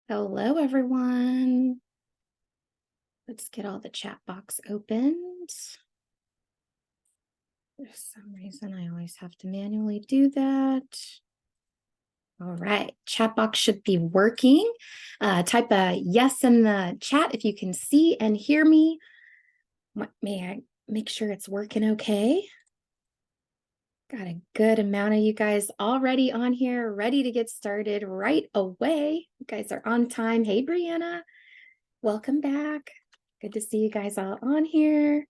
Hello, everyone. Let's get all the chat box opened. For some reason, I always have to manually do that. All right, chat box should be working. Type a yes in the chat if you can see and hear me. May I make sure it's working okay? Got a good amount of you guys already on here, ready to get started right away. You guys are on time. Hey, Brianna, welcome back. Good to see you guys all on here.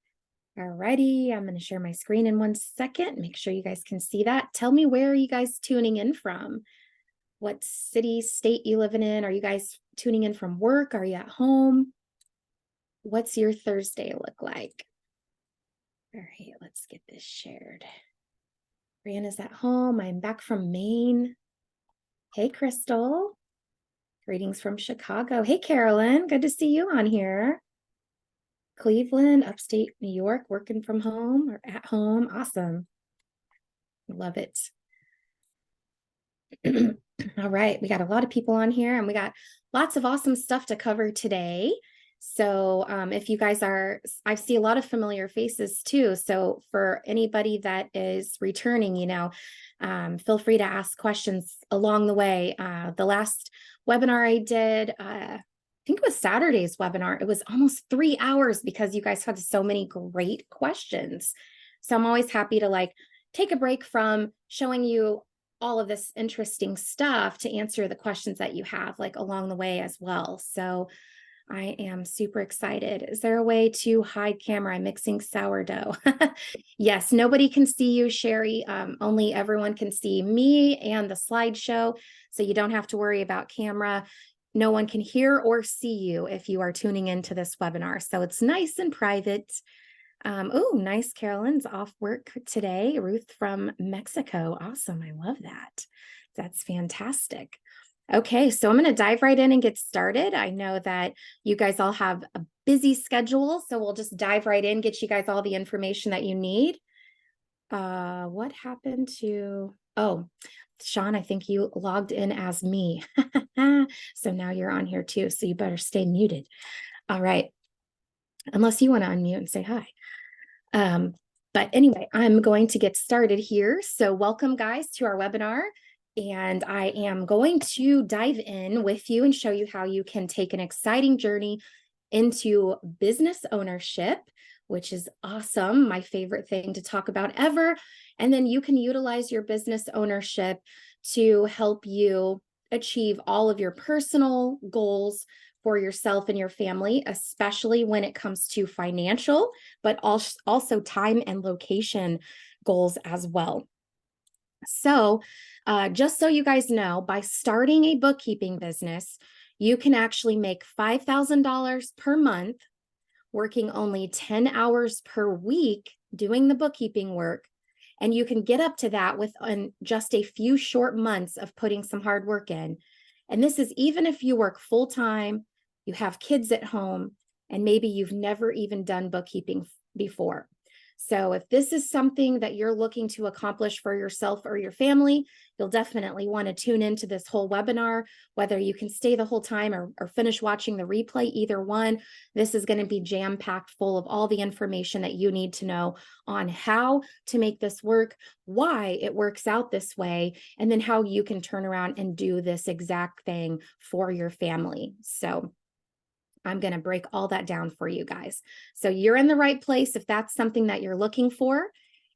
Alrighty, I'm going to share my screen in 1 second. Make sure you guys can see that. Tell me, where are you guys tuning in from? What city, state you living in? Are you guys tuning in from work? Are you at home? What's your Thursday look like? All right, let's get this shared. Brianna's at home. I'm back from Maine. Hey, Crystal. Greetings from Chicago. Hey, Carolyn. Good to see you on here. Cleveland, upstate New York, working from home or at home. Awesome. Love it. All right, we got a lot of people on here and we got lots of awesome stuff to cover today. So if you guys I see a lot of familiar faces too. So for anybody that is returning, feel free to ask questions along the way. The last webinar I did, I think it was Saturday's webinar. It was almost 3 hours because you guys had so many great questions. So I'm always happy to take a break from showing you all of this interesting stuff to answer the questions that you have along the way as well. So I am super excited. Is there a way to hide camera? I'm mixing sourdough. Yes, nobody can see you, Sherry. Only everyone can see me and the slideshow. So you don't have to worry about camera. No one can hear or see you if you are tuning into this webinar. So it's nice and private. Oh, nice. Carolyn's off work today. Ruth from Mexico. Awesome. I love that. That's fantastic. Okay, so I'm going to dive right in and get started. I know that you guys all have a busy schedule, so we'll just dive right in, get you guys all the information that you need. What happened to, oh, Sean, I think you logged in as me. So now you're on here too, so you better stay muted. All right. Unless you want to unmute and say hi. But anyway, I'm going to get started here. So welcome guys to our webinar. And I am going to dive in with you and show you how you can take an exciting journey into business ownership, which is awesome. My favorite thing to talk about ever. And then you can utilize your business ownership to help you achieve all of your personal goals for yourself and your family, especially when it comes to financial, but also time and location goals as well. So just so you guys know, by starting a bookkeeping business, you can actually make $5,000 per month, working only 10 hours per week doing the bookkeeping work. And you can get up to that within just a few short months of putting some hard work in. And this is even if you work full-time, you have kids at home, and maybe you've never even done bookkeeping before. So if this is something that you're looking to accomplish for yourself or your family, you'll definitely want to tune into this whole webinar, whether you can stay the whole time or finish watching the replay, either one. This is going to be jam-packed full of all the information that you need to know on how to make this work, why it works out this way, and then how you can turn around and do this exact thing for your family. So I'm going to break all that down for you guys. So you're in the right place if that's something that you're looking for.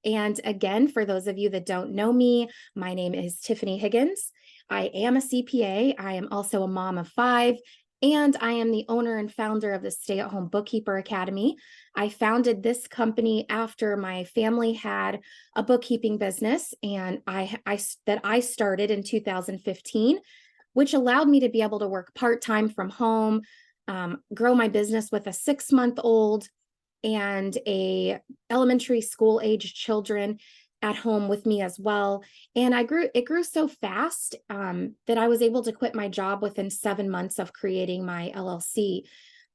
And again, for those of you that don't know me, my name is Tiffani Higgins. I am a CPA. I am also a mom of 5, and I am the owner and founder of the Stay at Home Bookkeeper Academy. I founded this company after my family had a bookkeeping business, and I started in 2015, which allowed me to be able to work part-time from home, grow my business with a 6-month-old and a elementary school age children at home with me as well. And it grew so fast that I was able to quit my job within 7 months of creating my LLC.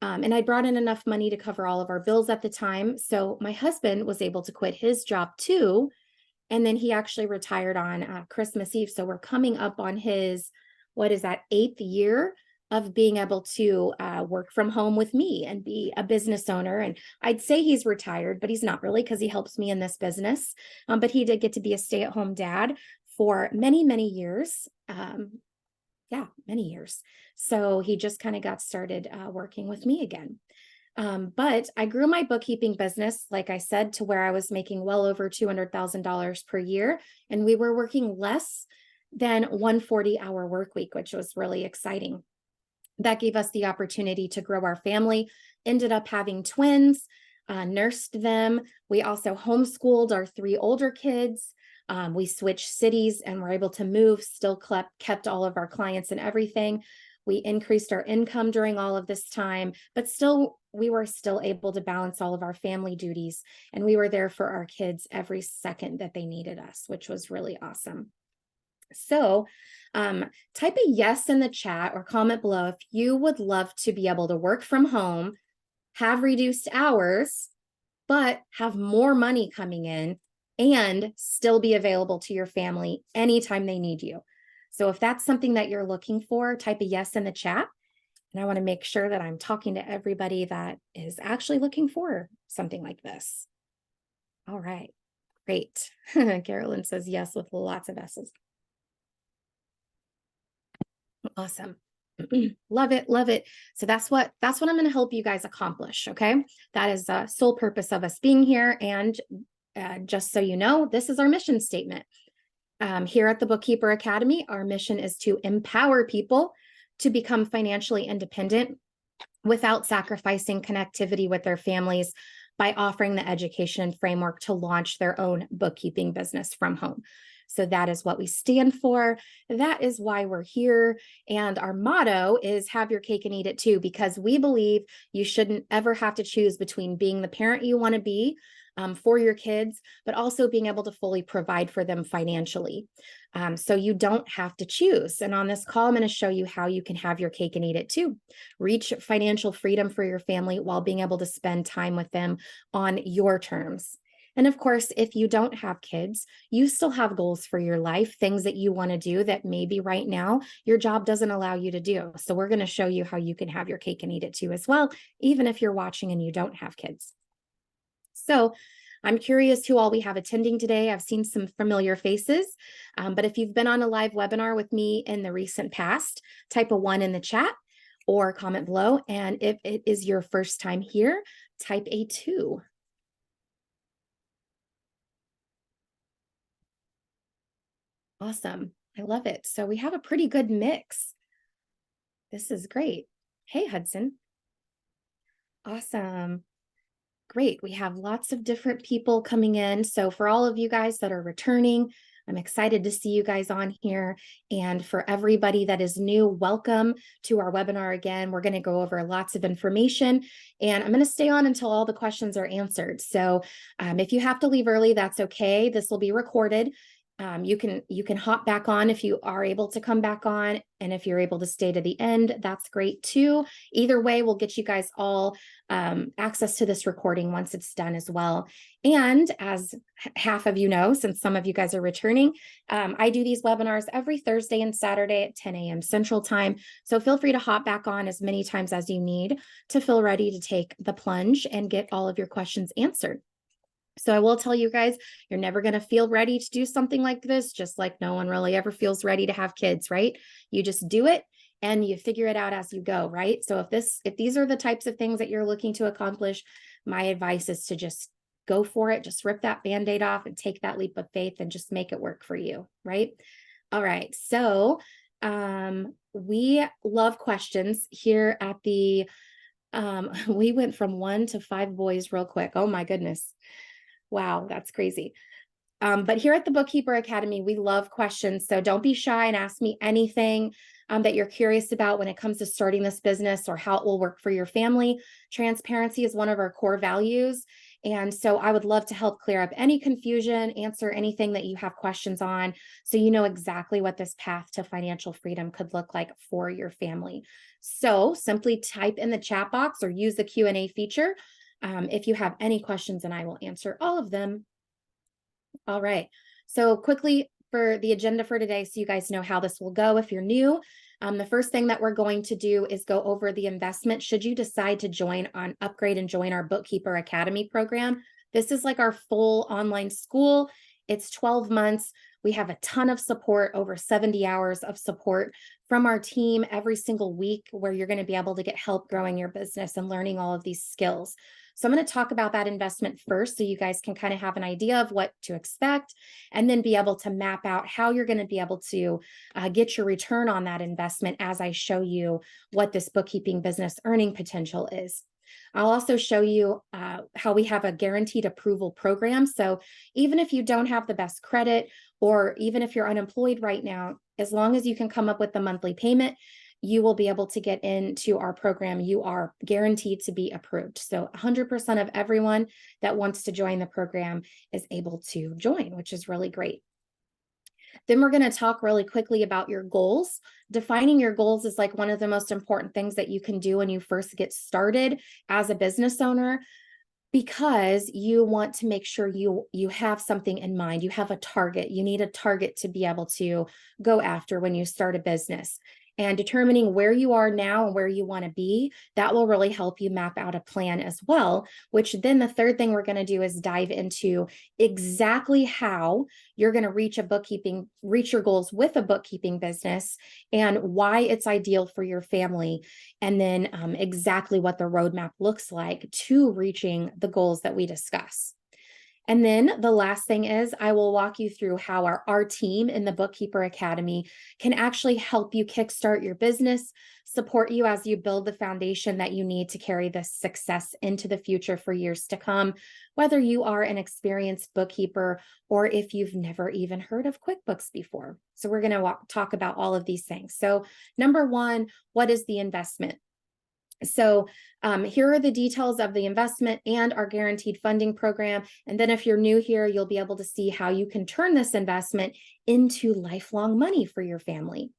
And I brought in enough money to cover all of our bills at the time. So my husband was able to quit his job too. And then he actually retired on Christmas Eve. So we're coming up on his, what is that, 8th year of being able to work from home with me and be a business owner. And I'd say he's retired, but he's not really, because he helps me in this business. But he did get to be a stay-at-home dad for many, many years. Yeah, many years. So he just kind of got started working with me again. But I grew my bookkeeping business, like I said, to where I was making well over $200,000 per year. And we were working less than 140-hour work week, which was really exciting. That gave us the opportunity to grow our family, ended up having twins, nursed them. We also homeschooled our 3 older kids. We switched cities and were able to move, still kept all of our clients and everything. We increased our income during all of this time, but still, we were still able to balance all of our family duties. And we were there for our kids every second that they needed us, which was really awesome. So type a yes in the chat or comment below if you would love to be able to work from home, have reduced hours, but have more money coming in and still be available to your family anytime they need you. So if that's something that you're looking for, type a yes in the chat. And I want to make sure that I'm talking to everybody that is actually looking for something like this. All right, great. Carolyn says yes with lots of S's. Awesome. Love it. Love it. So that's what I'm going to help you guys accomplish. Okay. That is the sole purpose of us being here. And just so you know, this is our mission statement. Here at the Bookkeeper Academy, our mission is to empower people to become financially independent without sacrificing connectivity with their families by offering the education and framework to launch their own bookkeeping business from home. So that is what we stand for. That is why we're here. And our motto is have your cake and eat it too, because we believe you shouldn't ever have to choose between being the parent you want to be for your kids, but also being able to fully provide for them financially. So you don't have to choose. And on this call, I'm going to show you how you can have your cake and eat it too. Reach financial freedom for your family while being able to spend time with them on your terms. And of course, if you don't have kids, you still have goals for your life, things that you want to do that maybe right now your job doesn't allow you to do. So we're going to show you how you can have your cake and eat it too as well, even if you're watching and you don't have kids. So I'm curious who all we have attending today. I've seen some familiar faces, but if you've been on a live webinar with me in the recent past, type a 1 in the chat or comment below. And if it is your first time here, type a 2. Awesome. I love it. So we have a pretty good mix. This is great. Hey, Hudson. Awesome. Great. We have lots of different people coming in. So for all of you guys that are returning, I'm excited to see you guys on here. And for everybody that is new, welcome to our webinar again. We're going to go over lots of information, and I'm going to stay on until all the questions are answered. So if you have to leave early, that's okay. This will be recorded. You can hop back on if you are able to come back on. And if you're able to stay to the end, that's great too. Either way, we'll get you guys all access to this recording once it's done as well. And as half of you know, since some of you guys are returning, I do these webinars every Thursday and Saturday at 10 a.m. Central Time. So feel free to hop back on as many times as you need to feel ready to take the plunge and get all of your questions answered. So I will tell you guys, you're never going to feel ready to do something like this, just like no one really ever feels ready to have kids, right? You just do it and you figure it out as you go, right? So if these are the types of things that you're looking to accomplish, my advice is to just go for it. Just rip that Band-Aid off and take that leap of faith and just make it work for you, right? All right. So we love questions here at the, we went from 1 to 5 boys real quick. Oh my goodness. Wow, that's crazy. But here at the Bookkeeper Academy, we love questions. So don't be shy and ask me anything that you're curious about when it comes to starting this business or how it will work for your family. Transparency is one of our core values. And so I would love to help clear up any confusion, answer anything that you have questions on, so you know exactly what this path to financial freedom could look like for your family. So simply type in the chat box or use the Q&A feature if you have any questions, and I will answer all of them. All right. So quickly for the agenda for today, so you guys know how this will go. If you're new, The first thing that we're going to do is go over the investment. Should you decide to upgrade and join our Bookkeeper Academy program, this is like our full online school. It's 12 months. We have a ton of support, over 70 hours of support from our team every single week, where you're going to be able to get help growing your business and learning all of these skills. So I'm going to talk about that investment first, so you guys can kind of have an idea of what to expect, and then be able to map out how you're going to be able to get your return on that investment as I show you what this bookkeeping business earning potential is. I'll also show you how we have a guaranteed approval program. So even if you don't have the best credit, or even if you're unemployed right now, as long as you can come up with the monthly payment, you will be able to get into our program. You are guaranteed to be approved. So 100% of everyone that wants to join the program is able to join, which is really great. Then we're going to talk really quickly about your goals. Defining your goals is like one of the most important things that you can do when you first get started as a business owner, because you want to make sure you have something in mind. You have a target. You need a target to be able to go after when you start a business. And determining where you are now and where you want to be, that will really help you map out a plan as well, which then the third thing we're going to do is dive into exactly how you're going to reach your goals with a bookkeeping business, and why it's ideal for your family, and then exactly what the roadmap looks like to reaching the goals that we discuss. And then the last thing is I will walk you through how our team in the Bookkeeper Academy can actually help you kickstart your business, support you as you build the foundation that you need to carry this success into the future for years to come, whether you are an experienced bookkeeper or if you've never even heard of QuickBooks before. So we're going to talk about all of these things. So number one, what is the investment? So here are the details of the investment and our guaranteed funding program. And then if you're new here, you'll be able to see how you can turn this investment into lifelong money for your family.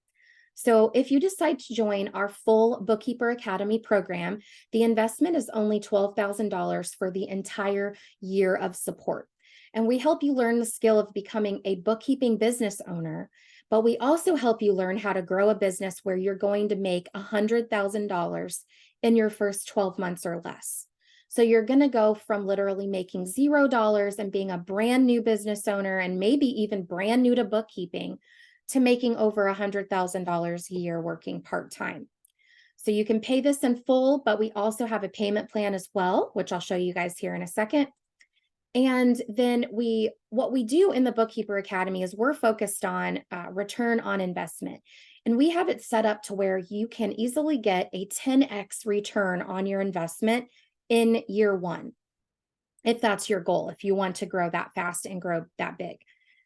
So if you decide to join our full Bookkeeper Academy program, the investment is only $12,000 for the entire year of support. And we help you learn the skill of becoming a bookkeeping business owner, but we also help you learn how to grow a business where you're going to make $100,000 in your first 12 months or less. So you're going to go from literally making $0 and being a brand new business owner, and maybe even brand new to bookkeeping, to making over $100,000 a year working part-time. So you can pay this in full, but we also have a payment plan as well, which I'll show you guys here in a second. And then what we do in the Bookkeeper Academy is we're focused on return on investment. And we have it set up to where you can easily get a 10x return on your investment in year one, if that's your goal, if you want to grow that fast and grow that big.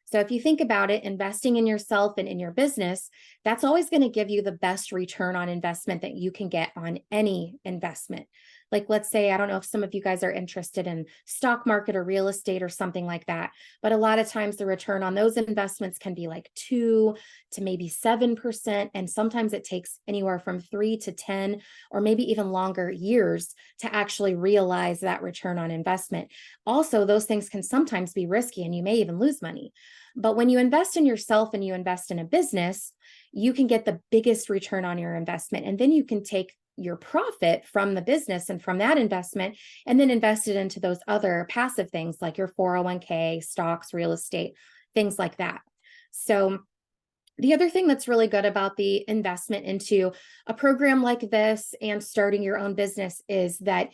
So if you think about it, investing in yourself and in your business, that's always going to give you the best return on investment that you can get on any investment. Like, let's say, I don't know if some of you guys are interested in stock market or real estate or something like that, but a lot of times the return on those investments can be like 2 to maybe 7%. And sometimes it takes anywhere from 3 to 10 or maybe even longer years to actually realize that return on investment. Also, those things can sometimes be risky and you may even lose money. But when you invest in yourself and you invest in a business, you can get the biggest return on your investment. And then you can take your profit from the business and from that investment and then invest it into those other passive things like your 401k, stocks, real estate, things like that. So the other thing that's really good about the investment into a program like this and starting your own business is that,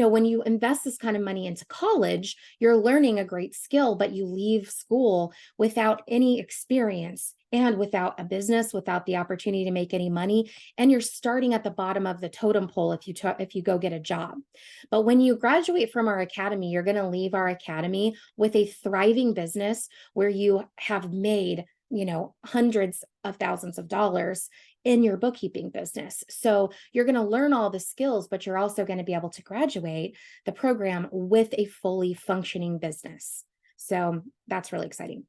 when you invest this kind of money into college, you're learning a great skill, but you leave school without any experience and without a business, without the opportunity to make any money. And you're starting at the bottom of the totem pole if you go get a job. But when you graduate from our academy, you're going to leave our academy with a thriving business where you have made hundreds of thousands of dollars in your bookkeeping business. So you're going to learn all the skills, but you're also going to be able to graduate the program with a fully functioning business. So that's really exciting.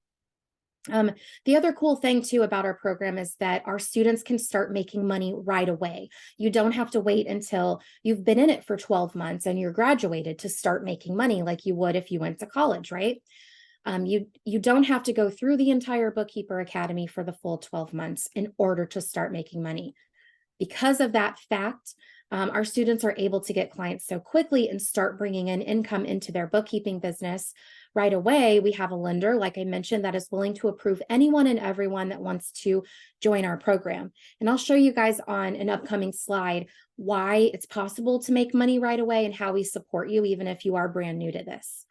The other cool thing too about our program is that our students can start making money right away. You don't have to wait until you've been in it for 12 months and you're graduated to start making money like you would if you went to college, right? You don't have to go through the entire Bookkeeper Academy for the full 12 months in order to start making money. Because of that fact, our students are able to get clients so quickly and start bringing in income into their bookkeeping business right away. We have a lender, like I mentioned, that is willing to approve anyone and everyone that wants to join our program. And I'll show you guys on an upcoming slide why it's possible to make money right away and how we support you, even if you are brand new to this.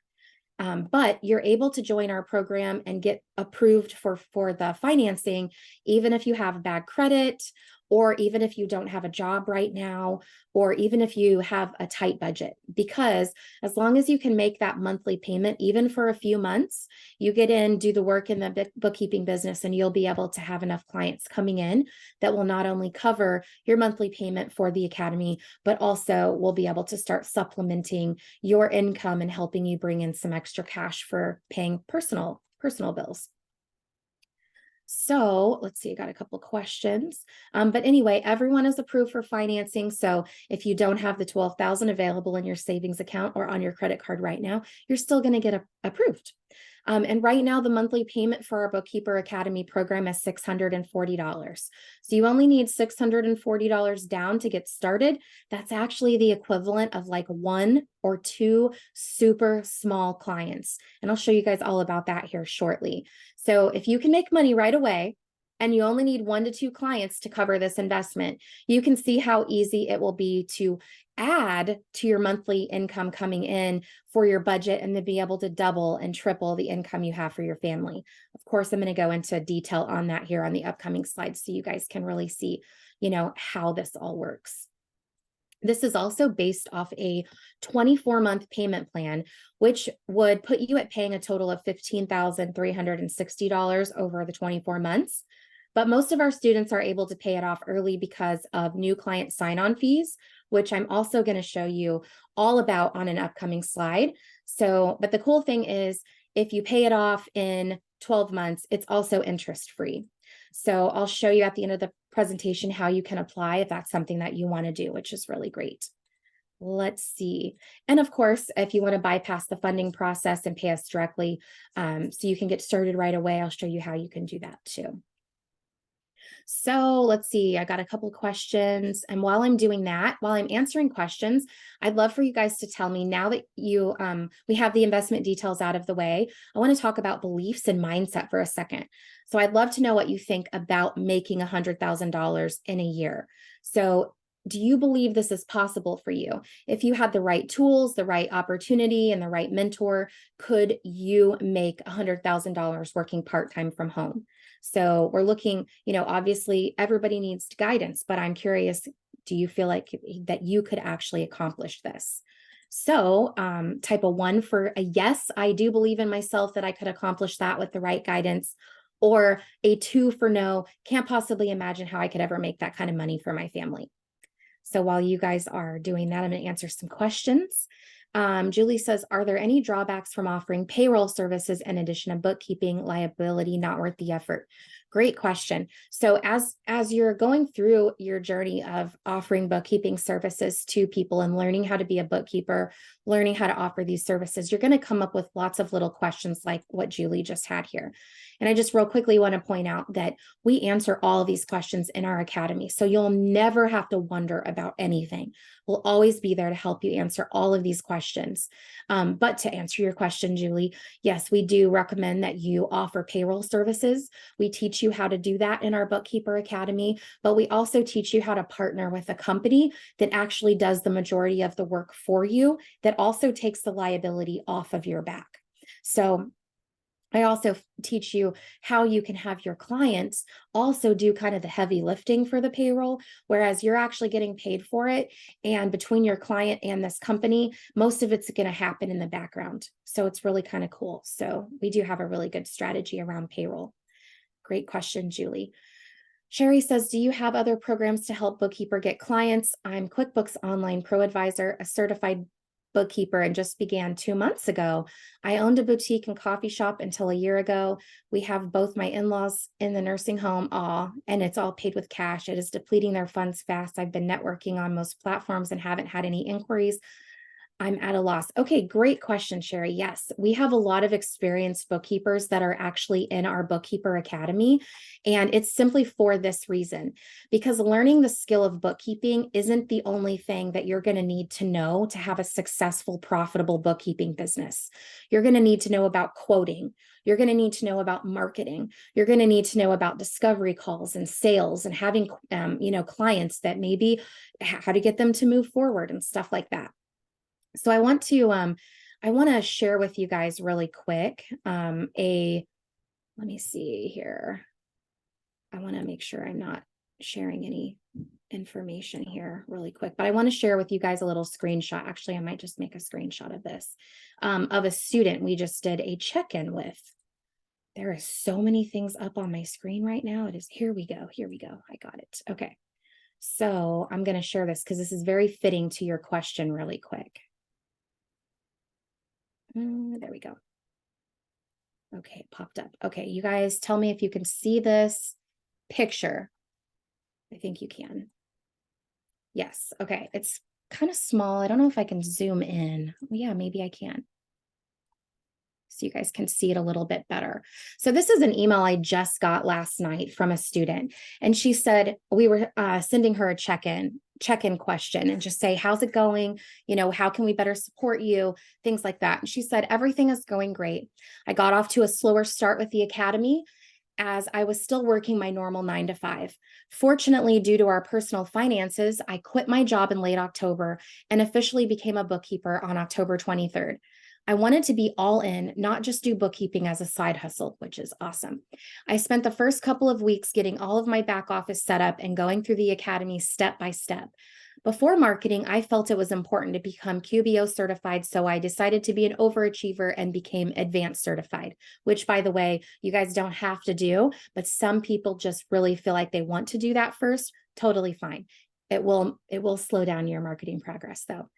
But you're able to join our program and get approved for the financing, even if you have bad credit, or even if you don't have a job right now, or even if you have a tight budget, because as long as you can make that monthly payment, even for a few months, you get in, do the work in the bookkeeping business, and you'll be able to have enough clients coming in that will not only cover your monthly payment for the academy, but also will be able to start supplementing your income and helping you bring in some extra cash for paying personal bills. So let's see, I got a couple questions. But anyway, everyone is approved for financing. So if you don't have the 12,000 available in your savings account or on your credit card right now, you're still going to get approved. And right now, the monthly payment for our Bookkeeper Academy program is $640. So you only need $640 down to get started. That's actually the equivalent of like 1 or 2 super small clients. And I'll show you guys all about that here shortly. So if you can make money right away, and you only need 1 to 2 clients to cover this investment, you can see how easy it will be to add to your monthly income coming in for your budget and to be able to double and triple the income you have for your family. Of course, I'm going to go into detail on that here on the upcoming slides so you guys can really see, how this all works. This is also based off a 24-month payment plan, which would put you at paying a total of $15,360 over the 24 months. But most of our students are able to pay it off early because of new client sign-on fees, which I'm also going to show you all about on an upcoming slide. But the cool thing is, if you pay it off in 12 months, it's also interest-free. So I'll show you at the end of the presentation how you can apply if that's something that you want to do, which is really great. Let's see. And of course, if you want to bypass the funding process and pay us directly, so you can get started right away, I'll show you how you can do that too. So let's see, I got a couple of questions. And while I'm doing that, while I'm answering questions, I'd love for you guys to tell me, now that we have the investment details out of the way, I want to talk about beliefs and mindset for a second. So I'd love to know what you think about making $100,000 in a year. So do you believe this is possible for you? If you had the right tools, the right opportunity, and the right mentor, could you make $100,000 working part-time from home? So we're looking, obviously everybody needs guidance, but I'm curious, do you feel like that you could actually accomplish this? So type a 1 for a yes, I do believe in myself that I could accomplish that with the right guidance, or a 2 for no, can't possibly imagine how I could ever make that kind of money for my family. So while you guys are doing that, I'm going to answer some questions. Julie says, are there any drawbacks from offering payroll services in addition to bookkeeping? Liability not worth the effort? Great question. So as you're going through your journey of offering bookkeeping services to people and learning how to be a bookkeeper, learning how to offer these services, you're going to come up with lots of little questions like what Julie just had here. And I just real quickly want to point out that we answer all of these questions in our academy. So you'll never have to wonder about anything. We'll always be there to help you answer all of these questions. But to answer your question, Julie, yes, we do recommend that you offer payroll services. We teach you how to do that in our Bookkeeper Academy, but we also teach you how to partner with a company that actually does the majority of the work for you, that also takes the liability off of your back. So I also teach you how you can have your clients also do kind of the heavy lifting for the payroll, whereas you're actually getting paid for it. And between your client and this company, most of it's going to happen in the background. So it's really kind of cool. So we do have a really good strategy around payroll. Great question, Julie. Sherry says, do you have other programs to help bookkeeper get clients? I'm QuickBooks Online Pro Advisor, a certified bookkeeper, and just began 2 months ago. I owned a boutique and coffee shop until a year ago. We have both my in-laws in the nursing home, and it's all paid with cash. It is depleting their funds fast. I've been networking on most platforms and haven't had any inquiries. I'm at a loss. Okay, great question, Sherry. Yes, we have a lot of experienced bookkeepers that are actually in our Bookkeeper Academy. And it's simply for this reason, because learning the skill of bookkeeping isn't the only thing that you're going to need to know to have a successful, profitable bookkeeping business. You're going to need to know about quoting. You're going to need to know about marketing. You're going to need to know about discovery calls and sales and having, clients that maybe how to get them to move forward and stuff like that. So I want to share with you guys really quick let me see here. I want to make sure I'm not sharing any information here really quick, but I want to share with you guys a little screenshot. Actually, I might just make a screenshot of this, of a student we just did a check-in with. There are so many things up on my screen right now. Here we go. I got it. Okay. So I'm going to share this because this is very fitting to your question really quick. There we go. Okay, it popped up. Okay, you guys tell me if you can see this picture. I think you can. Yes, okay, it's kind of small. I don't know if I can zoom in. Yeah, maybe I can. So you guys can see it a little bit better. So this is an email I just got last night from a student. And she said, we were sending her a check-in question and just say, how's it going? How can we better support you? Things like that. And she said, everything is going great. I got off to a slower start with the academy as I was still working my normal 9 to 5. Fortunately, due to our personal finances, I quit my job in late October and officially became a bookkeeper on October 23rd. I wanted to be all in, not just do bookkeeping as a side hustle, which is awesome. I spent the first couple of weeks getting all of my back office set up and going through the academy step by step. Before marketing, I felt it was important to become QBO certified, so I decided to be an overachiever and became advanced certified, which, by the way, you guys don't have to do, but some people just really feel like they want to do that first. Totally fine. It will slow down your marketing progress, though.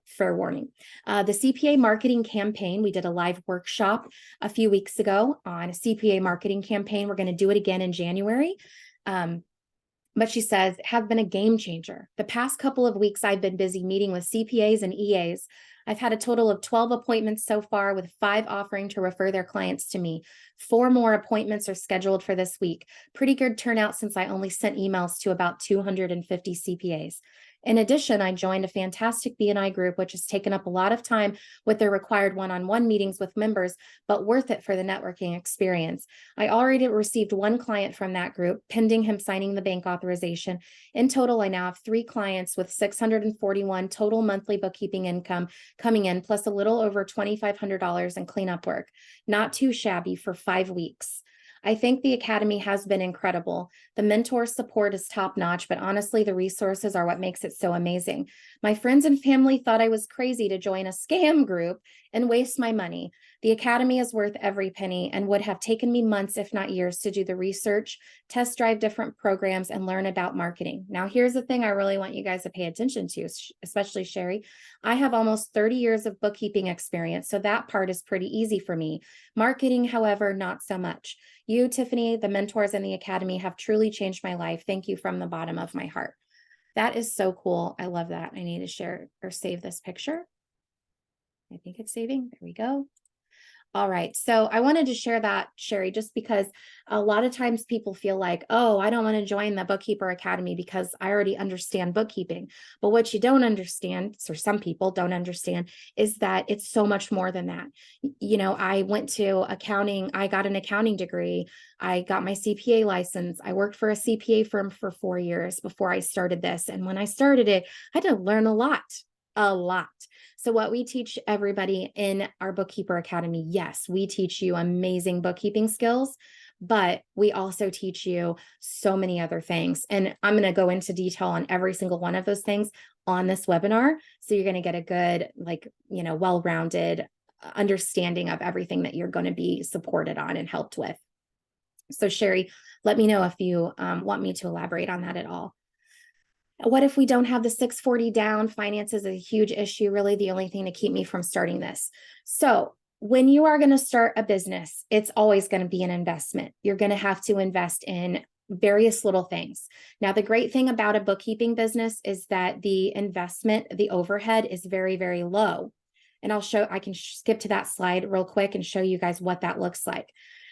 Fair warning. The CPA marketing campaign, we did a live workshop a few weeks ago on a CPA marketing campaign. We're going to do it again in January. But she says, have been a game changer. The past couple of weeks, I've been busy meeting with CPAs and EAs. I've had a total of 12 appointments so far, with 5 offering to refer their clients to me. 4 more appointments are scheduled for this week. Pretty good turnout since I only sent emails to about 250 CPAs. In addition, I joined a fantastic BNI group, which has taken up a lot of time with their required one-on-one meetings with members, but worth it for the networking experience. I already received 1 client from that group, pending him signing the bank authorization. In total, I now have 3 clients with $641 total monthly bookkeeping income coming in, plus a little over $2,500 in cleanup work. Not too shabby for 5 weeks. I think the Academy has been incredible. The mentor support is top notch, but honestly, the resources are what makes it so amazing. My friends and family thought I was crazy to join a scam group and waste my money. The Academy is worth every penny and would have taken me months, if not years, to do the research, test drive different programs, and learn about marketing. Now, here's the thing I really want you guys to pay attention to, especially Sherry. I have almost 30 years of bookkeeping experience, so that part is pretty easy for me. Marketing, however, not so much. You, Tiffani, the mentors in the Academy have truly changed my life. Thank you from the bottom of my heart. That is so cool. I love that. I need to share or save this picture. I think it's saving. There we go. All right. So I wanted to share that, Sherry, just because a lot of times people feel like, oh, I don't want to join the Bookkeeper Academy because I already understand bookkeeping. But what you don't understand, or some people don't understand, is that it's so much more than that. I went to accounting. I got an accounting degree. I got my CPA license. I worked for a CPA firm for 4 years before I started this. And when I started it, I had to learn a lot. So what we teach everybody in our Bookkeeper Academy, yes, we teach you amazing bookkeeping skills, but we also teach you so many other things. And I'm going to go into detail on every single one of those things on this webinar. So you're going to get a good, well-rounded understanding of everything that you're going to be supported on and helped with. So Sherry, let me know if you want me to elaborate on that at all. What if we don't have the 640 down? Finance is a huge issue, really the only thing to keep me from starting this. So when you are going to start a business, it's always going to be an investment. You're going to have to invest in various little things. Now, the great thing about a bookkeeping business is that the investment, the overhead is very, very low. And I can skip to that slide real quick and show you guys what that looks like.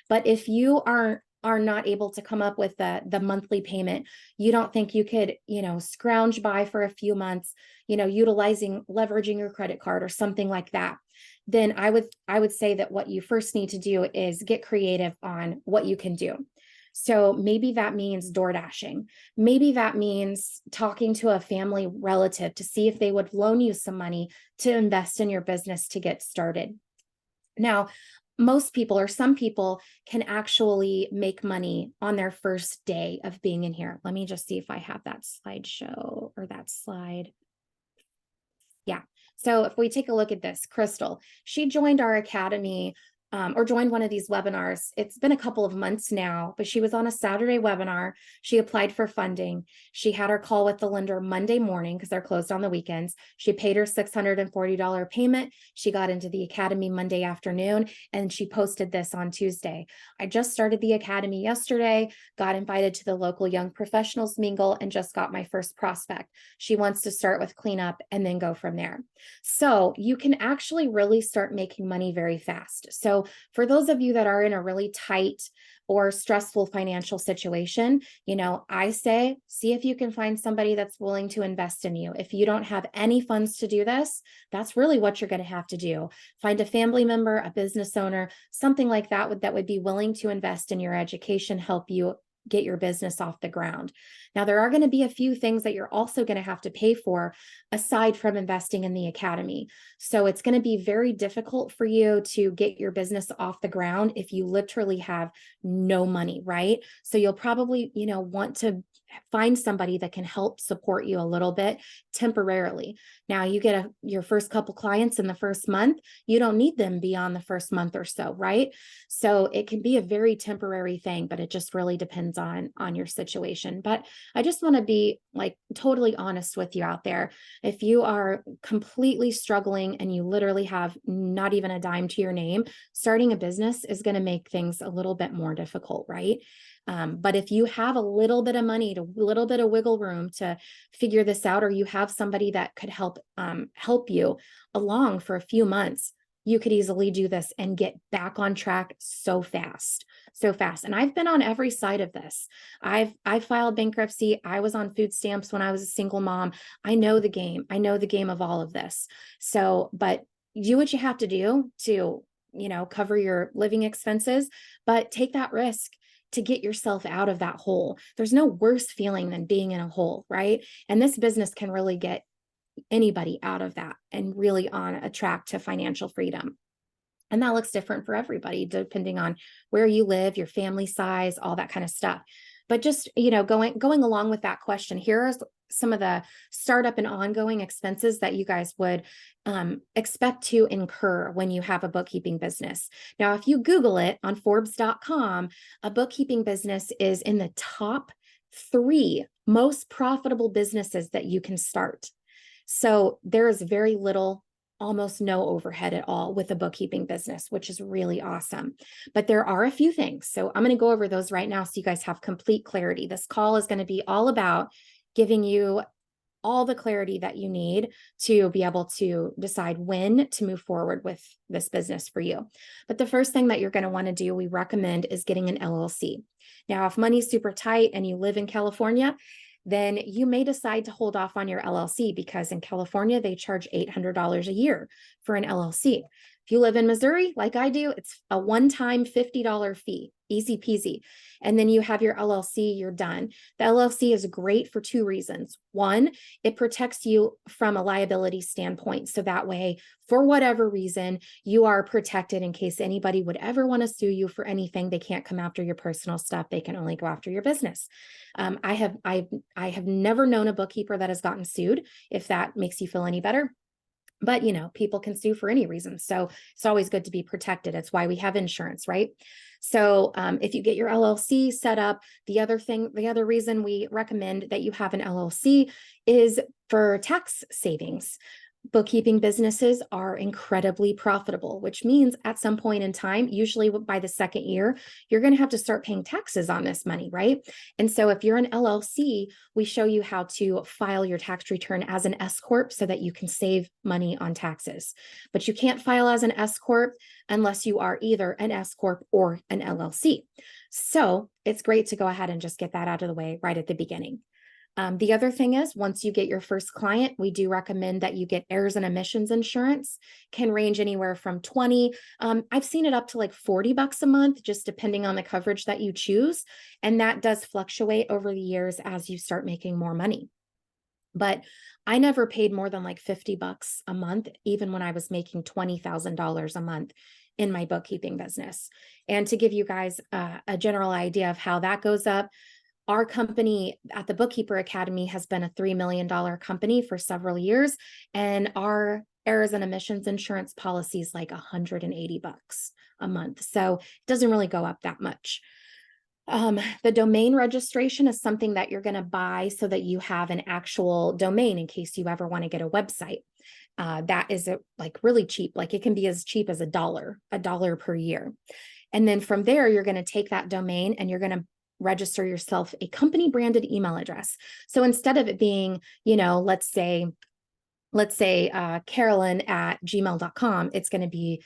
But if you are not able to come up with the monthly payment, you don't think you could, scrounge by for a few months, leveraging your credit card or something like that, then I would say that what you first need to do is get creative on what you can do. So maybe that means door dashing. Maybe that means talking to a family relative to see if they would loan you some money to invest in your business to get started. Now, most people or some people can actually make money on their first day of being in here. Let me just see if I have that slideshow or that slide. Yeah. So if we take a look at this, Crystal, she joined our academy or joined one of these webinars. It's been a couple of months now, but she was on a Saturday webinar. She applied for funding. She had her call with the lender Monday morning because they're closed on the weekends. She paid her $640 payment. She got into the academy Monday afternoon, and she posted this on Tuesday. I just started the academy yesterday, got invited to the local young professionals mingle, and just got my first prospect. She wants to start with cleanup and then go from there. So you can actually really start making money very fast. So for those of you that are in a really tight or stressful financial situation, I say, see if you can find somebody that's willing to invest in you. If you don't have any funds to do this, that's really what you're going to have to do. Find a family member, a business owner, something like that would be willing to invest in your education, help you get your business off the ground. Now, there are going to be a few things that you're also going to have to pay for aside from investing in the academy. So it's going to be very difficult for you to get your business off the ground if you literally have no money, right? So you'll probably, want to find somebody that can help support you a little bit temporarily. Now, you get your first couple clients in the first month, you don't need them beyond the first month or so, right? So it can be a very temporary thing, but it just really depends on your situation. But I just want to be totally honest with you out there. If you are completely struggling and you literally have not even a dime to your name, starting a business is going to make things a little bit more difficult, right? But if you have a little bit of money, a little bit of wiggle room to figure this out, or you have somebody that could help you along for a few months, you could easily do this and get back on track so fast. And I've been on every side of this. I filed bankruptcy. I was on food stamps when I was a single mom. I know the game. I know the game of all of this. So, but do what you have to do to, cover your living expenses, but take that risk to get yourself out of that hole. There's no worse feeling than being in a hole, right? And this business can really get anybody out of that and really on a track to financial freedom. And that looks different for everybody, depending on where you live, your family size, all that kind of stuff. But just, going along with that question, here are some of the startup and ongoing expenses that you guys would expect to incur when you have a bookkeeping business. Now, if you Google it on Forbes.com, a bookkeeping business is in the top 3 most profitable businesses that you can start. So there is very little, almost no overhead at all with a bookkeeping business, which is really awesome. But there are a few things. So I'm going to go over those right now so you guys have complete clarity. This call is going to be all about giving you all the clarity that you need to be able to decide when to move forward with this business for you. But the first thing that you're going to want to do, we recommend, is getting an LLC. Now, if money's super tight and you live in California, then you may decide to hold off on your LLC because in California, they charge $800 a year for an LLC. If you live in Missouri, like I do, it's a one-time $50 fee, easy peasy. And then you have your LLC, you're done. The LLC is great for 2 reasons. One, it protects you from a liability standpoint. So that way, for whatever reason, you are protected in case anybody would ever want to sue you for anything. They can't come after your personal stuff. They can only go after your business. I have never known a bookkeeper that has gotten sued, if that makes you feel any better. But, people can sue for any reason. So it's always good to be protected. It's why we have insurance, right? So if you get your LLC set up, the other reason we recommend that you have an LLC is for tax savings. bookkeeping businesses are incredibly profitable, which means at some point in time, usually by the second year, you're going to have to start paying taxes on this money, right? And so if you're an LLC, we show you how to file your tax return as an S Corp so that you can save money on taxes. But you can't file as an S Corp unless you are either an S Corp or an LLC. So it's great to go ahead and just get that out of the way right at the beginning. The other thing is, once you get your first client, we do recommend that you get errors and omissions insurance. Can range anywhere from 20. I've seen it up to like $40 a month, just depending on the coverage that you choose. And that does fluctuate over the years as you start making more money. But I never paid more than like $50 a month, even when I was making $20,000 a month in my bookkeeping business. And to give you guys a general idea of how that goes up, our company at the Bookkeeper Academy has been a $3 million company for several years, and our errors and omissions insurance policy is like $180 a month. So it doesn't really go up that much. The domain registration is something that you're going to buy so that you have an actual domain in case you ever want to get a website. That is like really cheap. Like it can be as cheap as $1 per year. And then from there, you're going to take that domain and you're going to register yourself a company branded email address. So instead of it being, let's say Carolyn@gmail.com, it's going to be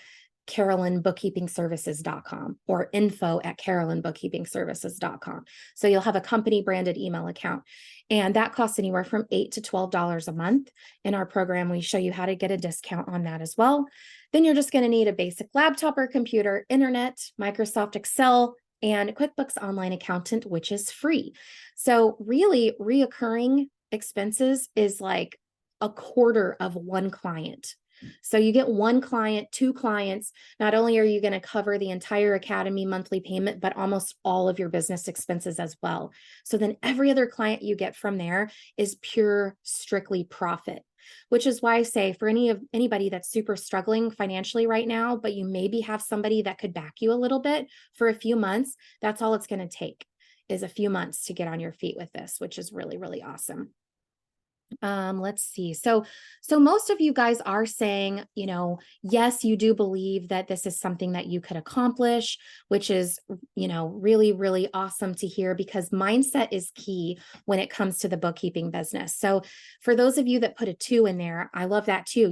carolynbookkeepingservices.com or info@carolynbookkeepingservices.com. So you'll have a company branded email account, and that costs anywhere from $8 to $12 a month. In our program, we show you how to get a discount on that as well. Then you're just going to need a basic laptop or computer, internet, Microsoft Excel, and QuickBooks Online Accountant, which is free. So really, reoccurring expenses is like a quarter of one client. So you get one client, two clients. Not only are you going to cover the entire Academy monthly payment, but almost all of your business expenses as well. So then every other client you get from there is pure, strictly profit. Which is why I say for anybody that's super struggling financially right now, but you maybe have somebody that could back you a little bit for a few months, that's all it's going to take is a few months to get on your feet with this, which is really, really awesome. Let's see. So most of you guys are saying, yes, you do believe that this is something that you could accomplish, which is, really, really awesome to hear because mindset is key when it comes to the bookkeeping business. So for those of you that put a 2 in there, I love that too.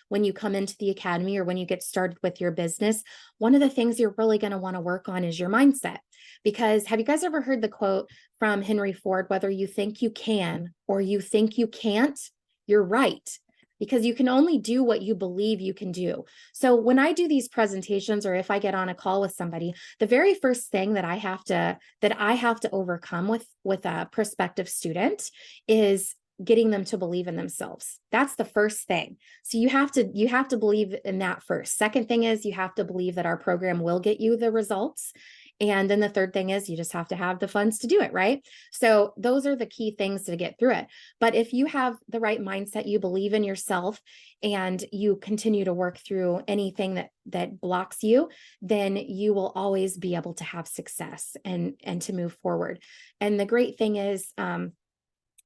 When you come into the Academy or when you get started with your business, one of the things you're really going to want to work on is your mindset. Because have you guys ever heard the quote from Henry Ford, whether you think you can or you think you can't, you're right, because you can only do what you believe you can do. So when I do these presentations or if I get on a call with somebody, the very first thing that I have to overcome with a prospective student is getting them to believe in themselves. That's the first thing. So you have to believe in that first. Second thing is you have to believe that our program will get you the results. And then the third thing is you just have to have the funds to do it, right? So those are the key things to get through it. But if you have the right mindset, you believe in yourself, and you continue to work through anything that blocks you, then you will always be able to have success and to move forward. And the great thing is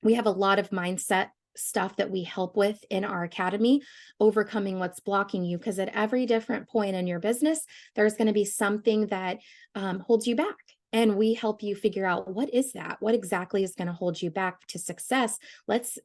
we have a lot of mindset stuff that we help with in our academy, overcoming what's blocking you, because at every different point in your business, there's going to be something that holds you back. And we help you figure out what is that? What exactly is going to hold you back to success? Let's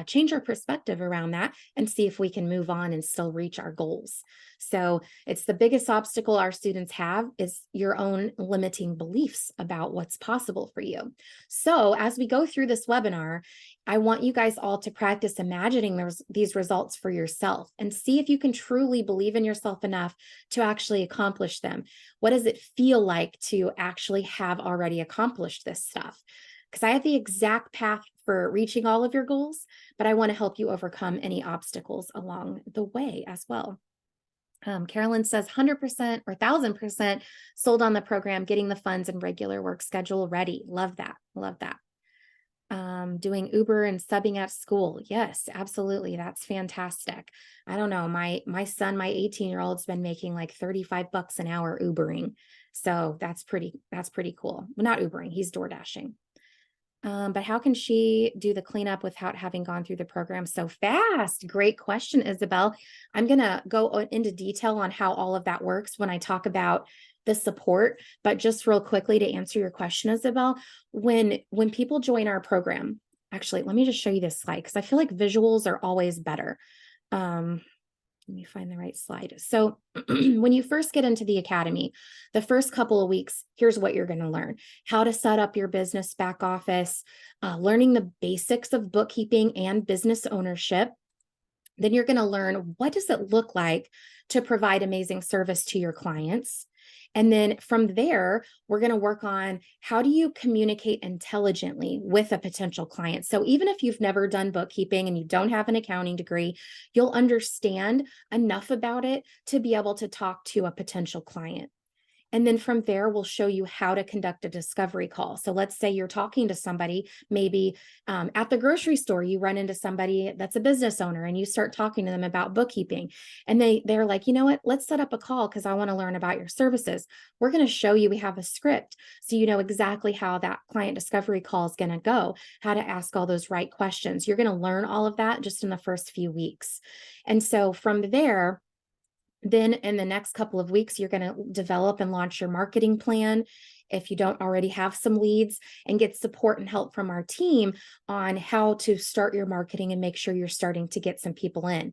change our perspective around that and see if we can move on and still reach our goals. So it's the biggest obstacle our students have is your own limiting beliefs about what's possible for you. So as we go through this webinar, I want you guys all to practice imagining these results for yourself and see if you can truly believe in yourself enough to actually accomplish them. What does it feel like to actually have already accomplished this stuff? Because I have the exact path for reaching all of your goals, but I want to help you overcome any obstacles along the way as well. Carolyn says 100% or 1000% sold on the program, getting the funds and regular work schedule ready. Love that. Love that. Doing Uber and subbing at school. Yes, absolutely. That's fantastic. I don't know. My son, my 18-year-old's been making like $35 an hour Ubering. So that's pretty cool. Well, not Ubering, he's door dashing. But how can she do the cleanup without having gone through the program so fast? Great question, Isabel. I'm going to go into detail on how all of that works when I talk about the support. But just real quickly to answer your question, Isabel, when people join our program, actually, let me just show you this slide because I feel like visuals are always better. Let me find the right slide. So when you first get into the academy, the first couple of weeks, here's what you're going to learn: how to set up your business back office, learning the basics of bookkeeping and business ownership. Then you're going to learn, what does it look like to provide amazing service to your clients? And then from there, we're going to work on, how do you communicate intelligently with a potential client? So even if you've never done bookkeeping and you don't have an accounting degree, you'll understand enough about it to be able to talk to a potential client. And then from there, we'll show you how to conduct a discovery call. So let's say you're talking to somebody, maybe at the grocery store, you run into somebody that's a business owner and you start talking to them about bookkeeping. And they're like, you know what, let's set up a call because I want to learn about your services. We're going to show you, we have a script. So you know exactly how that client discovery call is going to go, how to ask all those right questions. You're going to learn all of that just in the first few weeks. And so from there, then in the next couple of weeks, you're going to develop and launch your marketing plan. If you don't already have some leads, and get support and help from our team on how to start your marketing and make sure you're starting to get some people in.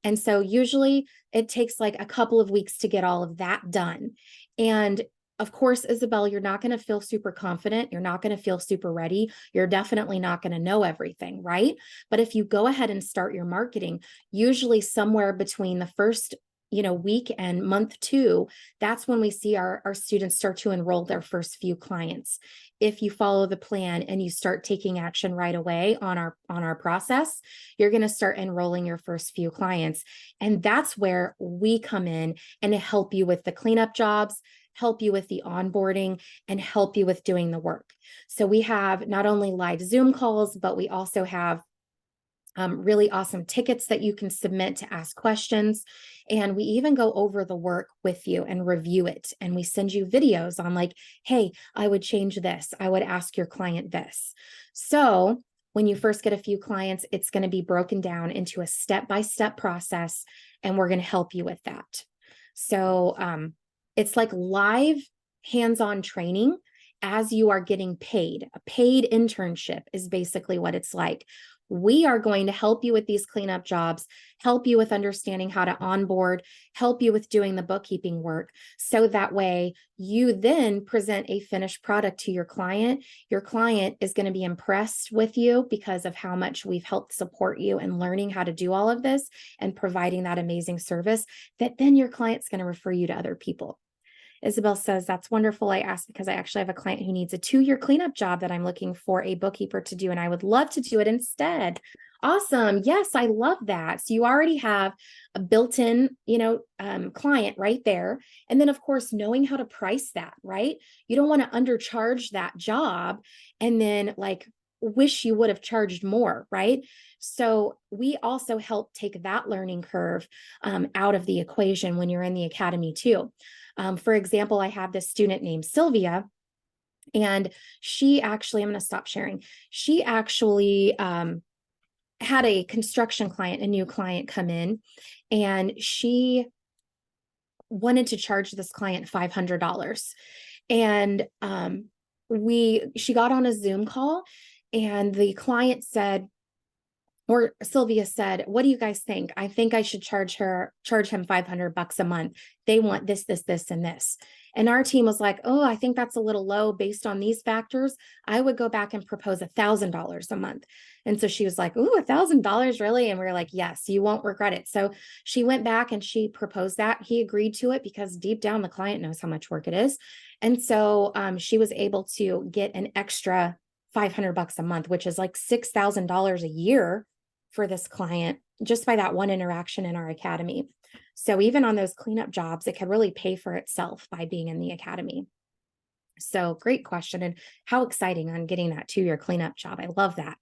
And so usually it takes like a couple of weeks to get all of that done. And of course, Isabel, you're not going to feel super confident. You're not going to feel super ready. You're definitely not going to know everything, right? But if you go ahead and start your marketing, usually somewhere between the first week and month 2, that's when we see our students start to enroll their first few clients. If you follow the plan and you start taking action right away on our process, you're going to start enrolling your first few clients. And that's where we come in and help you with the cleanup jobs, help you with the onboarding, and help you with doing the work. So we have not only live Zoom calls, but we also have really awesome tickets that you can submit to ask questions. And we even go over the work with you and review it. And we send you videos on like, hey, I would change this. I would ask your client this. So when you first get a few clients, it's going to be broken down into a step-by-step process, and we're going to help you with that. So it's like live hands-on training as you are getting paid. A paid internship is basically what it's like. We are going to help you with these cleanup jobs, help you with understanding how to onboard, help you with doing the bookkeeping work. So that way you then present a finished product to your client. Your client is going to be impressed with you because of how much we've helped support you in learning how to do all of this and providing that amazing service, that then your client's going to refer you to other people. Isabel says, that's wonderful. I asked because I actually have a client who needs a 2-year cleanup job that I'm looking for a bookkeeper to do, and I would love to do it instead. Awesome. Yes, I love that. So you already have a built-in, client right there. And then of course, knowing how to price that, right? You don't want to undercharge that job and then like wish you would have charged more, right? So we also help take that learning curve out of the equation when you're in the academy too. For example, I have this student named Sylvia, and she actually, I'm going to stop sharing. She actually had a construction client, a new client come in, and she wanted to charge this client $500. And she got on a Zoom call, and the client said, or Sylvia said, what do you guys think? I think I should charge him $500 a month. They want this, this, this, and this. And our team was like, oh, I think that's a little low based on these factors. I would go back and propose $1,000 a month. And so she was like, ooh, $1,000 really? And we were like, yes, you won't regret it. So she went back and she proposed that. He agreed to it because deep down the client knows how much work it is. And so she was able to get an extra $500 a month, which is like $6,000 a year for this client just by that one interaction in our academy. So even on those cleanup jobs, it could really pay for itself by being in the academy. So great question. And how exciting on getting that 2-year cleanup job. I love that.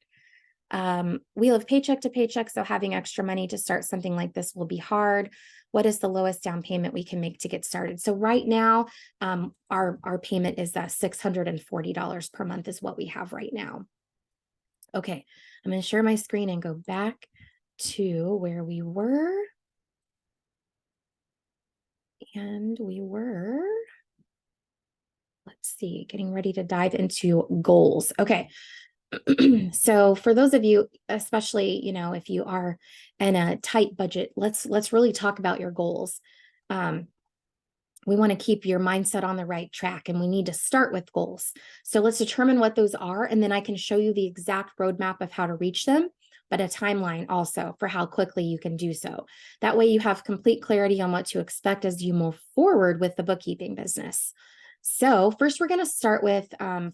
We live paycheck to paycheck, so having extra money to start something like this will be hard. What is the lowest down payment we can make to get started? So right now, our payment is $640 per month is what we have right now. Okay, I'm going to share my screen and go back to where we were. And we were, let's see, getting ready to dive into goals. Okay. So for those of you, especially, if you are in a tight budget, let's really talk about your goals. We want to keep your mindset on the right track, and we need to start with goals. So let's determine what those are, and then I can show you the exact roadmap of how to reach them, but a timeline also for how quickly you can do so. That way you have complete clarity on what to expect as you move forward with the bookkeeping business. So first, we're going to start with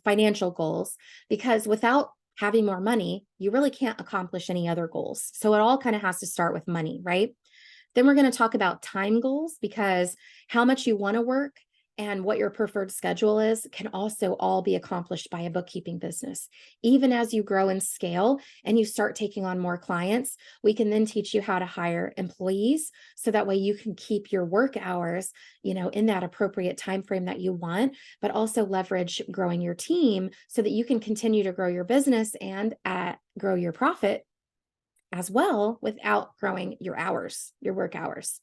financial goals, because without having more money, you really can't accomplish any other goals. So it all kind of has to start with money, right? Then we're going to talk about time goals, because how much you want to work and what your preferred schedule is can also all be accomplished by a bookkeeping business. Even as you grow and scale and you start taking on more clients, we can then teach you how to hire employees, so that way you can keep your work hours, in that appropriate time frame that you want, but also leverage growing your team so that you can continue to grow your business and grow your profit as well without growing your hours, your work hours.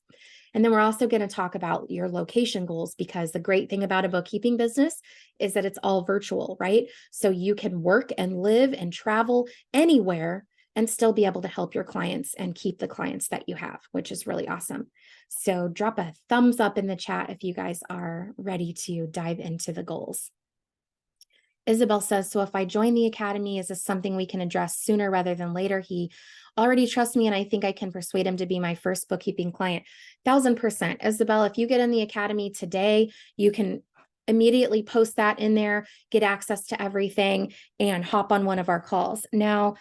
And then we're also going to talk about your location goals, because the great thing about a bookkeeping business is that it's all virtual, right? So you can work and live and travel anywhere and still be able to help your clients and keep the clients that you have, which is really awesome. So drop a thumbs up in the chat if you guys are ready to dive into the goals. Isabel says, so if I join the academy, is this something we can address sooner rather than later? He already trusts me, and I think I can persuade him to be my first bookkeeping client. 1000%. Isabel, if you get in the academy today, you can immediately post that in there, get access to everything, and hop on one of our calls. Now,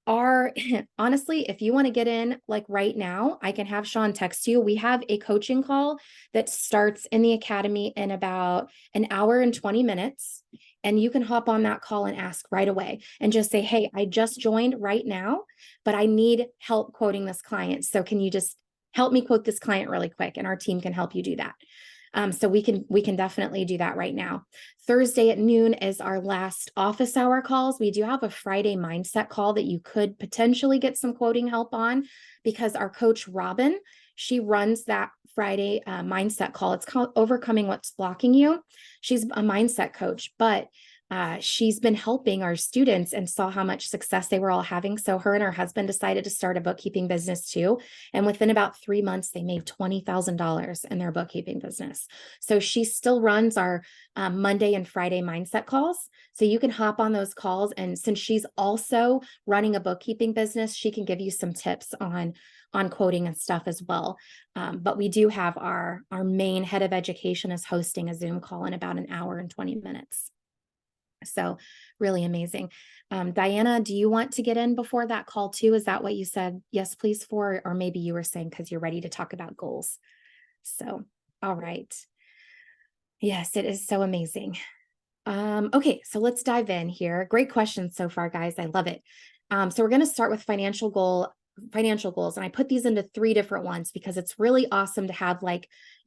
honestly, if you want to get in like right now, I can have Sean text you. We have a coaching call that starts in the academy in about an hour and 20 minutes. And you can hop on that call and ask right away and just say, hey, I just joined right now, but I need help quoting this client. So can you just help me quote this client really quick? And our team can help you do that. So we can definitely do that right now. Thursday at noon is our last office hour calls. We do have a Friday mindset call that you could potentially get some quoting help on, because our coach Robin, she runs that Friday mindset call. It's called Overcoming What's Blocking You. She's a mindset coach, but she's been helping our students and saw how much success they were all having. So her and her husband decided to start a bookkeeping business too. And within about 3 months, they made $20,000 in their bookkeeping business. So she still runs our Monday and Friday mindset calls. So you can hop on those calls. And since she's also running a bookkeeping business, she can give you some tips on quoting and stuff as well. But we do have our main head of education is hosting a Zoom call in about an hour and 20 minutes. So really amazing. Diana, do you want to get in before that call too? Is that what you said? Yes, please for, or maybe you were saying because you're ready to talk about goals. So, all right. Yes, it is so amazing. Okay, so let's dive in here. Great questions so far, guys. I love it. So we're going to start with financial goals. And I put these into 3 different ones because it's really awesome to have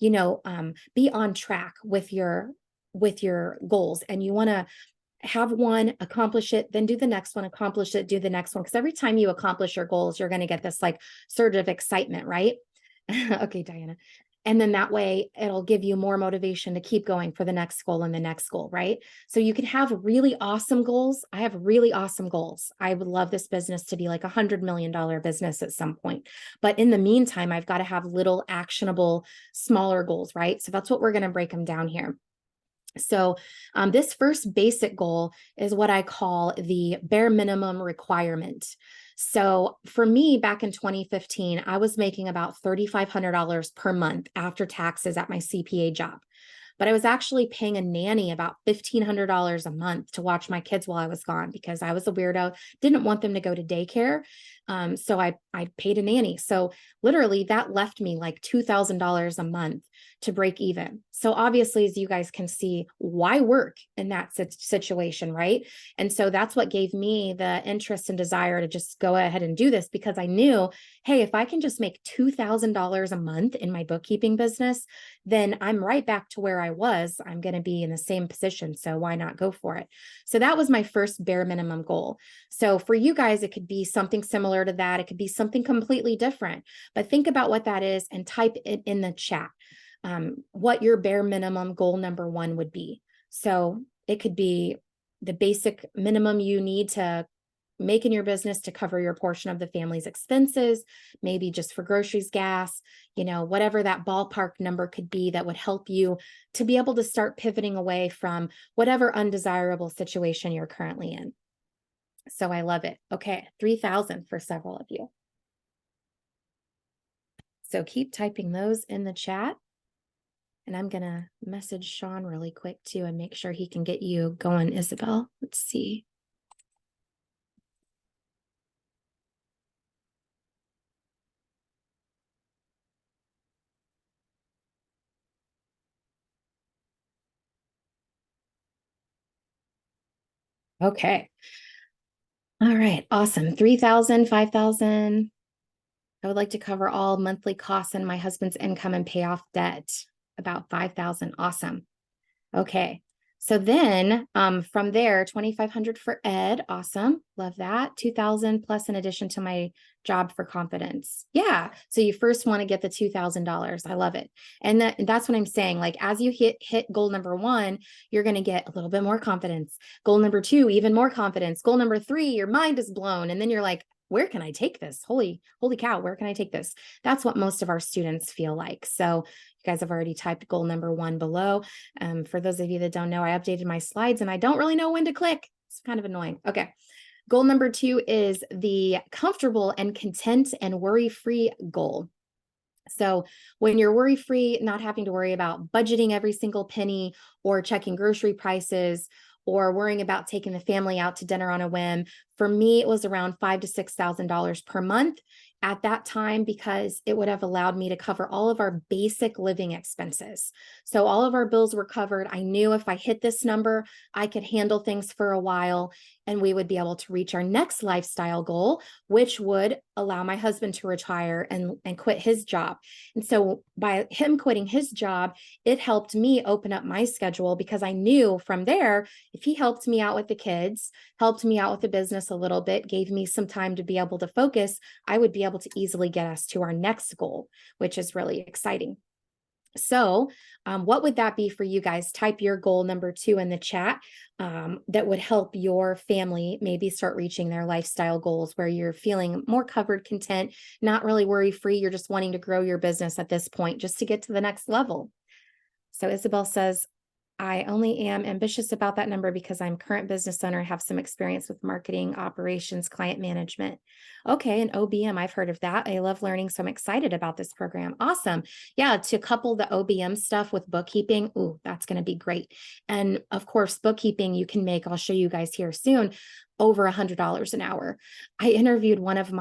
be on track with your goals, and you want to have one, accomplish it, then do the next one, accomplish it, do the next one. Because every time you accomplish your goals, you're going to get this surge of excitement, right? Okay, Diana. And then that way it'll give you more motivation to keep going for the next goal and the next goal, right? So you can have really awesome goals. I have really awesome goals. I would love this business to be like $100 million business at some point. But in the meantime, I've got to have little actionable, smaller goals, right? So that's what we're going to break them down here. So this first basic goal is what I call the bare minimum requirement. So for me, back in 2015, I was making about $3,500 per month after taxes at my CPA job. But I was actually paying a nanny about $1,500 a month to watch my kids while I was gone, because I was a weirdo, didn't want them to go to daycare. So I paid a nanny. So literally that left me like $2,000 a month to break even. So obviously, as you guys can see, why work in that situation, right? And so that's what gave me the interest and desire to just go ahead and do this, because I knew, hey, if I can just make $2,000 a month in my bookkeeping business, then I'm right back to where I was. I'm going to be in the same position. So why not go for it? So that was my first bare minimum goal. So for you guys, it could be something similar to that. It could be something completely different, but think about what that is and type it in the chat. What your bare minimum goal number one would be. So it could be the basic minimum you need to make in your business to cover your portion of the family's expenses, maybe just for groceries, gas, whatever that ballpark number could be that would help you to be able to start pivoting away from whatever undesirable situation you're currently in. So I love it. Okay, 3,000 for several of you. So keep typing those in the chat. And I'm going to message Sean really quick too and make sure he can get you going, Isabel. Let's see. Okay. All right. Awesome. 3,000, 5,000. I would like to cover all monthly costs and my husband's income and pay off debt. About 5,000. Awesome. Okay. So then from there, 2,500 for Ed. Awesome. Love that. 2,000 plus in addition to my job for confidence. Yeah. So you first want to get the $2,000. I love it. And that's what I'm saying. Like as you hit goal number one, you're going to get a little bit more confidence. Goal number two, even more confidence. Goal number three, your mind is blown. And then you're like, where can I take this? Holy cow, where can I take this? That's what most of our students feel like. So you guys have already typed goal number one below. For those of you that don't know, I updated my slides and I don't really know when to click. It's kind of annoying. Okay. Goal number two is the comfortable and content and worry-free goal. So when you're worry-free, not having to worry about budgeting every single penny or checking grocery prices or worrying about taking the family out to dinner on a whim. For me, it was around $5,000 to $6,000 per month at that time, because it would have allowed me to cover all of our basic living expenses. So all of our bills were covered. I knew if I hit this number, I could handle things for a while and we would be able to reach our next lifestyle goal, which would allow my husband to retire and quit his job. And so by him quitting his job, it helped me open up my schedule, because I knew from there, if he helped me out with the kids, helped me out with the business a little bit, gave me some time to be able to focus, I would be able to easily get us to our next goal, which is really exciting. So what would that be for you guys? Type your goal number two in the chat that would help your family maybe start reaching their lifestyle goals, where you're feeling more covered, content, not really worry-free. You're just wanting to grow your business at this point just to get to the next level. So Isabel says, I only am ambitious about that number because I'm current business owner, have some experience with marketing, operations, client management. Okay, an OBM, I've heard of that. I love learning, so I'm excited about this program. Awesome. Yeah, to couple the OBM stuff with bookkeeping, ooh, that's going to be great. And of course, bookkeeping you can make, I'll show you guys here soon, over $100 an hour. I interviewed one of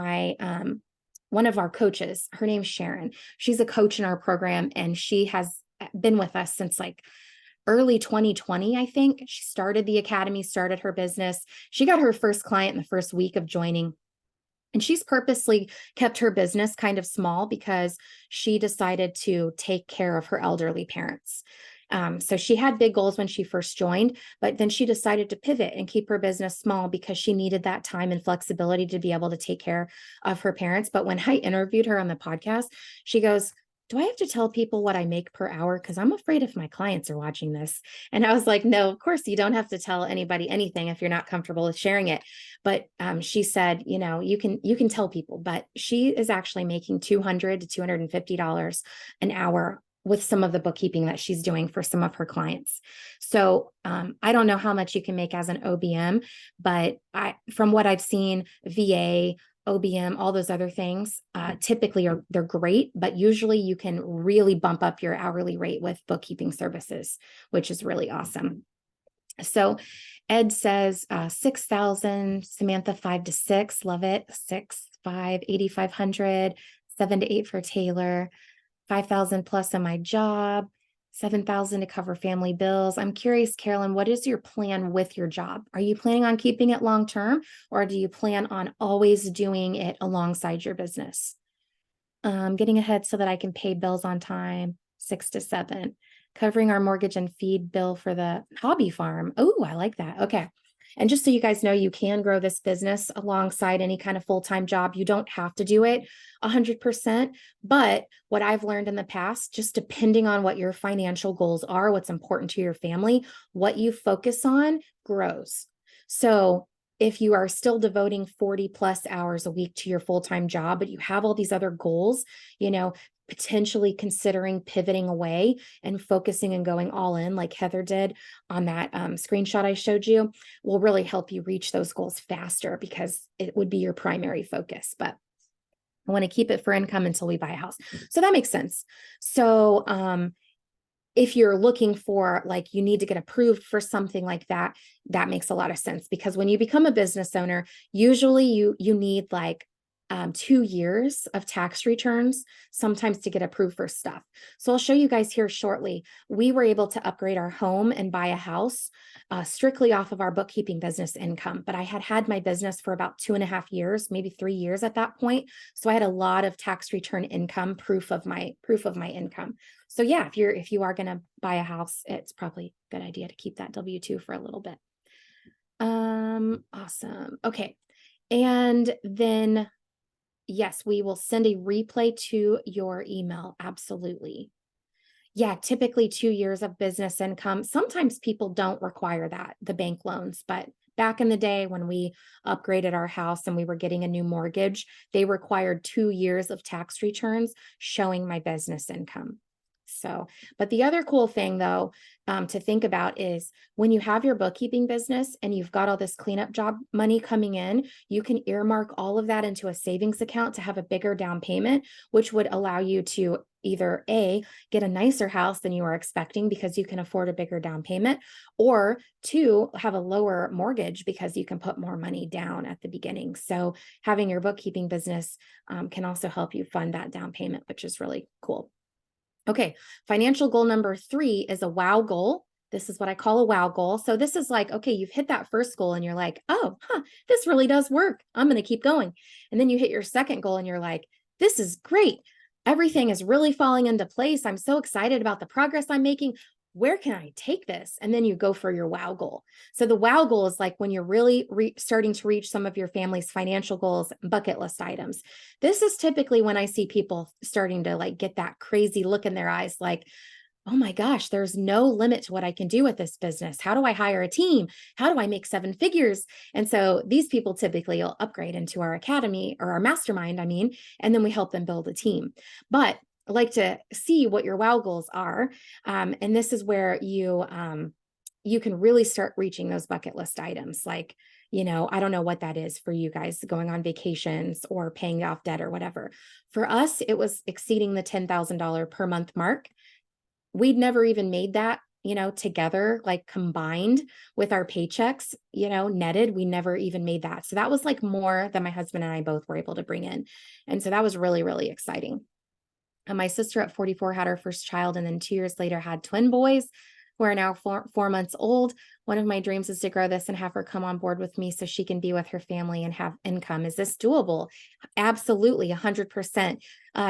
our coaches. Her name's Sharon. She's a coach in our program, and she has been with us since like early 2020, I think. She started the academy, started her business. She got her first client in the first week of joining. And she's purposely kept her business kind of small because she decided to take care of her elderly parents. So she had big goals when she first joined, but then she decided to pivot and keep her business small because she needed that time and flexibility to be able to take care of her parents. But when I interviewed her on the podcast, she goes, do I have to tell people what I make per hour? Because I'm afraid if my clients are watching this. And I was like, no, of course you don't have to tell anybody anything if you're not comfortable with sharing it. But she said, you can tell people, but she is actually making $200 to $250 an hour with some of the bookkeeping that she's doing for some of her clients. So I don't know how much you can make as an OBM, but from what I've seen, VA, OBM, all those other things, typically they're great, but usually you can really bump up your hourly rate with bookkeeping services, which is really awesome. So Ed says 6,000, Samantha 5 to 6, love it. 6, 5, 8,500, 7 to 8 for Taylor, 5,000 plus in my job. $7,000 to cover family bills. I'm curious, Carolyn, what is your plan with your job? Are you planning on keeping it long term, or do you plan on always doing it alongside your business? Getting ahead so that I can pay bills on time, 6 to 7. Covering our mortgage and feed bill for the hobby farm. Oh, I like that. Okay. And just so you guys know, you can grow this business alongside any kind of full-time job. You don't have to do it 100%. But what I've learned in the past, just depending on what your financial goals are, what's important to your family, what you focus on grows. So if you are still devoting 40 plus hours a week to your full-time job, but you have all these other goals, potentially considering pivoting away and focusing and going all in like Heather did on that screenshot I showed you, will really help you reach those goals faster because it would be your primary focus. But I want to keep it for income until we buy a house. So that makes sense. So if you're looking for, like, you need to get approved for something like that, that makes a lot of sense, because when you become a business owner, usually you need like 2 years of tax returns sometimes to get approved for stuff. So I'll show you guys here shortly. We were able to upgrade our home and buy a house strictly off of our bookkeeping business income. But I had my business for about 2.5 years, maybe 3 years at that point. So I had a lot of tax return income, proof of my income. So yeah, if you are going to buy a house, it's probably a good idea to keep that W-2 for a little bit. Awesome. Okay. And then yes, we will send a replay to your email. Absolutely. Yeah, typically 2 years of business income. Sometimes people don't require that, the bank loans, but back in the day when we upgraded our house and we were getting a new mortgage, they required 2 years of tax returns showing my business income. So, but the other cool thing though, to think about is when you have your bookkeeping business and you've got all this cleanup job money coming in, you can earmark all of that into a savings account to have a bigger down payment, which would allow you to either A, get a nicer house than you are expecting because you can afford a bigger down payment, or 2, have a lower mortgage because you can put more money down at the beginning. So having your bookkeeping business can also help you fund that down payment, which is really cool. Okay, financial goal number 3 is a wow goal. This is what I call a wow goal. So this is like, okay, you've hit that first goal and you're like, oh, this really does work. I'm going to keep going. And then you hit your second goal and you're like, this is great. Everything is really falling into place. I'm so excited about the progress I'm making. Where can I take this? And then you go for your wow goal. So the wow goal is like when you're really starting to reach some of your family's financial goals, bucket list items. This is typically when I see people starting to like get that crazy look in their eyes, like, oh my gosh, there's no limit to what I can do with this business. How do I hire a team? How do I make 7 figures? And so these people typically will upgrade into our academy or our mastermind, and then we help them build a team. But I like to see what your wow goals are. And this is where you can really start reaching those bucket list items. Like, I don't know what that is for you guys, going on vacations or paying off debt or whatever. For us, it was exceeding the $10,000 per month mark. We'd never even made that, together, like combined with our paychecks, netted. We never even made that. So that was like more than my husband and I both were able to bring in. And so that was really, really exciting. And my sister at 44 had her first child, and then 2 years later had twin boys who are now 4 months old. One of my dreams is to grow this and have her come on board with me so she can be with her family and have income. Is this doable? Absolutely, 100%.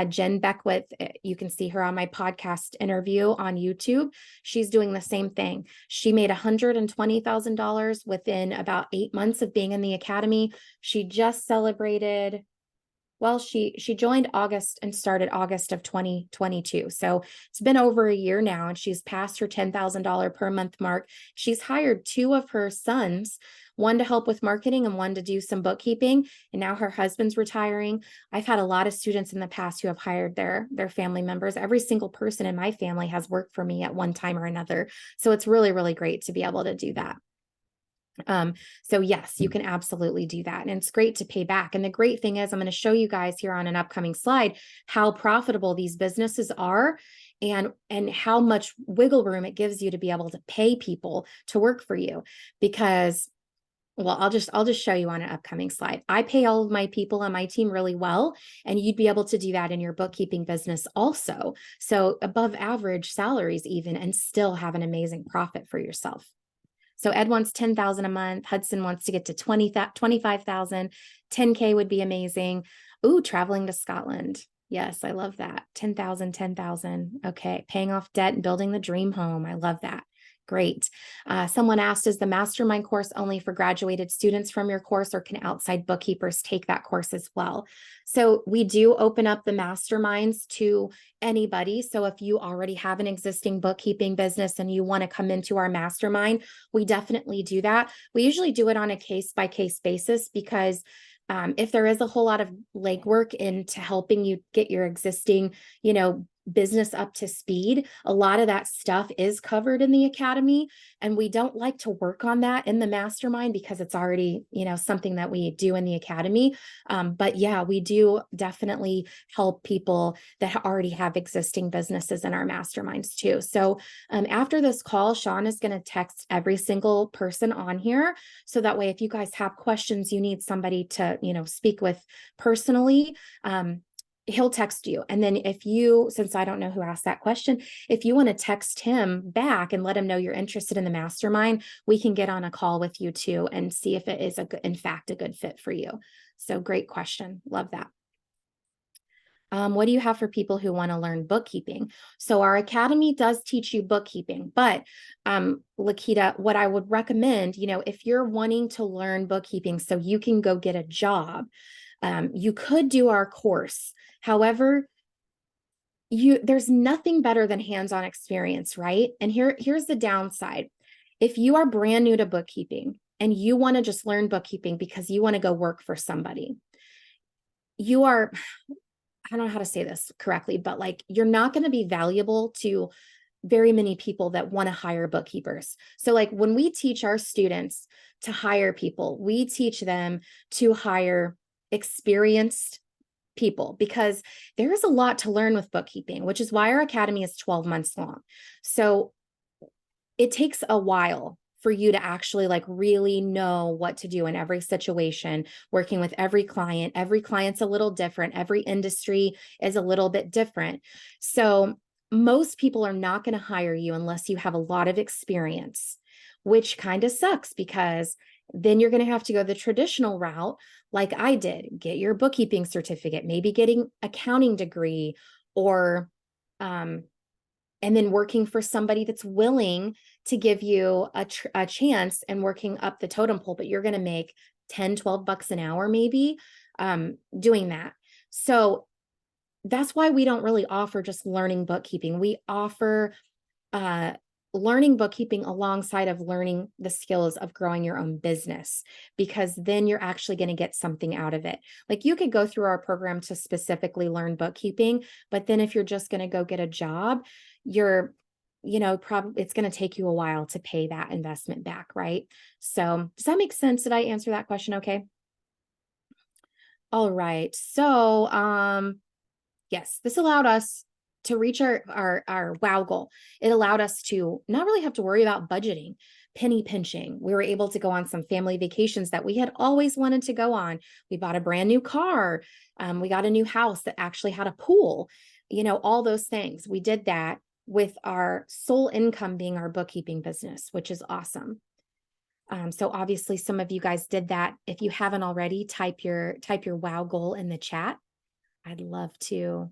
Jen Beckwith, you can see her on my podcast interview on YouTube. She's doing the same thing. She made $120,000 within about 8 months of being in the academy. She just celebrated. Well, she joined August and started August of 2022. So it's been over a year now, and she's passed her $10,000 per month mark. She's hired 2 of her sons, one to help with marketing and one to do some bookkeeping. And now her husband's retiring. I've had a lot of students in the past who have hired their family members. Every single person in my family has worked for me at one time or another. So it's really, really great to be able to do that. So yes, you can absolutely do that. And it's great to pay back. And the great thing is, I'm going to show you guys here on an upcoming slide how profitable these businesses are and how much wiggle room it gives you to be able to pay people to work for you. Because Well, I'll just show you on an upcoming slide. I pay all of my people on my team really well, and you'd be able to do that in your bookkeeping business also. So above average salaries even, and still have an amazing profit for yourself. So Ed wants 10,000 a month. Hudson wants to get to 25,000. 10K would be amazing. Ooh, traveling to Scotland. Yes, I love that. 10,000, 10,000. Okay. Paying off debt and building the dream home. I love that. Great. Someone asked, is the mastermind course only for graduated students from your course, or can outside bookkeepers take that course as well? So we do open up the masterminds to anybody. So if you already have an existing bookkeeping business and you want to come into our mastermind, we definitely do that. We usually do it on a case-by-case basis because if there is a whole lot of legwork into helping you get your existing, business up to speed, a lot of that stuff is covered in the academy. And we don't like to work on that in the mastermind because it's already, something that we do in the academy. But yeah, we do definitely help people that already have existing businesses in our masterminds too. So after this call, Sean is going to text every single person on here. So that way, if you guys have questions, you need somebody to, speak with personally, he'll text you. And then if you, since I don't know who asked that question, if you want to text him back and let him know you're interested in the mastermind, we can get on a call with you too and see if it is in fact a good fit for you. So great question. Love that. What do you have for people who want to learn bookkeeping? So our academy does teach you bookkeeping, but Lakita, what I would recommend, if you're wanting to learn bookkeeping so you can go get a job, you could do our course. However, there's nothing better than hands-on experience, right? And here's the downside. If you are brand new to bookkeeping and you want to just learn bookkeeping because you want to go work for somebody, you are, I don't know how to say this correctly, but you're not going to be valuable to very many people that want to hire bookkeepers. So when we teach our students to hire people, we teach them to hire experienced people because there is a lot to learn with bookkeeping, which is why our academy is 12 months long. So it takes a while for you to actually really know what to do in every situation, working with every client. Every client's a little different. Every industry is a little bit different. So most people are not going to hire you unless you have a lot of experience, which kind of sucks because then you're going to have to go the traditional route like I did, get your bookkeeping certificate, maybe getting accounting degree, or and then working for somebody that's willing to give you a chance and working up the totem pole, but you're going to make 10, 12 bucks an hour, maybe doing that. So that's why we don't really offer just learning bookkeeping. We offer learning bookkeeping alongside of learning the skills of growing your own business, because then you're actually going to get something out of it. You could go through our program to specifically learn bookkeeping, but then if you're just going to go get a job, probably it's going to take you a while to pay that investment back, right? So does that make sense? Did I answer that question okay? All right. So yes, this allowed us to reach our wow goal. It allowed us to not really have to worry about budgeting, penny pinching. We were able to go on some family vacations that we had always wanted to go on. We bought a brand new car. We got a new house that actually had a pool, all those things. We did that with our sole income being our bookkeeping business, which is awesome. So obviously some of you guys did that. If you haven't already, type your wow goal in the chat. I'd love to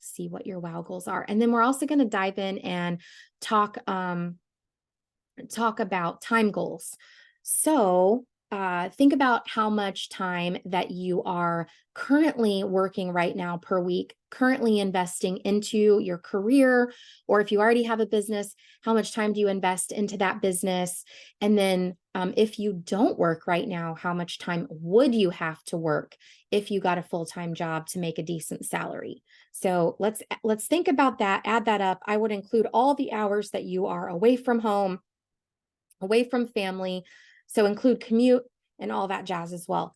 see what your wow goals are. And then we're also going to dive in and talk about time goals. So think about how much time that you are currently working right now per week, currently investing into your career, or if you already have a business, how much time do you invest into that business? And then if you don't work right now, how much time would you have to work if you got a full-time job to make a decent salary? So let's think about that, add that up. I would include all the hours that you are away from home, away from family. So include commute and all that jazz as well.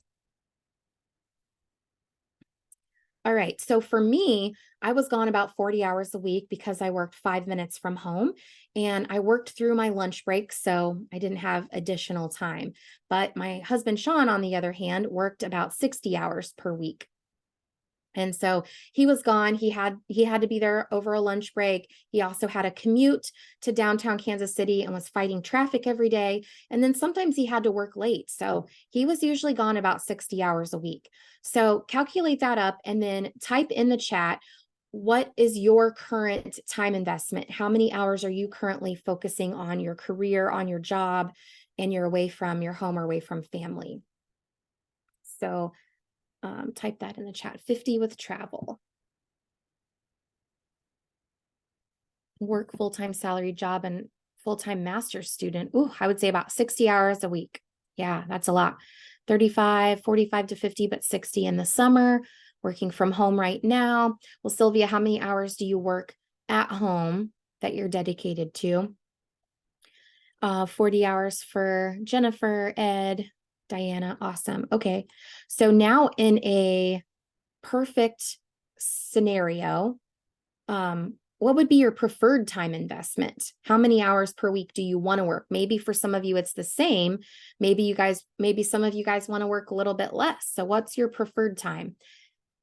All right. So for me, I was gone about 40 hours a week because I worked 5 minutes from home and I worked through my lunch break. So I didn't have additional time. But my husband, Sean, on the other hand, worked about 60 hours per week. And so he was gone. He had to be there over a lunch break. He also had a commute to downtown Kansas City and was fighting traffic every day. And then sometimes he had to work late. So he was usually gone about 60 hours a week. So calculate that up and then type in the chat, what is your current time investment? How many hours are you currently focusing on your career, on your job, and you're away from your home or away from family? So type that in the chat, 50 with travel. Work full-time salary job and full-time master's student. Ooh, I would say about 60 hours a week. Yeah, that's a lot. 35, 45 to 50, but 60 in the summer. Working from home right now. Well, Sylvia, how many hours do you work at home that you're dedicated to? 40 hours for Jennifer, Ed, Diana. Awesome. Okay. So now in a perfect scenario, what would be your preferred time investment? How many hours per week do you want to work? Maybe for some of you, it's the same. Maybe some of you guys want to work a little bit less. So what's your preferred time?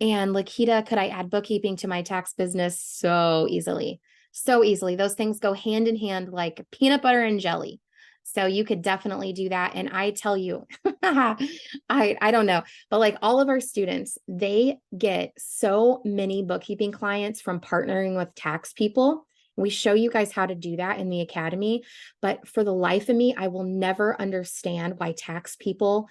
And Lakita, could I add bookkeeping to my tax business? So easily, so easily. Those things go hand in hand like peanut butter and jelly. So you could definitely do that. And I tell you, I don't know, but like all of our students, they get so many bookkeeping clients from partnering with tax people. We show you guys how to do that in the academy. But for the life of me, I will never understand why tax people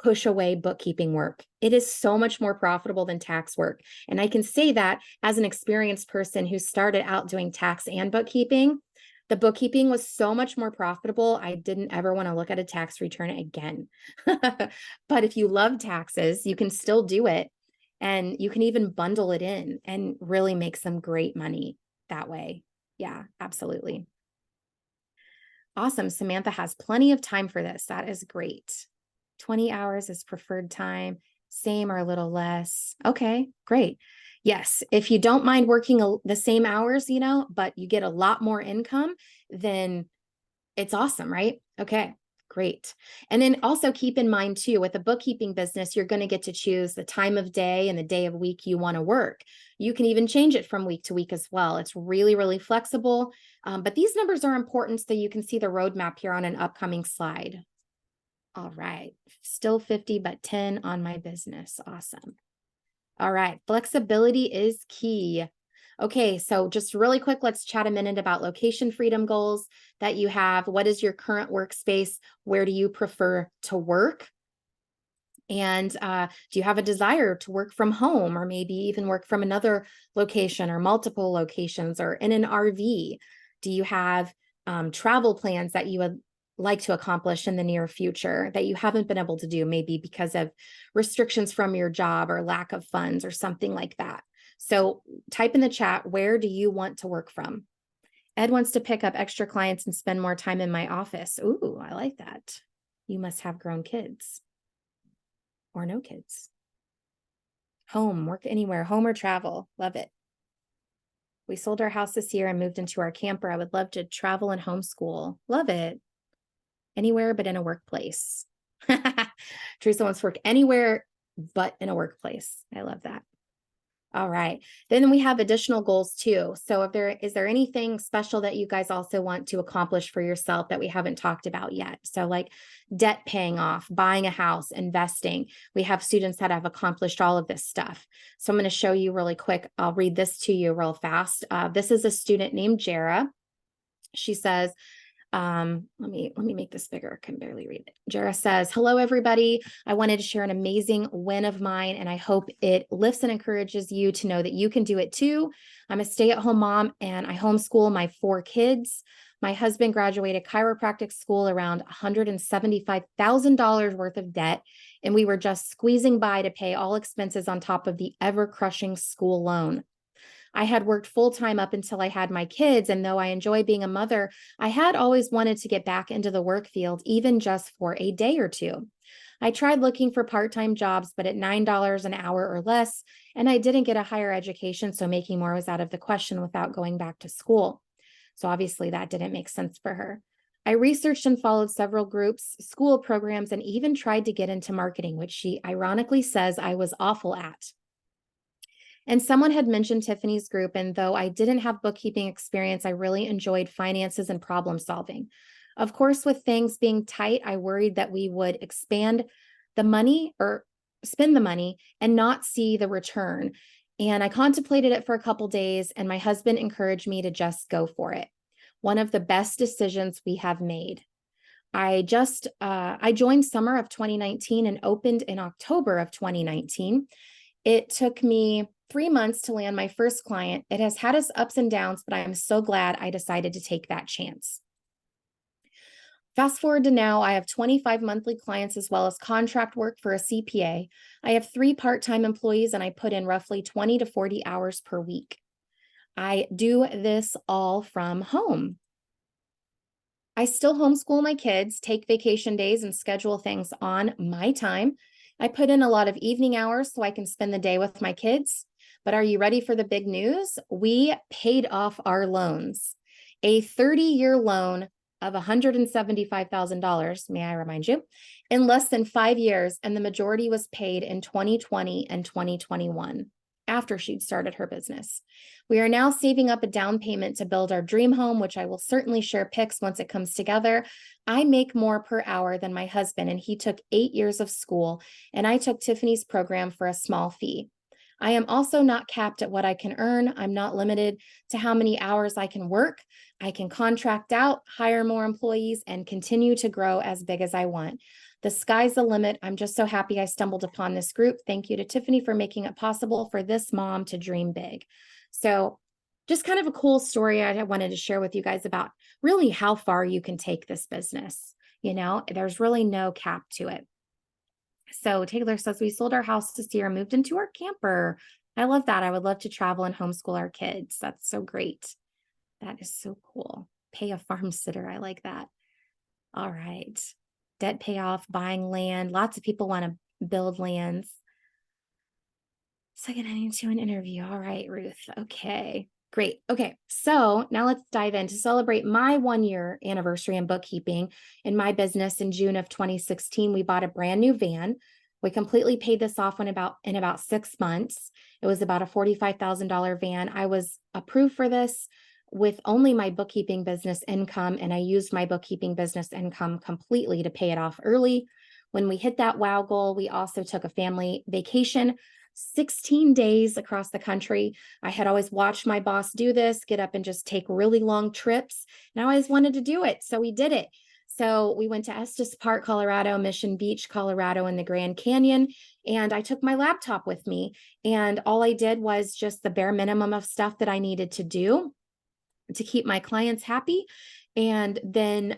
push away bookkeeping work. It is so much more profitable than tax work. And I can say that as an experienced person who started out doing tax and bookkeeping. The bookkeeping was so much more profitable. I didn't ever want to look at a tax return again. But if you love taxes, you can still do it. And you can even bundle it in and really make some great money that way. Yeah, absolutely. Awesome. Samantha has plenty of time for this. That is great. 20 hours is preferred time, same or a little less. Okay, great. Yes, if you don't mind working the same hours, but you get a lot more income, then it's awesome, right? Okay, great. And then also keep in mind too, with a bookkeeping business, you're going to get to choose the time of day and the day of week you want to work. You can even change it from week to week as well. It's really, really flexible. But these numbers are important so you can see the roadmap here on an upcoming slide. All right, still 50, but 10 on my business. Awesome. All right, flexibility is key. Okay, so just really quick, let's chat a minute about location freedom goals that you have. What is your current workspace? Where do you prefer to work? And do you have a desire to work from home or maybe even work from another location or multiple locations or in an RV? Do you have travel plans that you would like to accomplish in the near future that you haven't been able to do, maybe because of restrictions from your job or lack of funds or something like that? So type in the chat, where do you want to work from? Ed wants to pick up extra clients and spend more time in my office. Ooh, I like that. You must have grown kids or no kids. Home, work anywhere, home or travel. Love it. We sold our house this year and moved into our camper. I would love to travel and homeschool. Love it. Anywhere but in a workplace. Teresa wants to work anywhere but in a workplace. I love that. All right. Then we have additional goals too. So is there anything special that you guys also want to accomplish for yourself that we haven't talked about yet? So like debt paying off, buying a house, investing. We have students that have accomplished all of this stuff. So I'm going to show you really quick. I'll read this to you real fast. This is a student named Jara. She says, let me make this bigger. I can barely read it. Jara says, hello, everybody. I wanted to share an amazing win of mine, and I hope it lifts and encourages you to know that you can do it too. I'm a stay-at-home mom, and I homeschool my 4 kids. My husband graduated chiropractic school around $175,000 worth of debt, and we were just squeezing by to pay all expenses on top of the ever-crushing school loan. I had worked full-time up until I had my kids, and though I enjoy being a mother, I had always wanted to get back into the work field, even just for a day or two. I tried looking for part-time jobs, but at $9 an hour or less, and I didn't get a higher education, so making more was out of the question without going back to school. So obviously that didn't make sense for her. I researched and followed several groups, school programs, and even tried to get into marketing, which she ironically says I was awful at. And someone had mentioned Tiffani's group, and though I didn't have bookkeeping experience, I really enjoyed finances and problem solving. Of course, with things being tight, I worried that we would expand the money or spend the money and not see the return. And I contemplated it for a couple days, and my husband encouraged me to just go for it. One of the best decisions we have made. I joined summer of 2019 and opened in October of 2019. It took me 3 months to land my first client. It has had its ups and downs, but I am so glad I decided to take that chance. Fast forward to now, I have 25 monthly clients as well as contract work for a CPA. I have 3 part-time employees and I put in roughly 20 to 40 hours per week. I do this all from home. I still homeschool my kids, take vacation days, and schedule things on my time. I put in a lot of evening hours so I can spend the day with my kids. But are you ready for the big news? We paid off our loans. A 30-year loan of $175,000, may I remind you, in less than 5 years, and the majority was paid in 2020 and 2021 after she'd started her business. We are now saving up a down payment to build our dream home, which I will certainly share pics once it comes together. I make more per hour than my husband, and he took 8 years of school, and I took Tiffani's program for a small fee. I am also not capped at what I can earn. I'm not limited to how many hours I can work. I can contract out, hire more employees, and continue to grow as big as I want. The sky's the limit. I'm just so happy I stumbled upon this group. Thank you to Tiffani for making it possible for this mom to dream big. So just kind of a cool story I wanted to share with you guys about really how far you can take this business. You know, there's really no cap to it. So Taylor says, we sold our house this year and moved into our camper. I love that. I would love to travel and homeschool our kids. That's so great. That is so cool. Pay a farm sitter. I like that. All right. Debt payoff, buying land. Lots of people want to build lands. Second heading to an interview. All right, Ruth. Okay, great. Okay, so now let's dive in. To celebrate my 1-year anniversary in bookkeeping in my business in June of 2016, we bought a brand new van. We completely paid this off in about 6 months. It was about a $45,000 van. I was approved for this with only my bookkeeping business income, and I used my bookkeeping business income completely to pay it off early. When we hit that WOW goal, we also took a family vacation, 16 days across the country. I had always watched my boss do this, get up and just take really long trips. And I always wanted to do it. So we did it. So we went to Estes Park, Colorado, Mission Beach, Colorado, and the Grand Canyon. And I took my laptop with me. And all I did was just the bare minimum of stuff that I needed to do to keep my clients happy. And then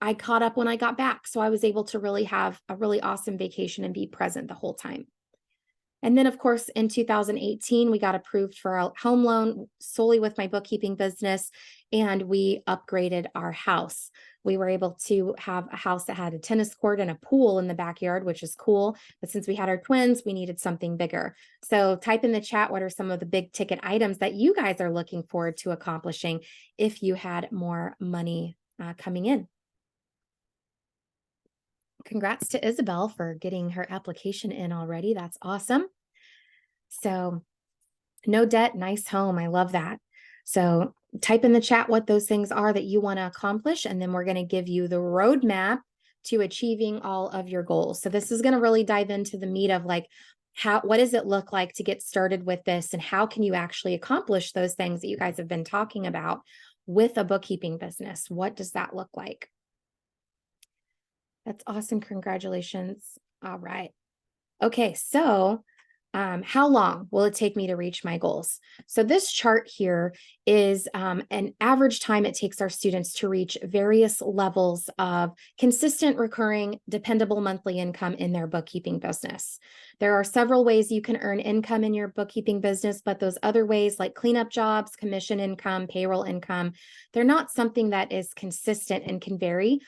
I caught up when I got back. So I was able to really have a really awesome vacation and be present the whole time. And then, of course, in 2018, we got approved for a home loan solely with my bookkeeping business, and we upgraded our house. We were able to have a house that had a tennis court and a pool in the backyard, which is cool. But since we had our twins, we needed something bigger. So type in the chat, what are some of the big ticket items that you guys are looking forward to accomplishing if you had more money coming in? Congrats to Isabel for getting her application in already. That's awesome. So no debt, nice home. I love that. So type in the chat what those things are that you want to accomplish, and then we're going to give you the roadmap to achieving all of your goals. So this is going to really dive into the meat of like, what does it look like to get started with this, and how can you actually accomplish those things that you guys have been talking about with a bookkeeping business? What does that look like? That's awesome. Congratulations. All right. Okay. So how long will it take me to reach my goals? So this chart here is an average time it takes our students to reach various levels of consistent, recurring, dependable monthly income in their bookkeeping business. There are several ways you can earn income in your bookkeeping business, but those other ways like cleanup jobs, commission income, payroll income, they're not something that is consistent and can vary.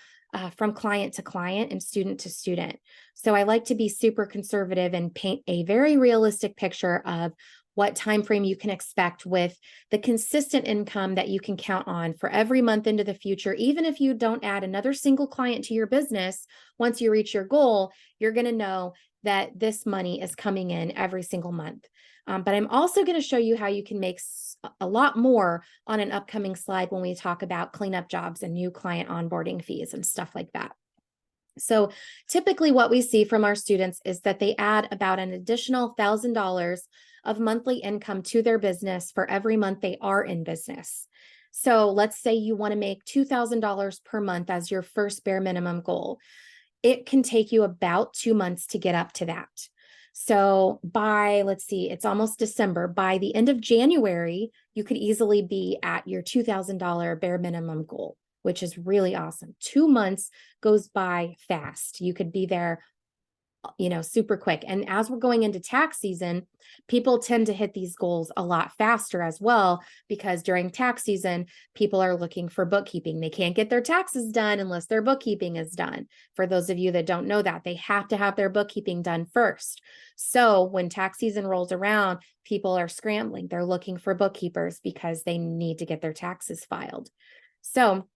from client to client and student to student. So I like to be super conservative and paint a very realistic picture of what time frame you can expect with the consistent income that you can count on for every month into the future. Even if you don't add another single client to your business, once you reach your goal, you're going to know that this money is coming in every single month. But I'm also going to show you how you can make a lot more on an upcoming slide when we talk about cleanup jobs and new client onboarding fees and stuff like that. So typically what we see from our students is that they add about an additional $1,000 of monthly income to their business for every month they are in business. So let's say you want to make $2,000 per month as your first bare minimum goal. It can take you about 2 months to get up to that. So by, let's see, it's almost December. By the end of January, you could easily be at your $2,000 bare minimum goal, which is really awesome. 2 months goes by fast. You could be there, super quick. And as we're going into tax season, people tend to hit these goals a lot faster as well, because during tax season, people are looking for bookkeeping. They can't get their taxes done unless their bookkeeping is done. For those of you that don't know that, they have to have their bookkeeping done first. So when tax season rolls around, people are scrambling. They're looking for bookkeepers because they need to get their taxes filed. So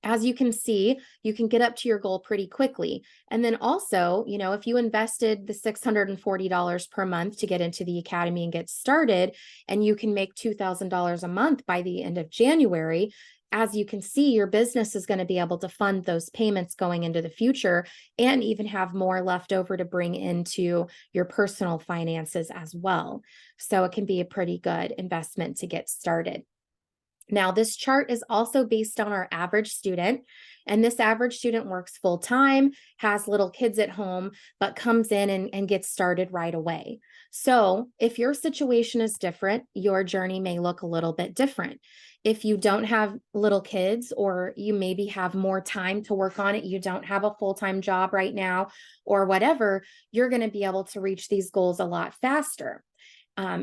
as you can see, you can get up to your goal pretty quickly. And then also, if you invested the $640 per month to get into the academy and get started, and you can make $2,000 a month by the end of January, as you can see, your business is going to be able to fund those payments going into the future and even have more left over to bring into your personal finances as well. So it can be a pretty good investment to get started. Now, this chart is also based on our average student, and this average student works full time, has little kids at home, but comes in and gets started right away. So if your situation is different, your journey may look a little bit different. If you don't have little kids, or you maybe have more time to work on it, you don't have a full-time job right now, or whatever, you're going to be able to reach these goals a lot faster.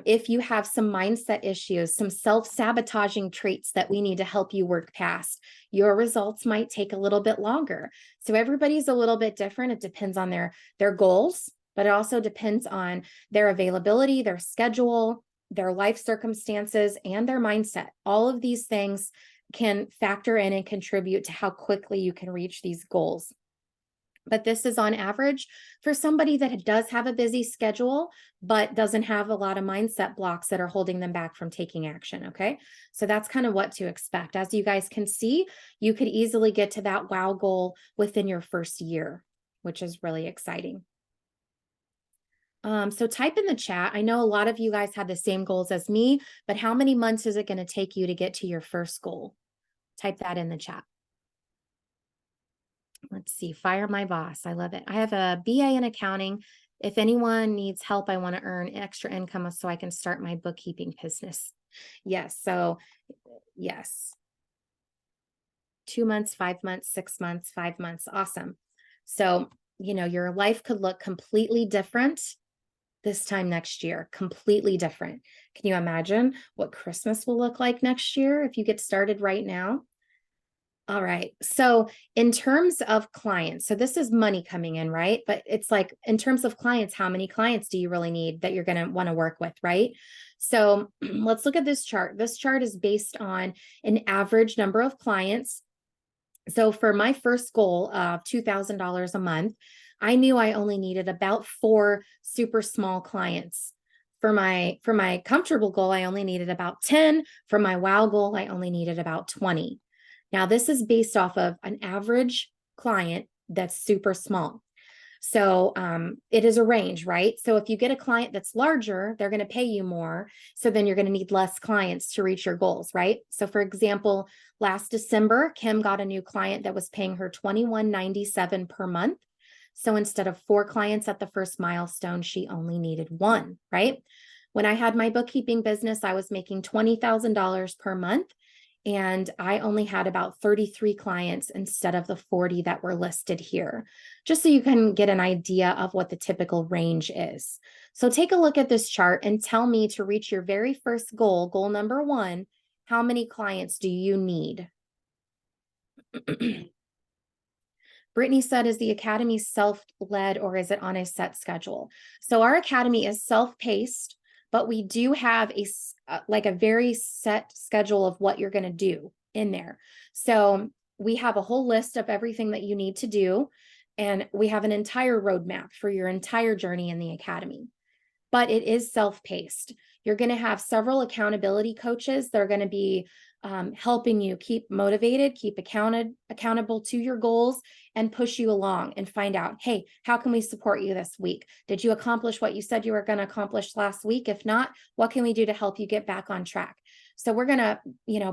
If you have some mindset issues, some self-sabotaging traits that we need to help you work past, your results might take a little bit longer. So everybody's a little bit different. It depends on their goals, but it also depends on their availability, their schedule, their life circumstances, and their mindset. All of these things can factor in and contribute to how quickly you can reach these goals. But this is on average for somebody that does have a busy schedule, but doesn't have a lot of mindset blocks that are holding them back from taking action. Okay. So that's kind of what to expect. As you guys can see, you could easily get to that wow goal within your first year, which is really exciting. So type in the chat. I know a lot of you guys have the same goals as me, but how many months is it going to take you to get to your first goal? Type that in the chat. Let's see, fire my boss. I love it. I have a BA in accounting. If anyone needs help, I want to earn extra income so I can start my bookkeeping business. Yes. So yes. 2 months, 5 months, 6 months, 5 months. Awesome. So, your life could look completely different this time next year, completely different. Can you imagine what Christmas will look like next year if you get started right now? All right. So in terms of clients, so this is money coming in, right? But it's like, in terms of clients, how many clients do you really need that you're going to want to work with, right? So let's look at this chart. This chart is based on an average number of clients. So for my first goal of $2,000 a month, I knew I only needed about 4 super small clients. For my comfortable goal, I only needed about 10. For my wow goal, I only needed about 20. Now, this is based off of an average client that's super small. So it is a range, right? So if you get a client that's larger, they're going to pay you more. So then you're going to need less clients to reach your goals, right? So for example, last December, Kim got a new client that was paying her $21.97 per month. So instead of 4 clients at the first milestone, she only needed 1, right? When I had my bookkeeping business, I was making $20,000 per month. And I only had about 33 clients instead of the 40 that were listed here, just so you can get an idea of what the typical range is. So take a look at this chart and tell me, to reach your very first goal, goal number 1, how many clients do you need? Brittany said, is the academy self-led or is it on a set schedule? So our academy is self-paced, but we do have a very set schedule of what you're going to do in there. So we have a whole list of everything that you need to do, and we have an entire roadmap for your entire journey in the academy. But it is self-paced. You're going to have several accountability coaches that are going to be helping you keep motivated, keep accountable to your goals, and push you along and find out, hey, how can we support you this week? Did you accomplish what you said you were going to accomplish last week? If not, what can we do to help you get back on track? So we're going to,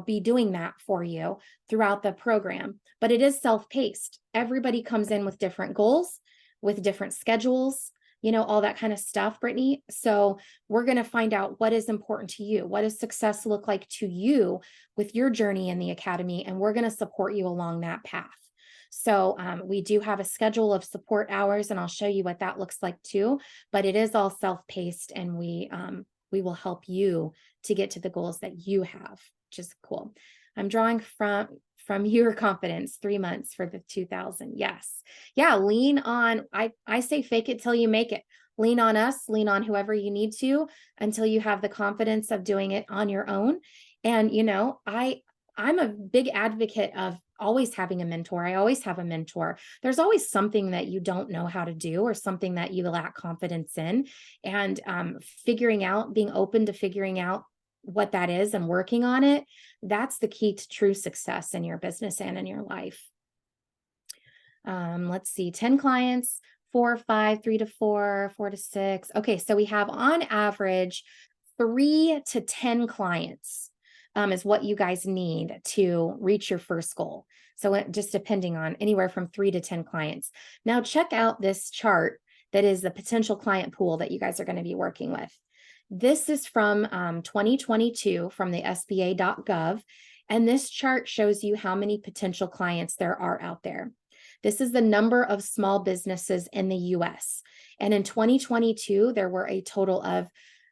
be doing that for you throughout the program, but it is self-paced. Everybody comes in with different goals, with different schedules, all that kind of stuff, Brittany. So we're going to find out what is important to you. What does success look like to you with your journey in the academy? And we're going to support you along that path. So we do have a schedule of support hours, and I'll show you what that looks like too, but it is all self-paced, and we will help you to get to the goals that you have, which is cool. I'm drawing from your confidence, 3 months for the 2000. Yes. Yeah. Lean on, I say fake it till you make it. Lean on us, lean on whoever you need to until you have the confidence of doing it on your own. And, I'm a big advocate of always having a mentor. I always have a mentor. There's always something that you don't know how to do or something that you lack confidence in, and being open to figuring out what that is and working on it. That's the key to true success in your business and in your life. Let's see, 10 clients, 4 or 5, 3 to 4, 4 to 6. Okay, so we have on average 3 to 10 clients is what you guys need to reach your first goal. So just depending on anywhere from 3 to 10 clients. Now check out this chart that is the potential client pool that you guys are going to be working with. This is from 2022 from the SBA.gov, and this chart shows you how many potential clients there are out there. This is the number of small businesses in the US. And in 2022, there were a total of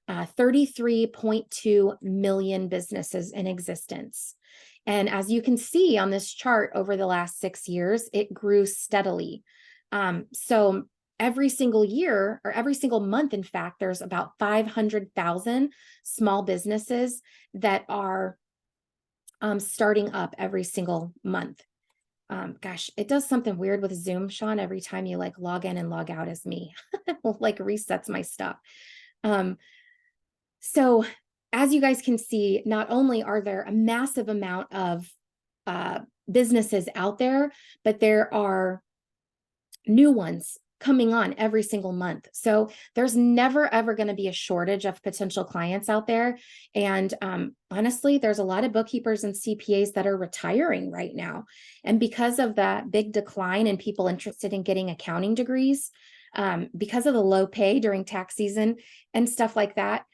33.2 million businesses in existence. And as you can see on this chart, over the last 6 years, it grew steadily. So every single year, or every single month, in fact, there's about 500,000 small businesses that are starting up every single month. Gosh, it does something weird with Zoom, Sean, every time you log in and log out as me. It resets my stuff. So as you guys can see, not only are there a massive amount of businesses out there, but there are new ones coming on every single month. So there's never, ever going to be a shortage of potential clients out there. And honestly, there's a lot of bookkeepers and CPAs that are retiring right now. And because of that big decline in people interested in getting accounting degrees, because of the low pay during tax season and stuff like that,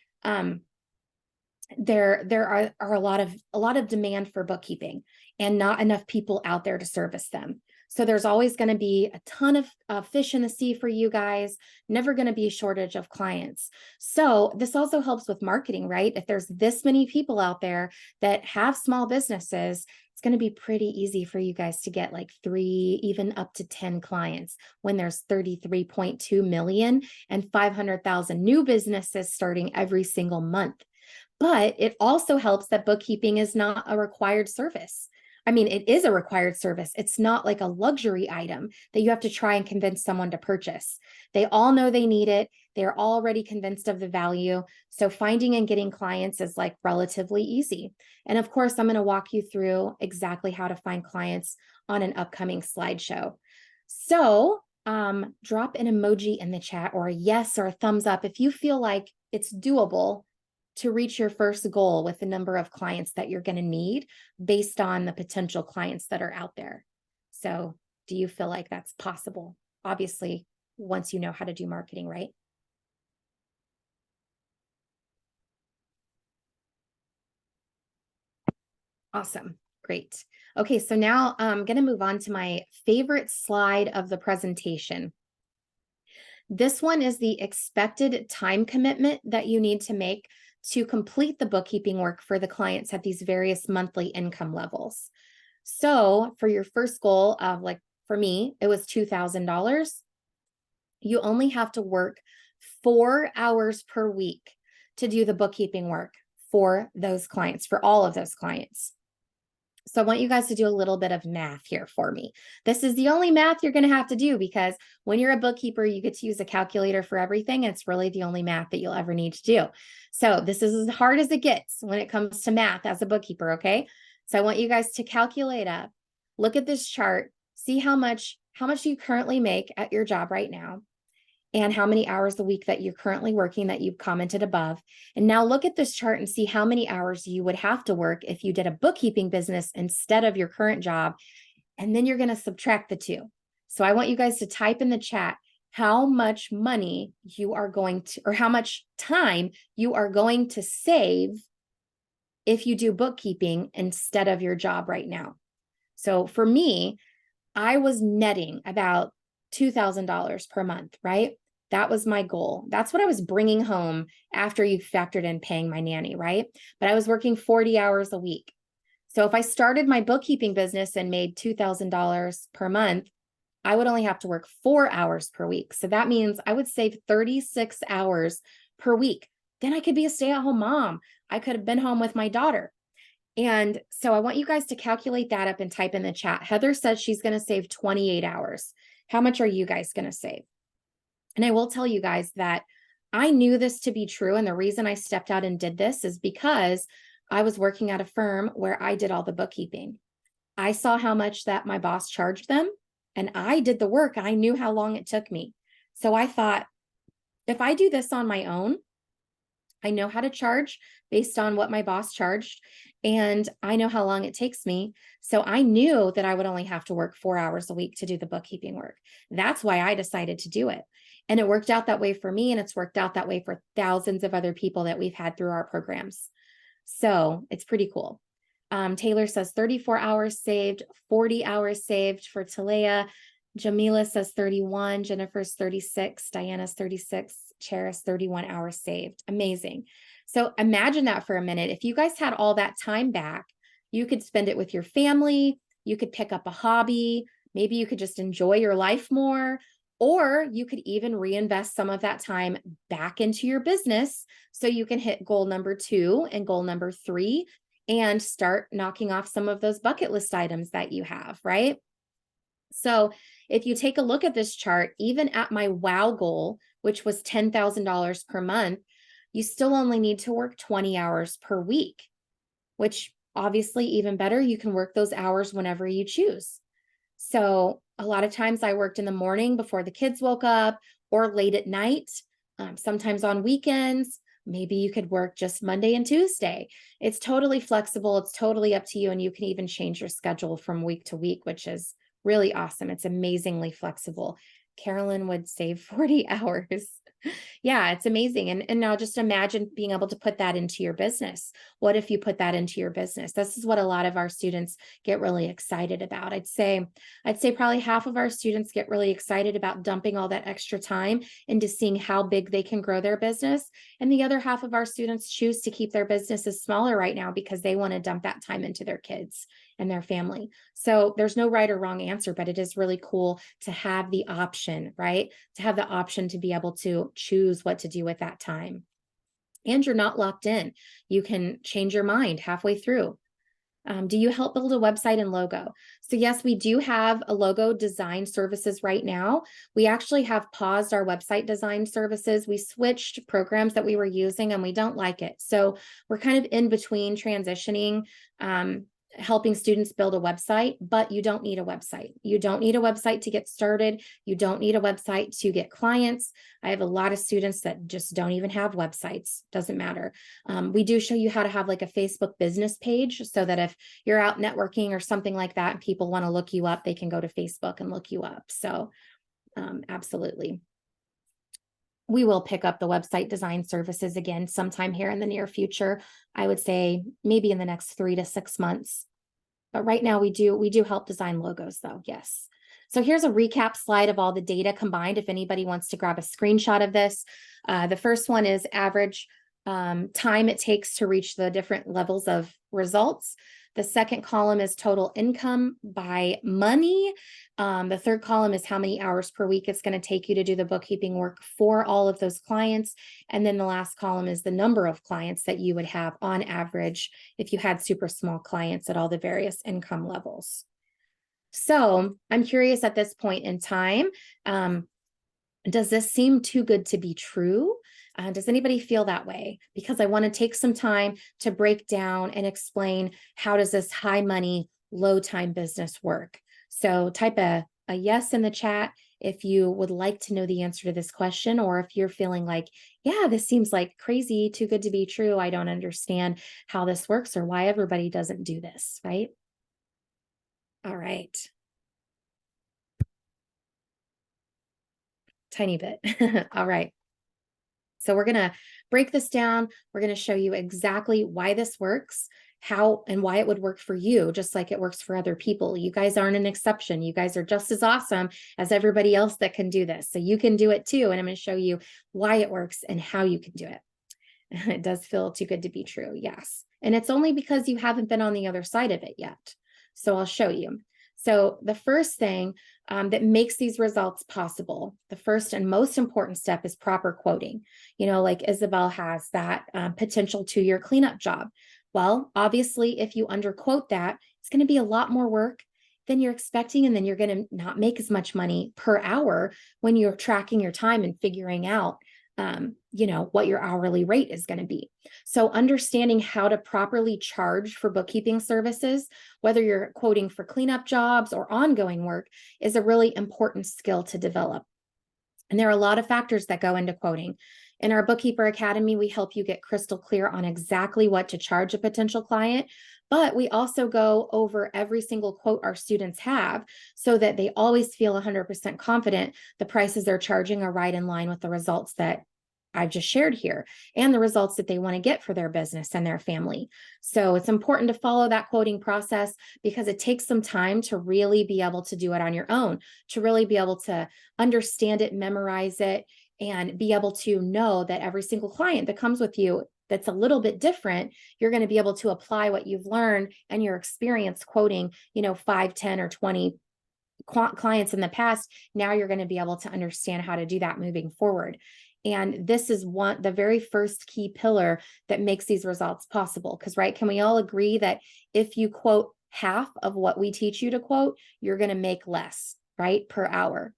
there are a lot of demand for bookkeeping and not enough people out there to service them. So there's always going to be a ton of fish in the sea for you guys, never going to be a shortage of clients. So this also helps with marketing, right? If there's this many people out there that have small businesses, it's going to be pretty easy for you guys to get 3, even up to 10 clients when there's 33.2 million and 500,000 new businesses starting every single month. But it also helps that bookkeeping is not a required service. I mean, it is a required service. It's not like a luxury item that you have to try and convince someone to purchase. They all know they need it. They're already convinced of the value. So finding and getting clients is relatively easy. And of course, I'm going to walk you through exactly how to find clients on an upcoming slideshow. So drop an emoji in the chat, or a yes or a thumbs up if you feel like it's doable to reach your first goal with the number of clients that you're going to need based on the potential clients that are out there. So do you feel like that's possible? Obviously, once you know how to do marketing, right? Awesome. Great. Okay, so now I'm going to move on to my favorite slide of the presentation. This one is the expected time commitment that you need to make to complete the bookkeeping work for the clients at these various monthly income levels. So for your first goal of For me, it was $2,000. You only have to work 4 hours per week to do the bookkeeping work for those clients, for all of those clients. So I want you guys to do a little bit of math here for me. This is the only math you're going to have to do, because when you're a bookkeeper, you get to use a calculator for everything. It's really the only math that you'll ever need to do. So this is as hard as it gets when it comes to math as a bookkeeper, okay? So I want you guys to calculate up, look at this chart, see how much you currently make at your job right now, and how many hours a week that you're currently working that you've commented above. And now look at this chart and see how many hours you would have to work if you did a bookkeeping business instead of your current job. And then you're going to subtract the two. So I want you guys to type in the chat how much money you are going to, or how much time you are going to save if you do bookkeeping instead of your job right now. So for me, I was netting about $2,000 per month, right? That was my goal. That's what I was bringing home after you factored in paying my nanny, right? But I was working 40 hours a week. So if I started my bookkeeping business and made $2,000 per month, I would only have to work 4 hours per week. So that means I would save 36 hours per week. Then I could be a stay-at-home mom. I could have been home with my daughter. And so I want you guys to calculate that up and type in the chat. Heather says she's going to save 28 hours. How much are you guys going to save? And I will tell you guys that I knew this to be true. And the reason I stepped out and did this is because I was working at a firm where I did all the bookkeeping. I saw how much that my boss charged them, and I did the work. I knew how long it took me. So I thought, if I do this on my own, I know how to charge based on what my boss charged, and I know how long it takes me. So I knew that I would only have to work 4 hours a week to do the bookkeeping work. That's why I decided to do it. And it worked out that way for me, and it's worked out that way for thousands of other people that we've had through our programs. So it's pretty cool. Taylor says 34 hours saved, 40 hours saved for Talea. Jamila says 31, Jennifer's 36, Diana's 36, Charis 31 hours saved. Amazing. So imagine that for a minute. If you guys had all that time back, you could spend it with your family, you could pick up a hobby, maybe you could just enjoy your life more, or you could even reinvest some of that time back into your business so you can hit goal number 2 and goal number 3 and start knocking off some of those bucket list items that you have, right? So if you take a look at this chart, even at my WOW goal, which was $10,000 per month, you still only need to work 20 hours per week, which obviously even better, you can work those hours whenever you choose. So a lot of times I worked in the morning before the kids woke up, or late at night, sometimes on weekends. Maybe you could work just Monday and Tuesday. It's totally flexible. It's totally up to you. And you can even change your schedule from week to week, which is really awesome. It's amazingly flexible. Carolyn would save 40 hours. Yeah, it's amazing. And now just imagine being able to put that into your business. What if you put that into your business? This is what a lot of our students get really excited about. I'd say probably half of our students get really excited about dumping all that extra time into seeing how big they can grow their business. And the other half of our students choose to keep their businesses smaller right now because they want to dump that time into their kids and their family. So there's no right or wrong answer, but it is really cool to have the option, right? To have the option to be able to choose what to do with that time. And you're not locked in. You can change your mind halfway through. Do you help build a website and logo? So yes, we do have a logo design services right now. We actually have paused our website design services. We switched programs that we were using and we don't like it. So we're kind of in between transitioning, helping students build a website, but you don't need a website. You don't need a website to get started. You don't need a website to get clients. I have a lot of students that just don't even have websites. Doesn't matter. We do show you how to have like a Facebook business page so that if you're out networking or something like that and people want to look you up, they can go to Facebook and look you up. So absolutely. We will pick up the website design services again sometime here in the near future. I would say maybe in the next 3 to 6 months. But right now we do help design logos though, yes. So here's a recap slide of all the data combined if anybody wants to grab a screenshot of this. The first one is average time it takes to reach the different levels of results. The second column is total income by money. The third column is how many hours per week it's going to take you to do the bookkeeping work for all of those clients. And then the last column is the number of clients that you would have on average if you had super small clients at all the various income levels. So I'm curious at this point in time, does this seem too good to be true? Does anybody feel that way? Because I want to take some time to break down and explain how does this high money, low time business work? So type a yes in the chat if you would like to know the answer to this question, or if you're feeling like, yeah, this seems like crazy, too good to be true. I don't understand how this works or why everybody doesn't do this, right? All right. Tiny bit. All right. So we're going to break this down. We're going to show you exactly why this works, how and why it would work for you, just like it works for other people. You guys aren't an exception. You guys are just as awesome as everybody else that can do this. So you can do it too. And I'm going to show you why it works and how you can do it. It does feel too good to be true. Yes. And it's only because you haven't been on the other side of it yet. So I'll show you. So the first thing that makes these results possible, the first and most important step is proper quoting. You know, like Isabel has that potential 2-year cleanup job. Well, obviously, if you underquote that, it's going to be a lot more work than you're expecting, and then you're going to not make as much money per hour when you're tracking your time and figuring out you know, what your hourly rate is going to be. So understanding how to properly charge for bookkeeping services, whether you're quoting for cleanup jobs or ongoing work, is a really important skill to develop. And there are a lot of factors that go into quoting. In our Bookkeeper Academy, we help you get crystal clear on exactly what to charge a potential client, but we also go over every single quote our students have so that they always feel 100% confident the prices they're charging are right in line with the results that I've just shared here and the results that they want to get for their business and their family. So it's important to follow that quoting process because it takes some time to really be able to do it on your own, to really be able to understand it, memorize it, and be able to know that every single client that comes with you that's a little bit different, you're going to be able to apply what you've learned and your experience quoting, you know, 5, 10, or 20 clients in the past. Now you're going to be able to understand how to do that moving forward. And this is the very first key pillar that makes these results possible. Because, right, can we all agree that if you quote half of what we teach you to quote, you're going to make less, right, per hour,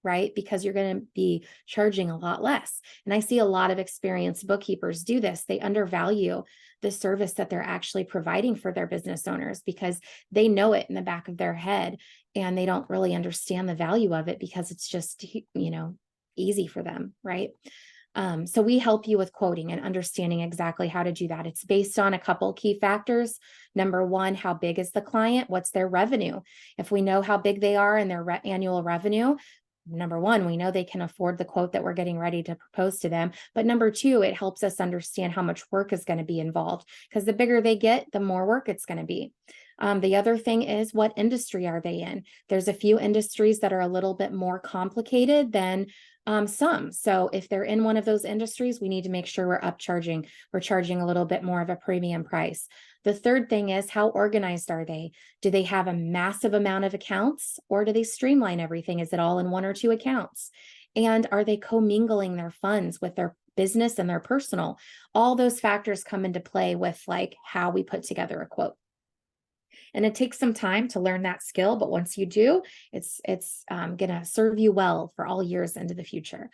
right? Because you're going to be charging a lot less. And I see a lot of experienced bookkeepers do this. They undervalue the service that they're actually providing for their business owners because they know it in the back of their head and they don't really understand the value of it because it's just, you know, easy for them, right? So we help you with quoting and understanding exactly how to do that. It's based on a couple key factors. Number one, how big is the client? What's their revenue? If we know how big they are and their annual revenue, number one, we know they can afford the quote that we're getting ready to propose to them. But number two, it helps us understand how much work is going to be involved because the bigger they get, the more work it's going to be. The other thing is, what industry are they in? There's a few industries that are a little bit more complicated than some. So if they're in one of those industries, we need to make sure we're charging a little bit more of a premium price. The third thing is, how organized are they? Do they have a massive amount of accounts or do they streamline everything? Is it all in 1 or 2 accounts? And are they commingling their funds with their business and their personal? All those factors come into play with like how we put together a quote. And it takes some time to learn that skill, but once you do, it's going to serve you well for all years into the future.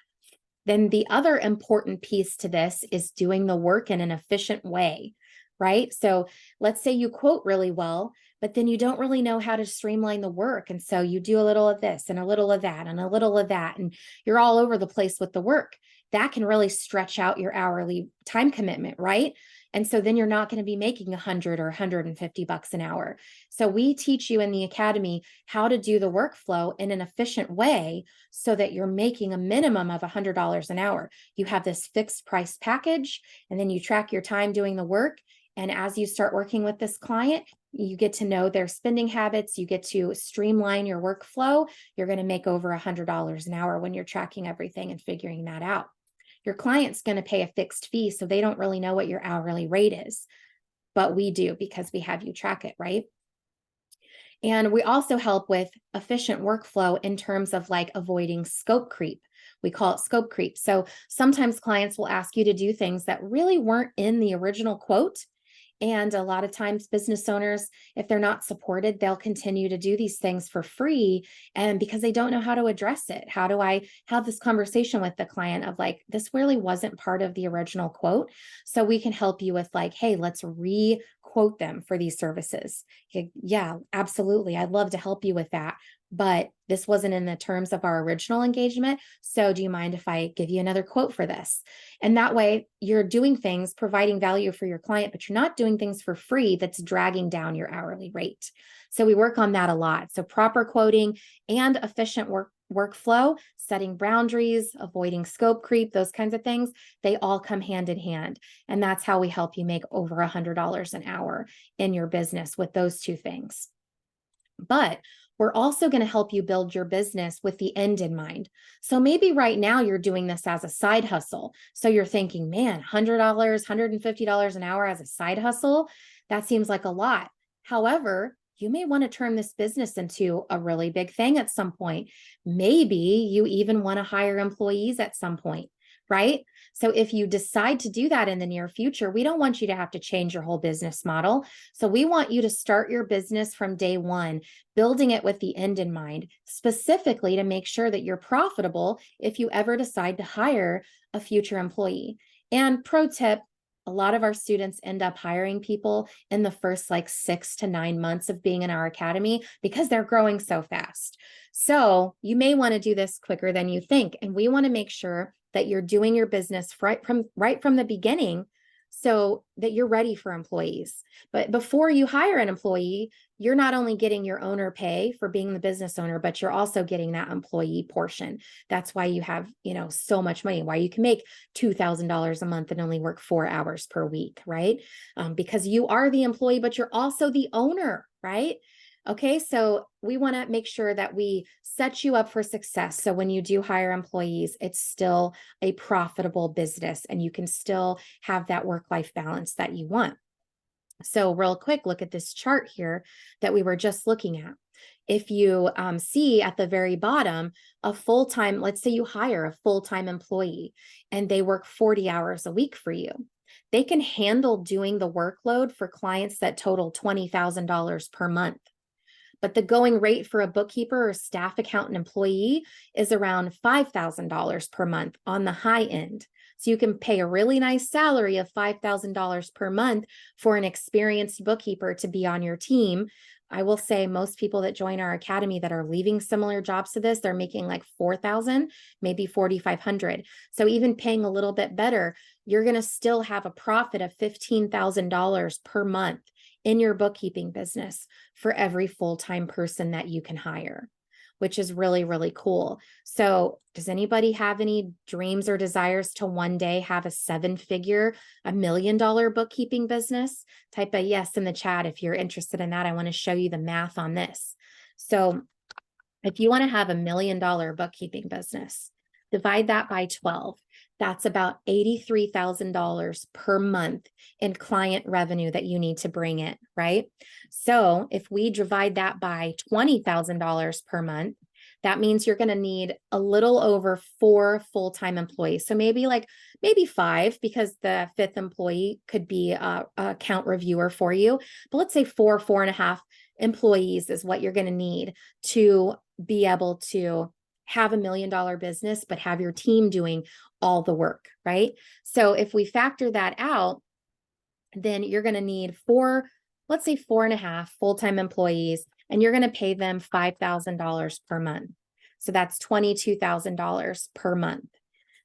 Then the other important piece to this is doing the work in an efficient way, right? So let's say you quote really well, but then you don't really know how to streamline the work. And so you do a little of this and a little of that and a little of that, and you're all over the place with the work. That can really stretch out your hourly time commitment, right? And so then you're not going to be making 100 or 150 bucks an hour. So we teach you in the academy how to do the workflow in an efficient way so that you're making a minimum of $100 an hour. You have this fixed price package, and then you track your time doing the work. And as you start working with this client, you get to know their spending habits. You get to streamline your workflow. You're going to make over $100 an hour when you're tracking everything and figuring that out. Your client's going to pay a fixed fee, so they don't really know what your hourly rate is, but we do because we have you track it, right? And we also help with efficient workflow in terms of like avoiding scope creep. We call it scope creep. So sometimes clients will ask you to do things that really weren't in the original quote. And a lot of times, business owners, if they're not supported, they'll continue to do these things for free. And because they don't know how to address it, how do I have this conversation with the client of like, this really wasn't part of the original quote. So we can help you with like, hey, let's re quote them for these services. Yeah, absolutely. I'd love to help you with that. But this wasn't in the terms of our original engagement. So do you mind if I give you another quote for this? And that way you're doing things, providing value for your client, but you're not doing things for free that's dragging down your hourly rate. So we work on that a lot. So proper quoting and efficient workflow, setting boundaries, avoiding scope creep, those kinds of things, they all come hand in hand. And that's how we help you make over $100 an hour in your business with those two things. But we're also going to help you build your business with the end in mind. So maybe right now you're doing this as a side hustle. So you're thinking, man, $100, $150 an hour as a side hustle, that seems like a lot. However, you may want to turn this business into a really big thing at some point. Maybe you even want to hire employees at some point, right? So if you decide to do that in the near future, we don't want you to have to change your whole business model. So we want you to start your business from day one, building it with the end in mind, specifically to make sure that you're profitable if you ever decide to hire a future employee. And pro tip, a lot of our students end up hiring people in the first like 6 to 9 months of being in our academy because they're growing so fast. So you may want to do this quicker than you think. And we want to make sure that you're doing your business right from the beginning so that you're ready for employees. But before you hire an employee, you're not only getting your owner pay for being the business owner, but you're also getting that employee portion. That's why you have, so much money, why you can make $2,000 a month and only work 4 hours per week, right? Because you are the employee, but you're also the owner, right? Okay, so we want to make sure that we set you up for success. So when you do hire employees, it's still a profitable business and you can still have that work-life balance that you want. So real quick, look at this chart here that we were just looking at. If you see at the very bottom, a full-time, let's say you hire a full-time employee and they work 40 hours a week for you. They can handle doing the workload for clients that total $20,000 per month. But the going rate for a bookkeeper or staff accountant employee is around $5,000 per month on the high end. So you can pay a really nice salary of $5,000 per month for an experienced bookkeeper to be on your team. I will say most people that join our academy that are leaving similar jobs to this, they're making like 4,000, maybe 4,500. So even paying a little bit better, you're going to still have a profit of $15,000 per month in your bookkeeping business for every full-time person that you can hire, which is really, really cool. So does anybody have any dreams or desires to one day have a 7-figure, $1 million bookkeeping business? Type a yes in the chat if you're interested in that. I want to show you the math on this. So if you want to have $1 million bookkeeping business, divide that by 12. That's about $83,000 per month in client revenue that you need to bring in, right? So if we divide that by $20,000 per month, that means you're going to need a little over 4 full-time employees. So maybe 5, because the 5th employee could be a account reviewer for you. But let's say 4.5 employees is what you're going to need to be able to have $1 million business, but have your team doing all the work, right? So if we factor that out, then you're going to need 4.5 full-time employees, and you're going to pay them $5,000 per month. So that's $22,000 per month.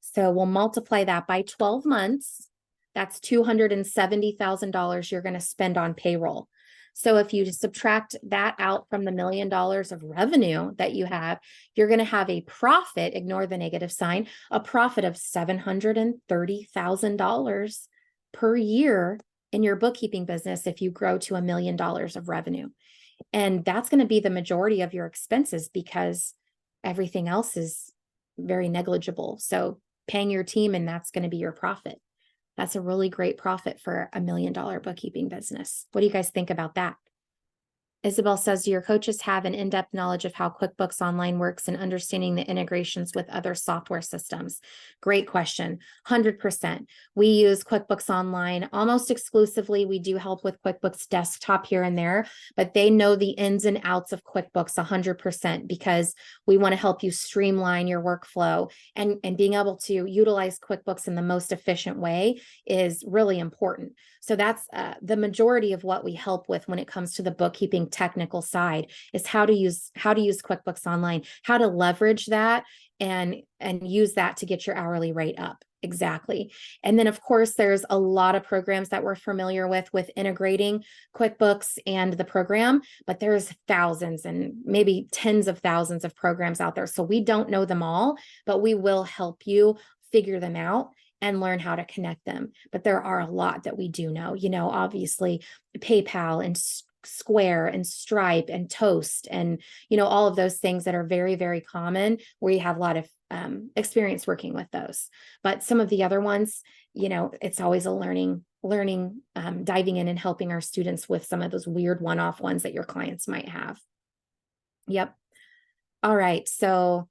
So we'll multiply that by 12 months. That's $270,000 you're going to spend on payroll. So if you subtract that out from the $1 million of revenue that you have, you're going to have a profit, ignore the negative sign, a profit of $730,000 per year in your bookkeeping business if you grow to $1 million of revenue. And that's going to be the majority of your expenses because everything else is very negligible. So paying your team, and that's going to be your profit. That's a really great profit for $1 million bookkeeping business. What do you guys think about that? Isabel says, do your coaches have an in-depth knowledge of how QuickBooks Online works and understanding the integrations with other software systems? Great question. 100%. We use QuickBooks Online almost exclusively. We do help with QuickBooks Desktop here and there, but they know the ins and outs of QuickBooks 100% because we want to help you streamline your workflow, and being able to utilize QuickBooks in the most efficient way is really important. So that's the majority of what we help with when it comes to the bookkeeping technical side, is how to use QuickBooks Online, how to leverage that and use that to get your hourly rate up. Exactly. And then of course, there's a lot of programs that we're familiar with integrating QuickBooks and the program, but there's thousands and maybe tens of thousands of programs out there. So we don't know them all, but we will help you figure them out and learn how to connect them. But there are a lot that we do know, obviously PayPal and Square and Stripe and Toast and, all of those things that are very, very common, where you have a lot of experience working with those. But some of the other ones, it's always a learning, diving in and helping our students with some of those weird one-off ones that your clients might have. Yep. All right. So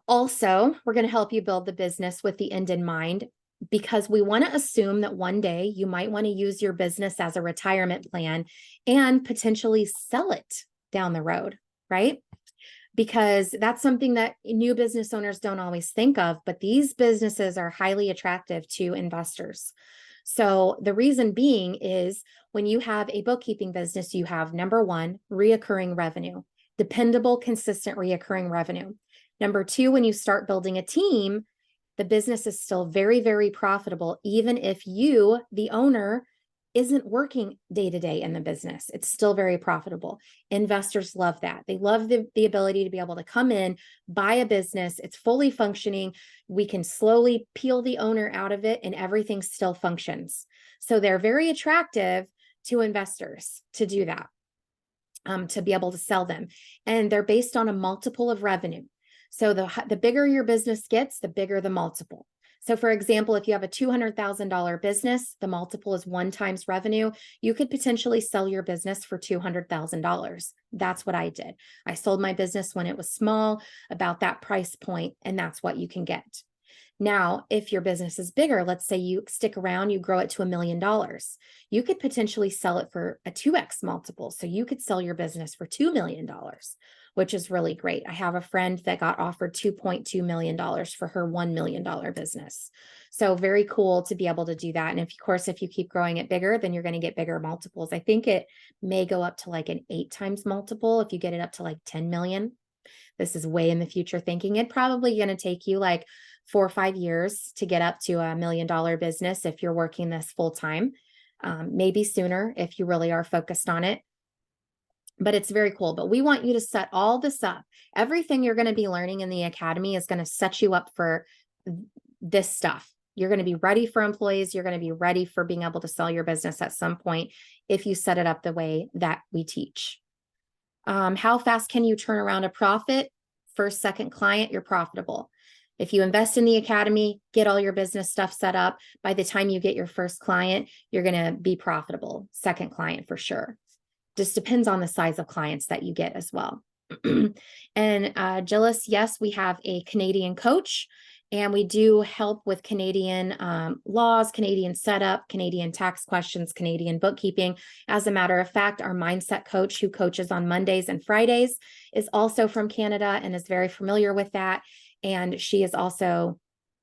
also, we're going to help you build the business with the end in mind, because we want to assume that one day you might want to use your business as a retirement plan and potentially sell it down the road, right? Because that's something that new business owners don't always think of, but these businesses are highly attractive to investors. So the reason being is, when you have a bookkeeping business, you have, number one, reoccurring revenue, dependable, consistent reoccurring revenue. Number two, when you start building a team, the business is still very, very profitable, even if you, the owner, isn't working day to day in the business. It's still very profitable. Investors love that. They love the ability to be able to come in, buy a business, it's fully functioning. We can slowly peel the owner out of it and everything still functions. So they're very attractive to investors to do that, to be able to sell them. And they're based on a multiple of revenue. So the bigger your business gets, the bigger the multiple. So for example, if you have a $200,000 business, the multiple is 1 times revenue. You could potentially sell your business for $200,000. That's what I did. I sold my business when it was small, about that price point, and that's what you can get. Now, if your business is bigger, let's say you stick around, you grow it to $1 million, you could potentially sell it for a 2x multiple. So you could sell your business for $2 million, which is really great. I have a friend that got offered $2.2 million for her $1 million business. So very cool to be able to do that. And of course, if you keep growing it bigger, then you're going to get bigger multiples. I think it may go up to like an 8 times multiple if you get it up to like 10 million. This is way in the future thinking. It's probably going to take you like 4 or 5 years to get up to $1 million business if you're working this full time. Maybe sooner if you really are focused on it. But it's very cool. But we want you to set all this up. Everything you're going to be learning in the academy is going to set you up for this stuff. You're going to be ready for employees. You're going to be ready for being able to sell your business at some point if you set it up the way that we teach. How fast can you turn around a profit? First, second client, you're profitable. If you invest in the academy, get all your business stuff set up, by the time you get your first client, you're going to be profitable. Second client for sure. Just depends on the size of clients that you get as well. And Gillis, yes, we have a Canadian coach, and we do help with Canadian laws, Canadian setup, Canadian tax questions, Canadian bookkeeping. As a matter of fact, our mindset coach, who coaches on Mondays and Fridays, is also from Canada and is very familiar with that. And she is also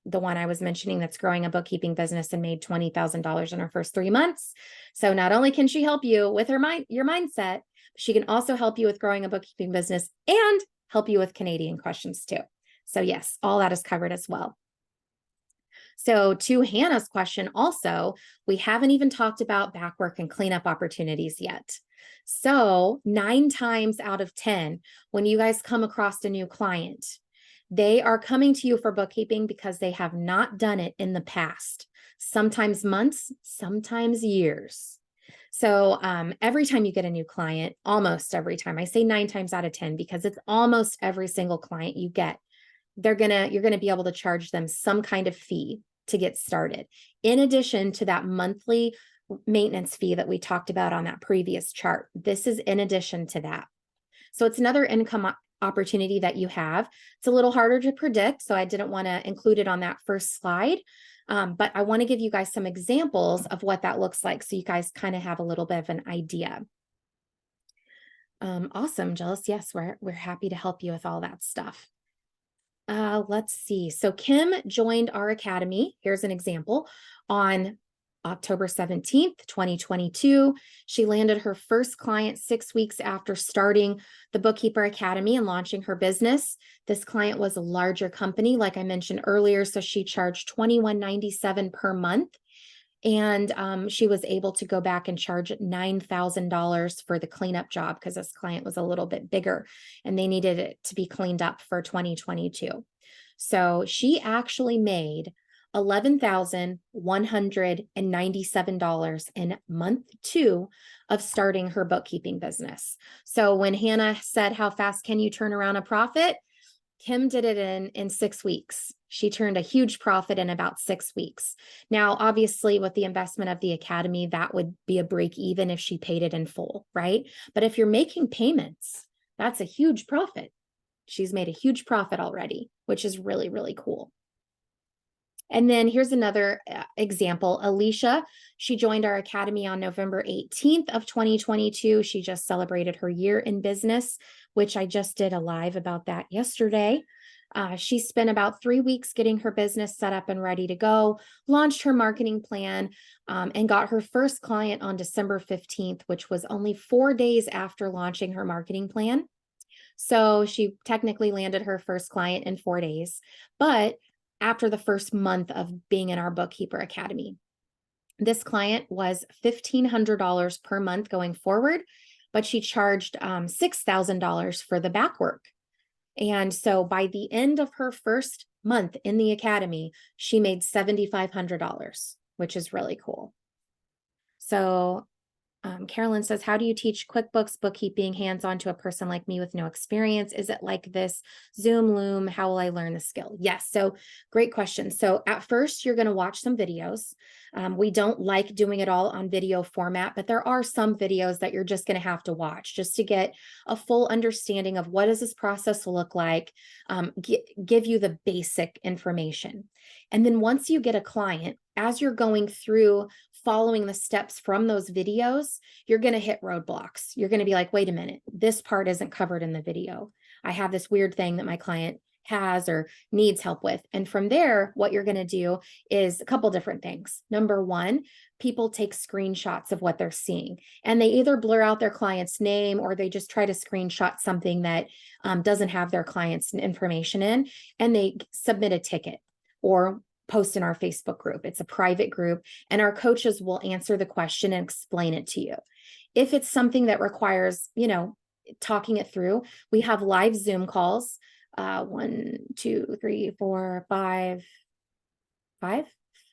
the one I was mentioning that's growing a bookkeeping business and made $20,000 in her first 3 months. So not only can she help you with your mindset, she can also help you with growing a bookkeeping business and help you with Canadian questions too. So yes, all that is covered as well. So to Hannah's question also, we haven't even talked about backwork and cleanup opportunities yet. So 9 times out of 10, when you guys come across a new client, they are coming to you for bookkeeping because they have not done it in the past, sometimes months, sometimes years. So every time you get a new client, almost every time, I say 9 times out of 10 because it's almost every single client you get, you're gonna be able to charge them some kind of fee to get started, in addition to that monthly maintenance fee that we talked about on that previous chart. This is in addition to that. So it's another income opportunity that you have. It's a little harder to predict, so I didn't want to include it on that first slide. But I want to give you guys some examples of what that looks like, so you guys kind of have a little bit of an idea. Awesome, Jealous. Yes, we're happy to help you with all that stuff. Let's see. So Kim joined our academy. Here's an example. On October 17th, 2022, she landed her first client 6 weeks after starting the Bookkeeper Academy and launching her business. This client was a larger company, like I mentioned earlier, so she charged $21.97 per month. And she was able to go back and charge $9,000 for the cleanup job because this client was a little bit bigger and they needed it to be cleaned up for 2022. So she actually made $11,197 in month 2 of starting her bookkeeping business. So when Hannah said, how fast can you turn around a profit? Kim did it in 6 weeks. She turned a huge profit in about 6 weeks. Now, obviously, with the investment of the academy, that would be a break even if she paid it in full, right? But if you're making payments, that's a huge profit. She's made a huge profit already, which is really, really cool. And then here's another example. Alicia, she joined our academy on November 18th of 2022. She just celebrated her year in business, which I just did a live about that yesterday. She spent about 3 weeks getting her business set up and ready to go, launched her marketing plan, and got her first client on December 15th, which was only 4 days after launching her marketing plan. So she technically landed her first client in 4 days, but after the first month of being in our Bookkeeper Academy. This client was $1,500 per month going forward, but she charged $6,000 for the back work. And so by the end of her first month in the academy, she made $7,500, which is really cool. So Carolyn says, how do you teach QuickBooks bookkeeping hands-on to a person like me with no experience? Is it like this Zoom, Loom? How will I learn the skill? Yes, so great question. So at first, you're going to watch some videos. We don't like doing it all on video format, but there are some videos that you're just going to have to watch just to get a full understanding of what does this process look like, give you the basic information. And then once you get a client, as you're going through following the steps from those videos, you're going to hit roadblocks. You're going to be like, wait a minute, this part isn't covered in the video. I have this weird thing that my client has or needs help with. And from there, what you're going to do is a couple different things. Number one, people take screenshots of what they're seeing, and they either blur out their client's name or they just try to screenshot something that doesn't have their client's information in, and they submit a ticket or post in our Facebook group. It's a private group, and our coaches will answer the question and explain it to you. If it's something that requires, talking it through, we have live Zoom calls. 1, 2, 3, 4, 5,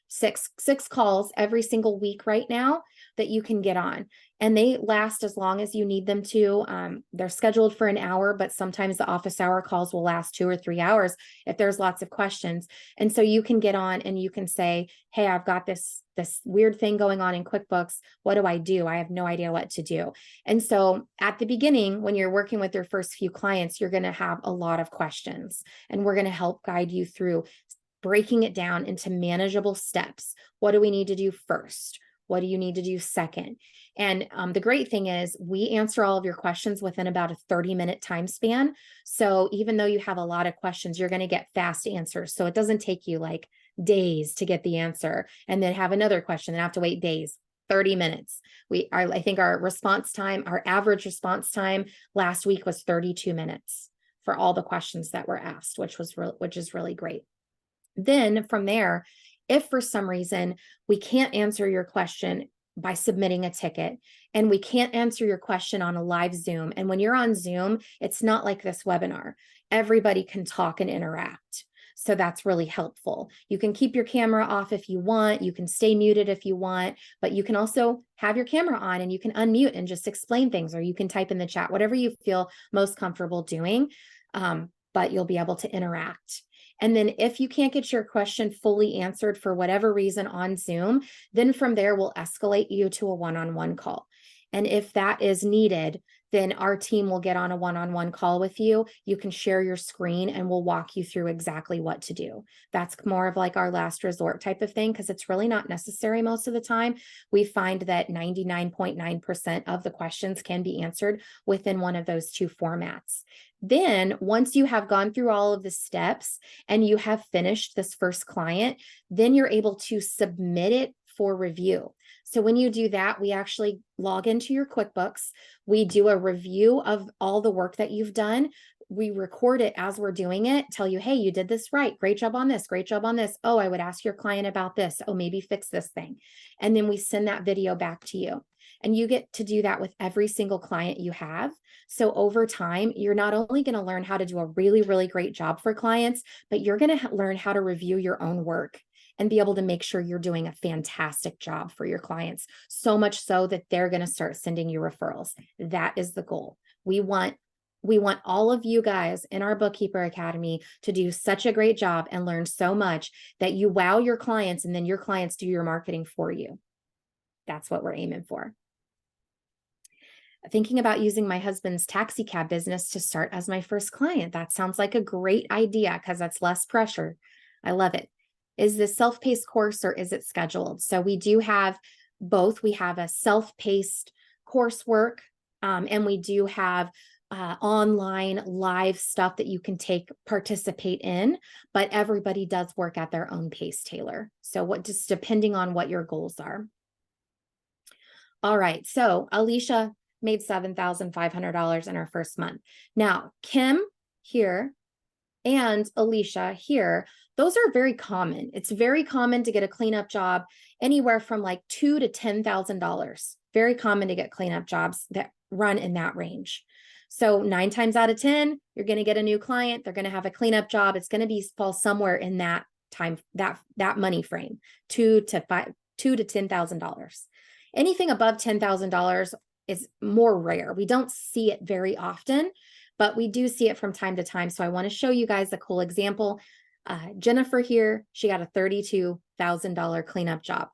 6 calls every single week right now that you can get on, and they last as long as you need them to. They're scheduled for an hour, but sometimes the office hour calls will last 2 or 3 hours if there's lots of questions. And so you can get on and you can say, hey, I've got this weird thing going on in QuickBooks. What do? I have no idea what to do. And so at the beginning, when you're working with your first few clients, you're going to have a lot of questions, and we're going to help guide you through breaking it down into manageable steps. What do we need to do first? What do you need to do second? And the great thing is we answer all of your questions within about a 30-minute time span. So even though you have a lot of questions, you're going to get fast answers. So it doesn't take you like days to get the answer and then have another question and have to wait days. 30 minutes. I think our average response time last week was 32 minutes for all the questions that were asked, which is really great. Then from there, if for some reason we can't answer your question by submitting a ticket, and we can't answer your question on a live Zoom, and when you're on Zoom, it's not like this webinar. Everybody can talk and interact. So that's really helpful. You can keep your camera off if you want. You can stay muted if you want, but you can also have your camera on and you can unmute and just explain things, or you can type in the chat, whatever you feel most comfortable doing, but you'll be able to interact. And then if you can't get your question fully answered for whatever reason on Zoom, then from there, we'll escalate you to a one-on-one call. And if that is needed, then our team will get on a one-on-one call with you. You can share your screen and we'll walk you through exactly what to do. That's more of like our last resort type of thing, because it's really not necessary most of the time. We find that 99.9% of the questions can be answered within one of those two formats. Then once you have gone through all of the steps and you have finished this first client, then you're able to submit it for review. So when you do that, we actually log into your QuickBooks. We do a review of all the work that you've done. We record it as we're doing it, tell you, hey, you did this right. Great job on this. Great job on this. Oh, I would ask your client about this. Oh, maybe fix this thing. And then we send that video back to you. And you get to do that with every single client you have. So over time, you're not only going to learn how to do a really, really great job for clients, but you're going to learn how to review your own work and be able to make sure you're doing a fantastic job for your clients, so much so that they're going to start sending you referrals. That is the goal. We want all of you guys in our Bookkeeper Academy to do such a great job and learn so much that you wow your clients and then your clients do your marketing for you. That's what we're aiming for. Thinking about using my husband's taxi cab business to start as my first client. That sounds like a great idea because that's less pressure. I love it. Is this self-paced course or is it scheduled? So we do have both. We have a self-paced coursework and we do have online live stuff that you can participate in, but everybody does work at their own pace, Taylor. So just depending on what your goals are. All right, so Alicia made $7,500 in her first month. Now, Kim here and Alicia here, those are very common. It's very common to get a cleanup job anywhere from like $2,000 to $10,000. Very common to get cleanup jobs that run in that range. So 9 times out of 10, you're going to get a new client. They're going to have a cleanup job. It's going to fall somewhere in that time, that money frame, $2,000 to $10,000. Anything above $10,000 is more rare. We don't see it very often, but we do see it from time to time. So I want to show you guys a cool example. Jennifer here, she got a $32,000 cleanup job.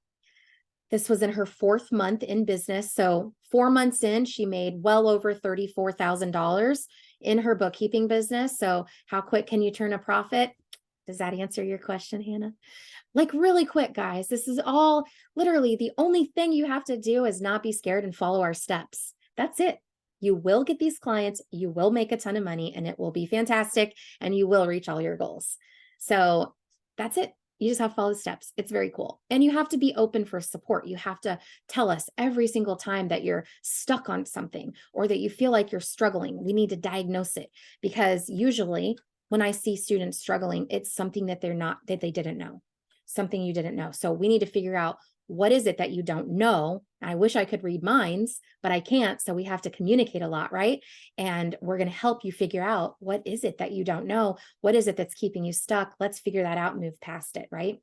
This was in her 4th month in business. So 4 months in, she made well over $34,000 in her bookkeeping business. So how quick can you turn a profit? Does that answer your question, Hannah? Like really quick, guys. This is all literally the only thing you have to do is not be scared and follow our steps. That's it. You will get these clients, you will make a ton of money, and it will be fantastic, and you will reach all your goals. So that's it. You just have to follow the steps. It's very cool. And you have to be open for support. You have to tell us every single time that you're stuck on something or that you feel like you're struggling. We need to diagnose it, because usually when I see students struggling, it's something that they didn't know, something you didn't know. So we need to figure out, what is it that you don't know? I wish I could read minds, but I can't. So we have to communicate a lot, right? And we're going to help you figure out, what is it that you don't know? What is it that's keeping you stuck? Let's figure that out and move past it, right?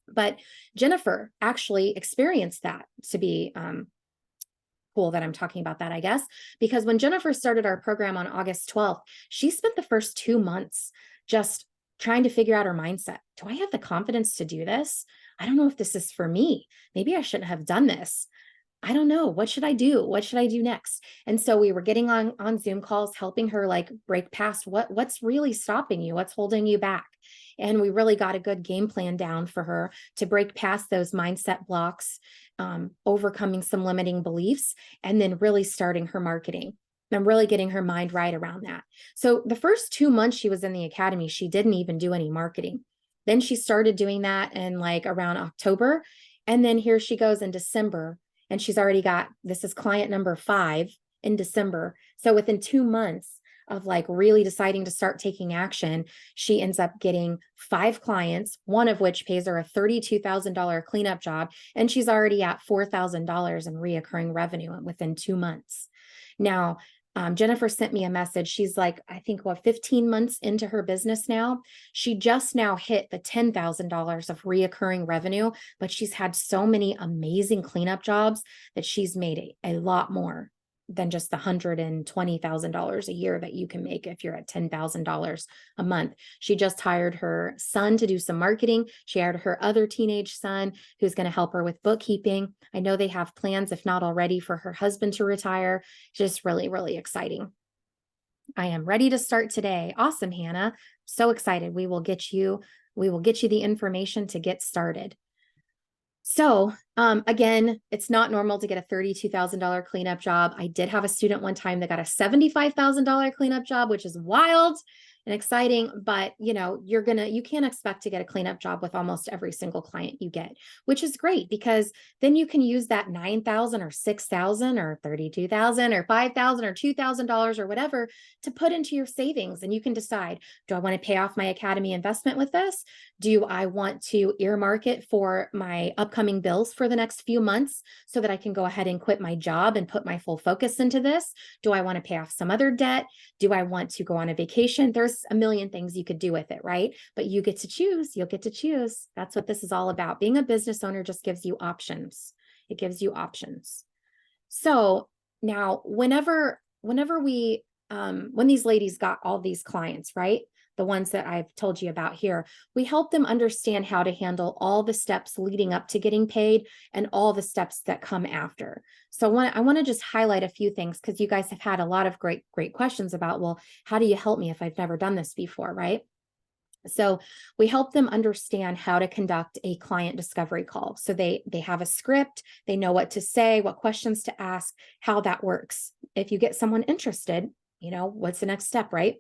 But Jennifer actually experienced that, to be cool that I'm talking about that, I guess, because when Jennifer started our program on August 12th, she spent the first 2 months just trying to figure out her mindset. Do I have the confidence to do this? I don't know if this is for me. Maybe I shouldn't have done this. I don't know. What should I do? What should I do next? And so we were getting on Zoom calls, helping her like break past what's really stopping you, what's holding you back. And we really got a good game plan down for her to break past those mindset blocks, overcoming some limiting beliefs, and then really starting her marketing and really getting her mind right around that. So the first 2 months she was in the academy, she didn't even do any marketing. Then she started doing that in like around October. And then here she goes in December, and she's already got, this is client number 5 in December. So within 2 months of like really deciding to start taking action, she ends up getting 5 clients, one of which pays her a $32,000 cleanup job. And she's already at $4,000 in reoccurring revenue within 2 months. Now, Jennifer sent me a message. She's like, I think, 15 months into her business now. She just now hit the $10,000 of reoccurring revenue, but she's had so many amazing cleanup jobs that she's made a lot more. than just the $120,000 a year that you can make if you're at $10,000 a month. She just hired her son to do some marketing. She hired her other teenage son who's going to help her with bookkeeping. I know they have plans, if not already, for her husband to retire. Just really, really exciting. I am ready to start today. Awesome, Hannah. So excited. We will get you the information to get started. So again, it's not normal to get a $32,000 cleanup job. I did have a student one time that got a $75,000 cleanup job, which is wild and exciting, but you can't expect to get a cleanup job with almost every single client you get, which is great because then you can use that $9,000 or $6,000 or $32,000 or $5,000 or $2,000 or whatever to put into your savings. And you can decide, do I want to pay off my academy investment with this? Do I want to earmark it for my upcoming bills for the next few months so that I can go ahead and quit my job and put my full focus into this? Do I want to pay off some other debt? Do I want to go on a vacation? There's a million things you could do with it, right? But you get to choose. You'll get to choose. That's what this is all about. Being a business owner just gives you options. It gives you options. So now, when these ladies got all these clients, right? The ones that I've told you about here, we help them understand how to handle all the steps leading up to getting paid and all the steps that come after. So I want to just highlight a few things because you guys have had a lot of great questions about, well, how do you help me if I've never done this before, right? So we help them understand how to conduct a client discovery call. So they have a script, they know what to say, what questions to ask, how that works. If you get someone interested, what's the next step, right?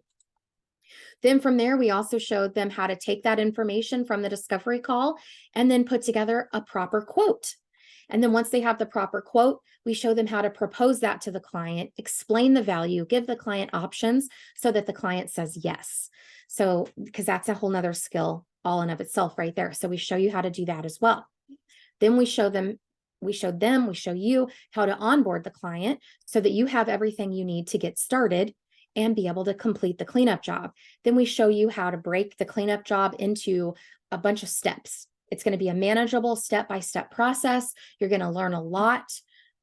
Then from there, we also showed them how to take that information from the discovery call and then put together a proper quote. And then once they have the proper quote, we show them how to propose that to the client, explain the value, give the client options so that the client says yes. So, because that's a whole nother skill all in of itself right there. So we show you how to do that as well. Then we show you how to onboard the client so that you have everything you need to get started and be able to complete the cleanup job. Then we show you how to break the cleanup job into a bunch of steps. It's going to be a manageable step-by-step process. You're going to learn a lot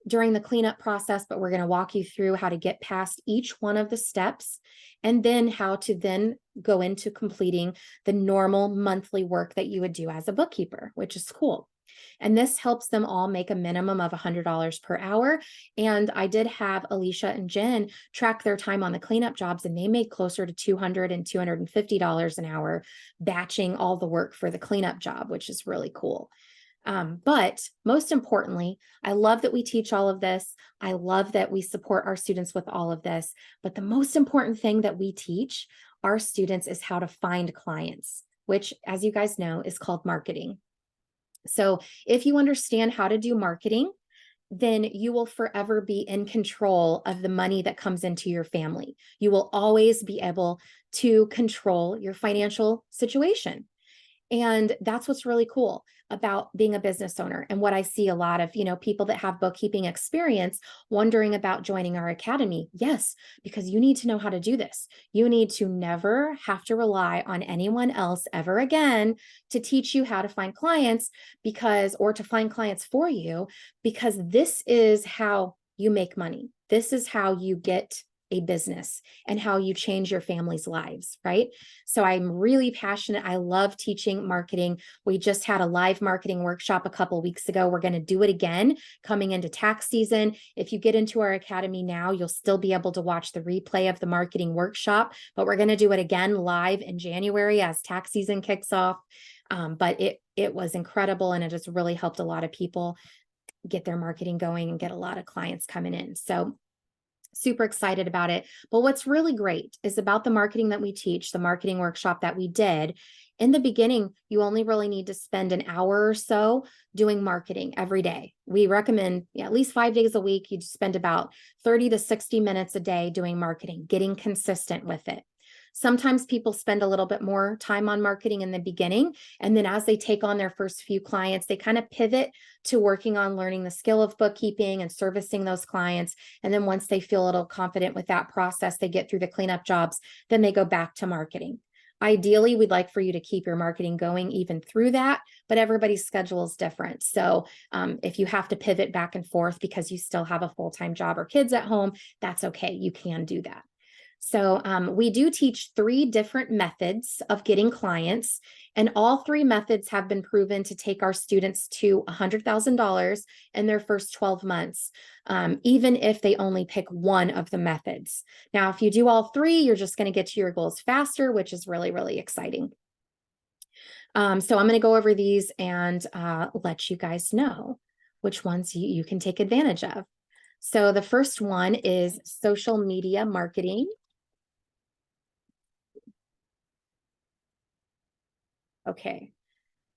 during the cleanup process, but we're going to walk you through how to get past each one of the steps and then how to then go into completing the normal monthly work that you would do as a bookkeeper, which is cool. And this helps them all make a minimum of $100 per hour. And I did have Alicia and Jen track their time on the cleanup jobs, and they made closer to $200 and $250 an hour batching all the work for the cleanup job, which is really cool. But most importantly, I love that we teach all of this. I love that we support our students with all of this. But the most important thing that we teach our students is how to find clients, which, as you guys know, is called marketing. So if you understand how to do marketing, then you will forever be in control of the money that comes into your family. You will always be able to control your financial situation. And that's what's really cool about being a business owner. And what I see a lot of, people that have bookkeeping experience wondering about joining our academy. Yes, because you need to know how to do this. You need to never have to rely on anyone else ever again to teach you how to find clients or to find clients for you, because this is how you make money. This is how you get a business and how you change your family's lives, right? So I'm really passionate. I love teaching marketing. We just had a live marketing workshop a couple of weeks ago. We're going to do it again coming into tax season. If you get into our academy now, you'll still be able to watch the replay of the marketing workshop, but we're going to do it again live in January as tax season kicks off. But it was incredible, and it just really helped a lot of people get their marketing going and get a lot of clients coming in. So super excited about it. But what's really great is about the marketing that we teach, the marketing workshop that we did. In the beginning, you only really need to spend an hour or so doing marketing every day. We recommend at least 5 days a week. You spend about 30 to 60 minutes a day doing marketing, getting consistent with it. Sometimes people spend a little bit more time on marketing in the beginning, and then as they take on their first few clients, they kind of pivot to working on learning the skill of bookkeeping and servicing those clients. And then once they feel a little confident with that process, they get through the cleanup jobs, then they go back to marketing. Ideally, we'd like for you to keep your marketing going even through that, but everybody's schedule is different. So if you have to pivot back and forth because you still have a full-time job or kids at home, that's okay. You can do that. So we do teach 3 different methods of getting clients, and all 3 methods have been proven to take our students to $100,000 in their first 12 months, even if they only pick one of the methods. Now, if you do all 3, you're just going to get to your goals faster, which is really, really exciting. So I'm going to go over these and let you guys know which ones you can take advantage of. So the first one is social media marketing. Okay.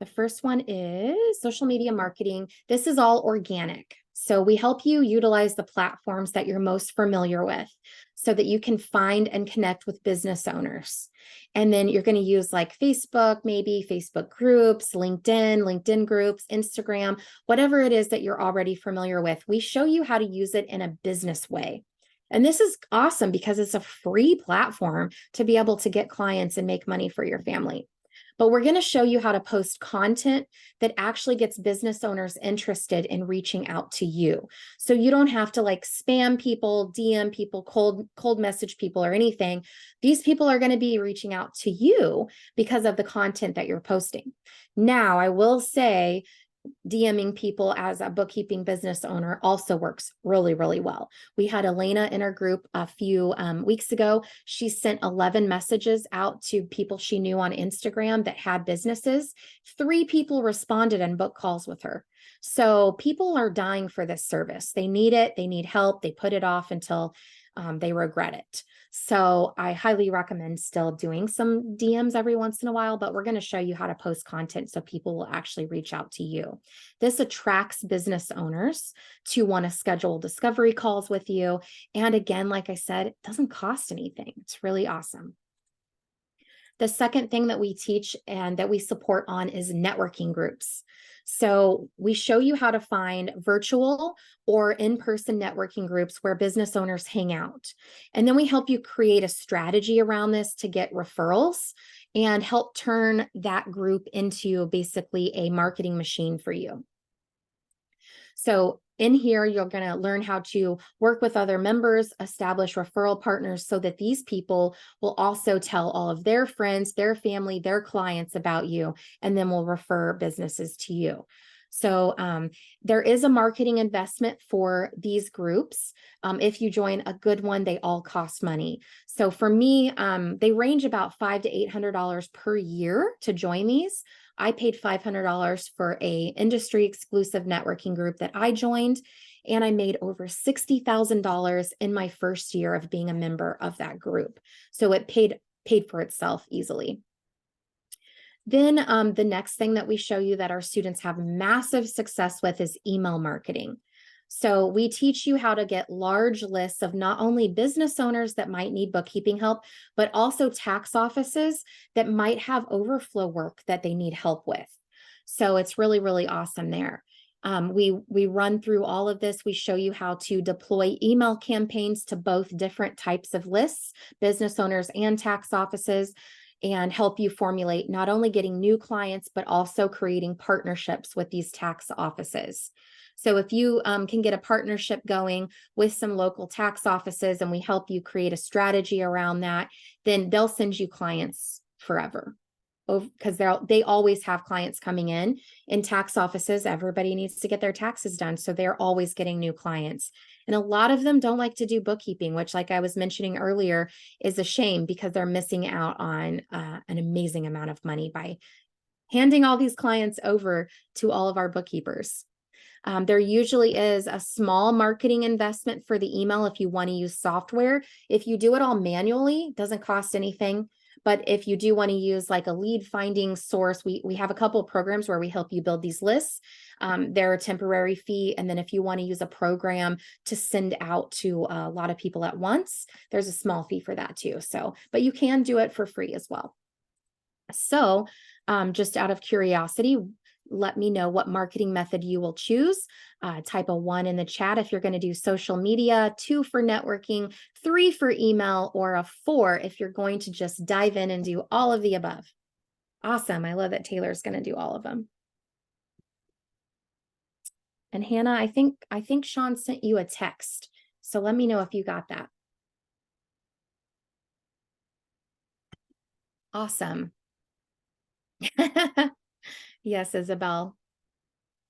The first one is social media marketing. This is all organic. So we help you utilize the platforms that you're most familiar with so that you can find and connect with business owners. And then you're going to use like Facebook, maybe Facebook groups, LinkedIn groups, Instagram, whatever it is that you're already familiar with. We show you how to use it in a business way. And this is awesome because it's a free platform to be able to get clients and make money for your family. But we're going to show you how to post content that actually gets business owners interested in reaching out to you. So you don't have to like spam people, DM people, cold message people or anything. These people are going to be reaching out to you because of the content that you're posting. Now, I will say, DMing people as a bookkeeping business owner also works really, really well. We had Elena in our group a few weeks ago. She sent 11 messages out to people she knew on Instagram that had businesses. 3 people responded and booked calls with her. So people are dying for this service. They need it. They need help. They put it off until they regret it. So I highly recommend still doing some DMs every once in a while, but we're going to show you how to post content so people will actually reach out to you. This attracts business owners to want to schedule discovery calls with you. And again, like I said, it doesn't cost anything. It's really awesome. The second thing that we teach and that we support on is networking groups. So we show you how to find virtual or in-person networking groups where business owners hang out. And then we help you create a strategy around this to get referrals and help turn that group into basically a marketing machine for you. So in here, you're going to learn how to work with other members, establish referral partners so that these people will also tell all of their friends, their family, their clients about you, and then will refer businesses to you. So there is a marketing investment for these groups. If you join a good one, they all cost money. So for me, they range about $500 to $800 per year to join these. I paid $500 for a industry exclusive networking group that I joined, and I made over $60,000 in my first year of being a member of that group. So it paid for itself easily. Then the next thing that we show you that our students have massive success with is email marketing. So we teach you how to get large lists of not only business owners that might need bookkeeping help, but also tax offices that might have overflow work that they need help with. So it's really, really awesome there. We run through all of this. We show you how to deploy email campaigns to both different types of lists, business owners and tax offices, and help you formulate not only getting new clients, but also creating partnerships with these tax offices. So if you can get a partnership going with some local tax offices and we help you create a strategy around that, then they'll send you clients forever. Because they always have clients coming in tax offices. Everybody needs to get their taxes done. So they're always getting new clients. And a lot of them don't like to do bookkeeping, which, like I was mentioning earlier, is a shame because they're missing out on an amazing amount of money by handing all these clients over to all of our bookkeepers. There usually is a small marketing investment for the email if you want to use software. If you do it all manually, it doesn't cost anything. But if you do want to use like a lead finding source, we have a couple of programs where we help you build these lists. They're a temporary fee. And then if you want to use a program to send out to a lot of people at once, there's a small fee for that too. So, but you can do it for free as well. So just out of curiosity, let me know what marketing method you will choose. Type a 1 in the chat if you're going to do social media, 2 for networking, 3 for email, or a 4 if you're going to just dive in and do all of the above. Awesome. I love that Taylor's going to do all of them. And Hannah, I think Sean sent you a text. So let me know if you got that. Awesome. Yes, Isabel.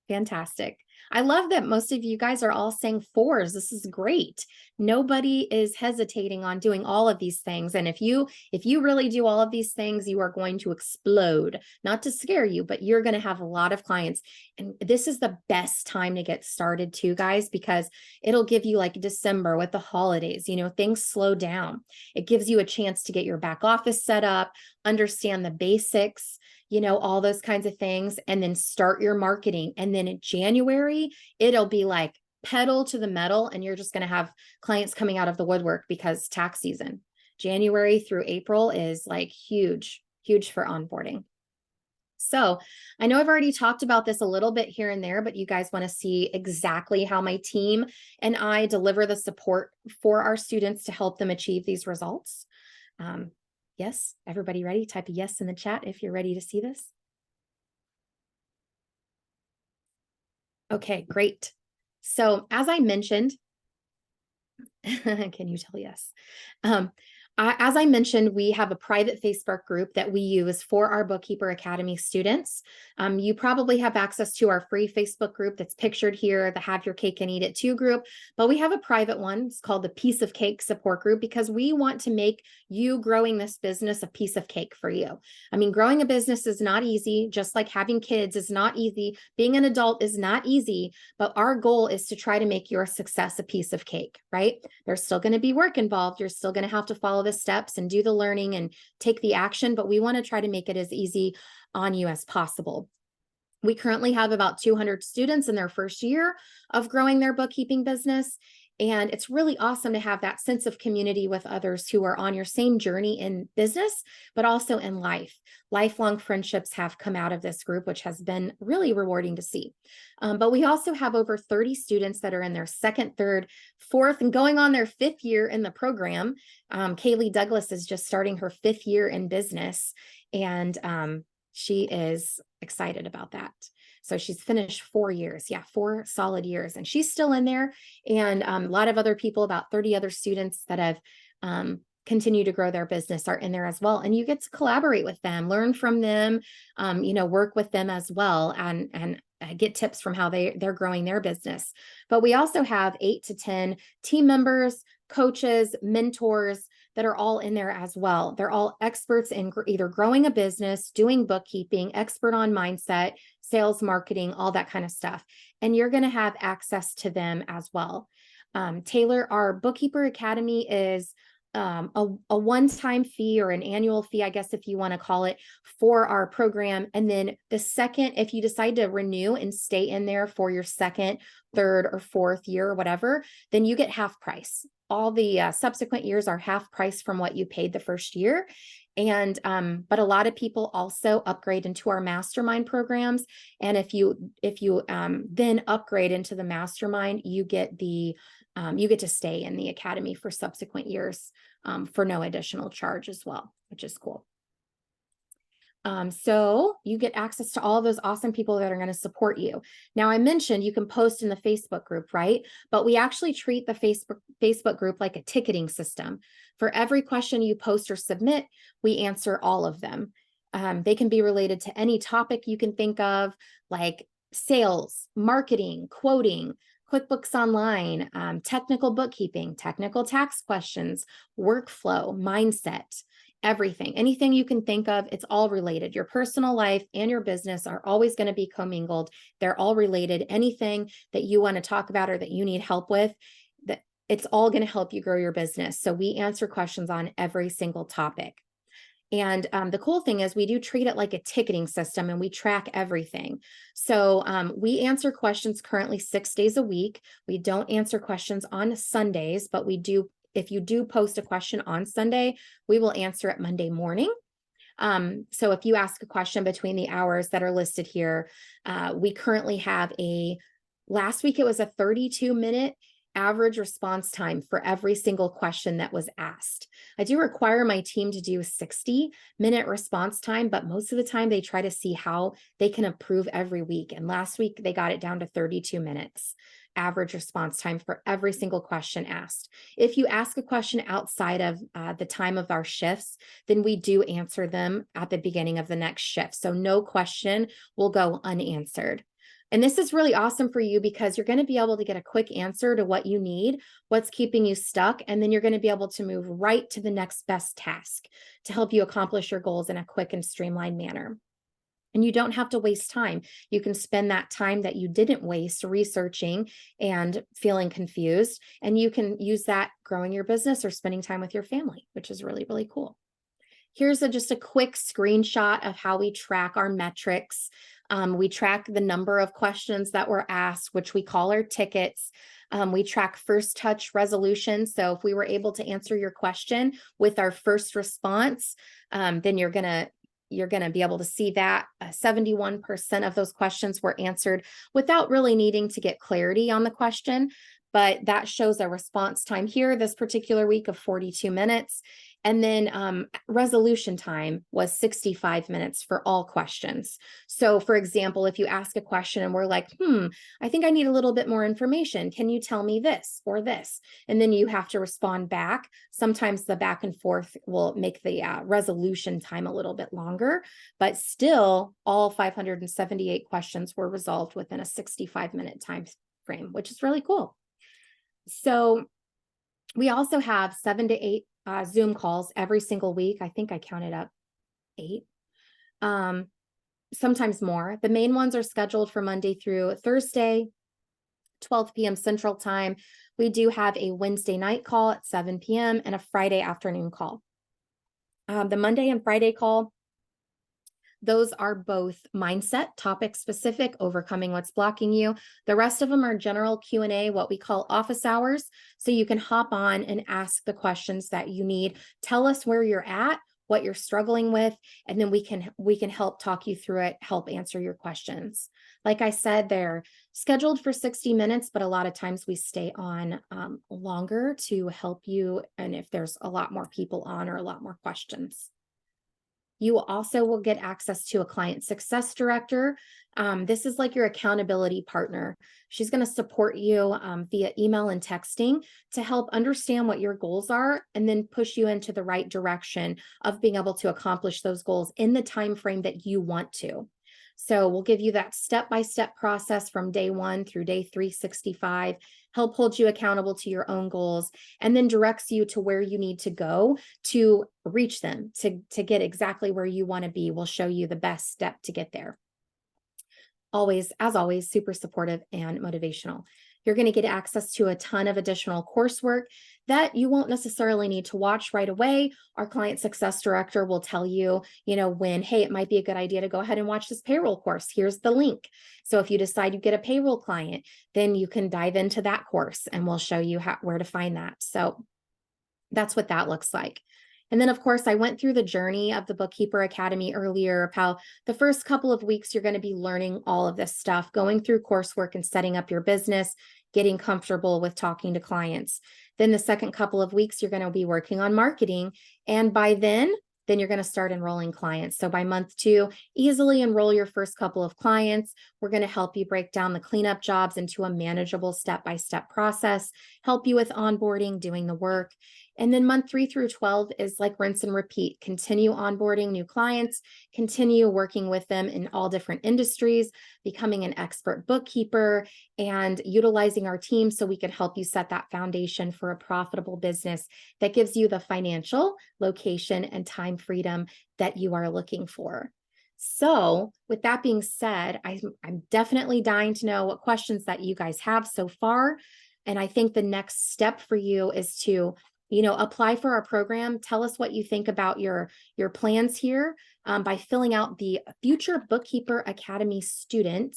Fantastic. I love that most of you guys are all saying 4s. This is great. Nobody is hesitating on doing all of these things. And if you really do all of these things, you are going to explode. Not to scare you, but you're going to have a lot of clients. And this is the best time to get started too, guys, because it'll give you like December with the holidays, things slow down. It gives you a chance to get your back office set up, understand the basics, all those kinds of things, and then start your marketing. And then in January, it'll be like pedal to the metal, and you're just going to have clients coming out of the woodwork because tax season. January through April is like huge for onboarding. So I know I've already talked about this a little bit here and there, but you guys want to see exactly how my team and I deliver the support for our students to help them achieve these results. Yes, everybody ready? Type a yes in the chat if you're ready to see this. Okay, great. So as I mentioned, can you tell yes? As I mentioned, we have a private Facebook group that we use for our Bookkeeper Academy students. You probably have access to our free Facebook group that's pictured here, the Have Your Cake and Eat It Too group, but we have a private one. It's called the Piece of Cake Support Group because we want to make you growing this business a piece of cake for you. I mean, growing a business is not easy, just like having kids is not easy. Being an adult is not easy, but our goal is to try to make your success a piece of cake, right? There's still going to be work involved. You're still going to have to follow the steps and do the learning and take the action, but we want to try to make it as easy on you as possible. We currently have about 200 students in their first year of growing their bookkeeping business. And it's really awesome to have that sense of community with others who are on your same journey in business, but also in life. Lifelong friendships have come out of this group, which has been really rewarding to see. But we also have over 30 students that are in their 2nd, 3rd, 4th, and going on their 5th year in the program. Kaylee Douglas is just starting her 5th year in business, and she is excited about that. So she's finished 4 years. Yeah, 4 solid years. And she's still in there. And a lot of other people, about 30 other students that have continued to grow their business are in there as well. And you get to collaborate with them, learn from them, work with them as well, and get tips from how they're growing their business. But we also have 8 to 10 team members, coaches, mentors that are all in there as well. They're all experts in either growing a business, doing bookkeeping, expert on mindset, sales, marketing, all that kind of stuff. And you're going to have access to them as well. Taylor, our Bookkeeper Academy is a one-time fee or an annual fee, I guess, if you want to call it, for our program. And then the second, if you decide to renew and stay in there for your 2nd, 3rd, or 4th year or whatever, then you get half price. All the subsequent years are half price from what you paid the first year. And but a lot of people also upgrade into our mastermind programs. And if you then upgrade into the mastermind, you get to stay in the academy for subsequent years for no additional charge as well, which is cool. So you get access to all of those awesome people that are going to support you. Now, I mentioned you can post in the Facebook group, right? But we actually treat the Facebook group like a ticketing system. For every question you post or submit, we answer all of them. They can be related to any topic you can think of, like sales, marketing, quoting, QuickBooks Online, technical bookkeeping, technical tax questions, workflow, mindset, everything, anything you can think of, it's all related. Your personal life and your business are always going to be commingled. They're all related. Anything that you want to talk about or that you need help with, that it's all going to help you grow your business. So we answer questions on every single topic. And the cool thing is we do treat it like a ticketing system, and we track everything. So we answer questions currently 6 days a week. We don't answer questions on Sundays, but we do. If you do post a question on Sunday, we will answer it Monday morning. So if you ask a question between the hours that are listed here, we currently have last week it was a 32-minute average response time for every single question that was asked. I do require my team to do 60-minute response time, but most of the time they try to see how they can improve every week. And last week they got it down to 32 minutes average response time for every single question asked. If you ask a question outside of the time of our shifts, then we do answer them at the beginning of the next shift. So no question will go unanswered. And this is really awesome for you because you're going to be able to get a quick answer to what you need, what's keeping you stuck, and then you're going to be able to move right to the next best task to help you accomplish your goals in a quick and streamlined manner. And you don't have to waste time. You can spend that time that you didn't waste researching and feeling confused, and you can use that growing your business or spending time with your family, which is really, really cool. Here's just a quick screenshot of how we track our metrics. We track the number of questions that were asked, which we call our tickets. We track first touch resolution. So if we were able to answer your question with our first response, then you're going to be able to see that 71% of those questions were answered without really needing to get clarity on the question. But that shows a response time here this particular week of 42 minutes. And then resolution time was 65 minutes for all questions. So for example, if you ask a question and we're like, I think I need a little bit more information. Can you tell me this or this? And then you have to respond back. Sometimes the back and forth will make the resolution time a little bit longer, but still all 578 questions were resolved within a 65-minute time frame, which is really cool. So we also have 7 to 8 Zoom calls every single week. I think I counted up 8, sometimes more. The main ones are scheduled for Monday through Thursday, 12 p.m. Central Time. We do have a Wednesday night call at 7 p.m. and a Friday afternoon call. The Monday and Friday call, those are both mindset, topic specific, overcoming what's blocking you. The rest of them are general Q&A, what we call office hours. So you can hop on and ask the questions that you need. Tell us where you're at, what you're struggling with, and then we can help talk you through it, help answer your questions. Like I said, they're scheduled for 60 minutes, but a lot of times we stay on longer to help you. And if there's a lot more people on or a lot more questions. You also will get access to a client success director. This is like your accountability partner. She's going to support you via email and texting to help understand what your goals are and then push you into the right direction of being able to accomplish those goals in the time frame that you want to. So we'll give you that step-by-step process from day 1 through day 365, help hold you accountable to your own goals, and then directs you to where you need to go to reach them, to get exactly where you want to be. We'll show you the best step to get there. Always, as always, super supportive and motivational. You're going to get access to a ton of additional coursework that you won't necessarily need to watch right away. Our client success director will tell you, when, hey, it might be a good idea to go ahead and watch this payroll course. Here's the link. So if you decide you get a payroll client, then you can dive into that course and we'll show you where to find that. So that's what that looks like. And then, of course, I went through the journey of the Bookkeeper Academy earlier of how the first couple of weeks you're going to be learning all of this stuff, going through coursework and setting up your business, getting comfortable with talking to clients. Then the second couple of weeks, you're going to be working on marketing. And by then you're going to start enrolling clients. So by month 2, easily enroll your first couple of clients. We're going to help you break down the cleanup jobs into a manageable step-by-step process, help you with onboarding, doing the work. And then month 3 through 12 is like rinse and repeat. Continue onboarding new clients, continue working with them in all different industries, becoming an expert bookkeeper, and utilizing our team so we can help you set that foundation for a profitable business that gives you the financial, location, and time freedom that you are looking for. So with that being said, I'm definitely dying to know what questions that you guys have so far. And I think the next step for you is to apply for our program. Tell us what you think about your plans here by filling out the Future Bookkeeper Academy student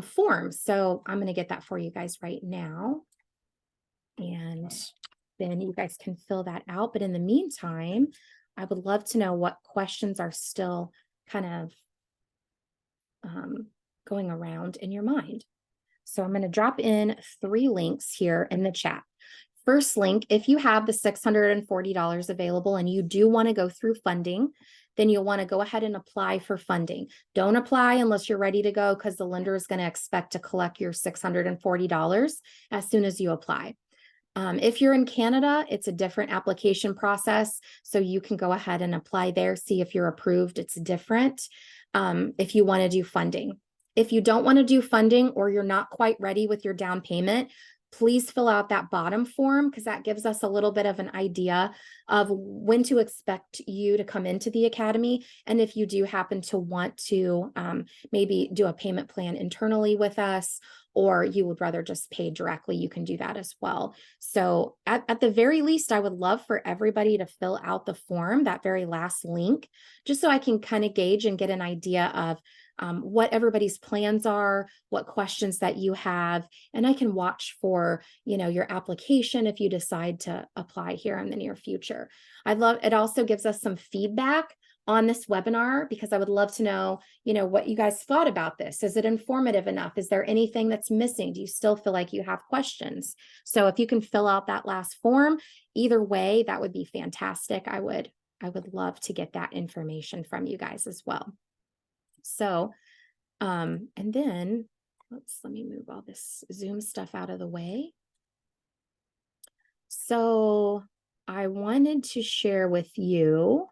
form. So I'm going to get that for you guys right now. And then you guys can fill that out. But in the meantime, I would love to know what questions are still kind of going around in your mind. So I'm going to drop in 3 links here in the chat. First link, if you have the $640 available and you do want to go through funding, then you'll want to go ahead and apply for funding. Don't apply unless you're ready to go, because the lender is going to expect to collect your $640 as soon as you apply. If you're in Canada, it's a different application process. So you can go ahead and apply there, see if you're approved. It's different if you want to do funding. If you don't want to do funding, or you're not quite ready with your down payment, please fill out that bottom form, because that gives us a little bit of an idea of when to expect you to come into the academy. And if you do happen to want to maybe do a payment plan internally with us, or you would rather just pay directly, you can do that as well. So at the very least, I would love for everybody to fill out the form, that very last link, just so I can kind of gauge and get an idea of what everybody's plans are, what questions that you have, and I can watch for, your application if you decide to apply here in the near future. It also gives us some feedback on this webinar, because I would love to know, what you guys thought about this. Is it informative enough? Is there anything that's missing? Do you still feel like you have questions? So if you can fill out that last form, either way, that would be fantastic. I would love to get that information from you guys as well. So, and then let me move all this Zoom stuff out of the way. So I wanted to share with you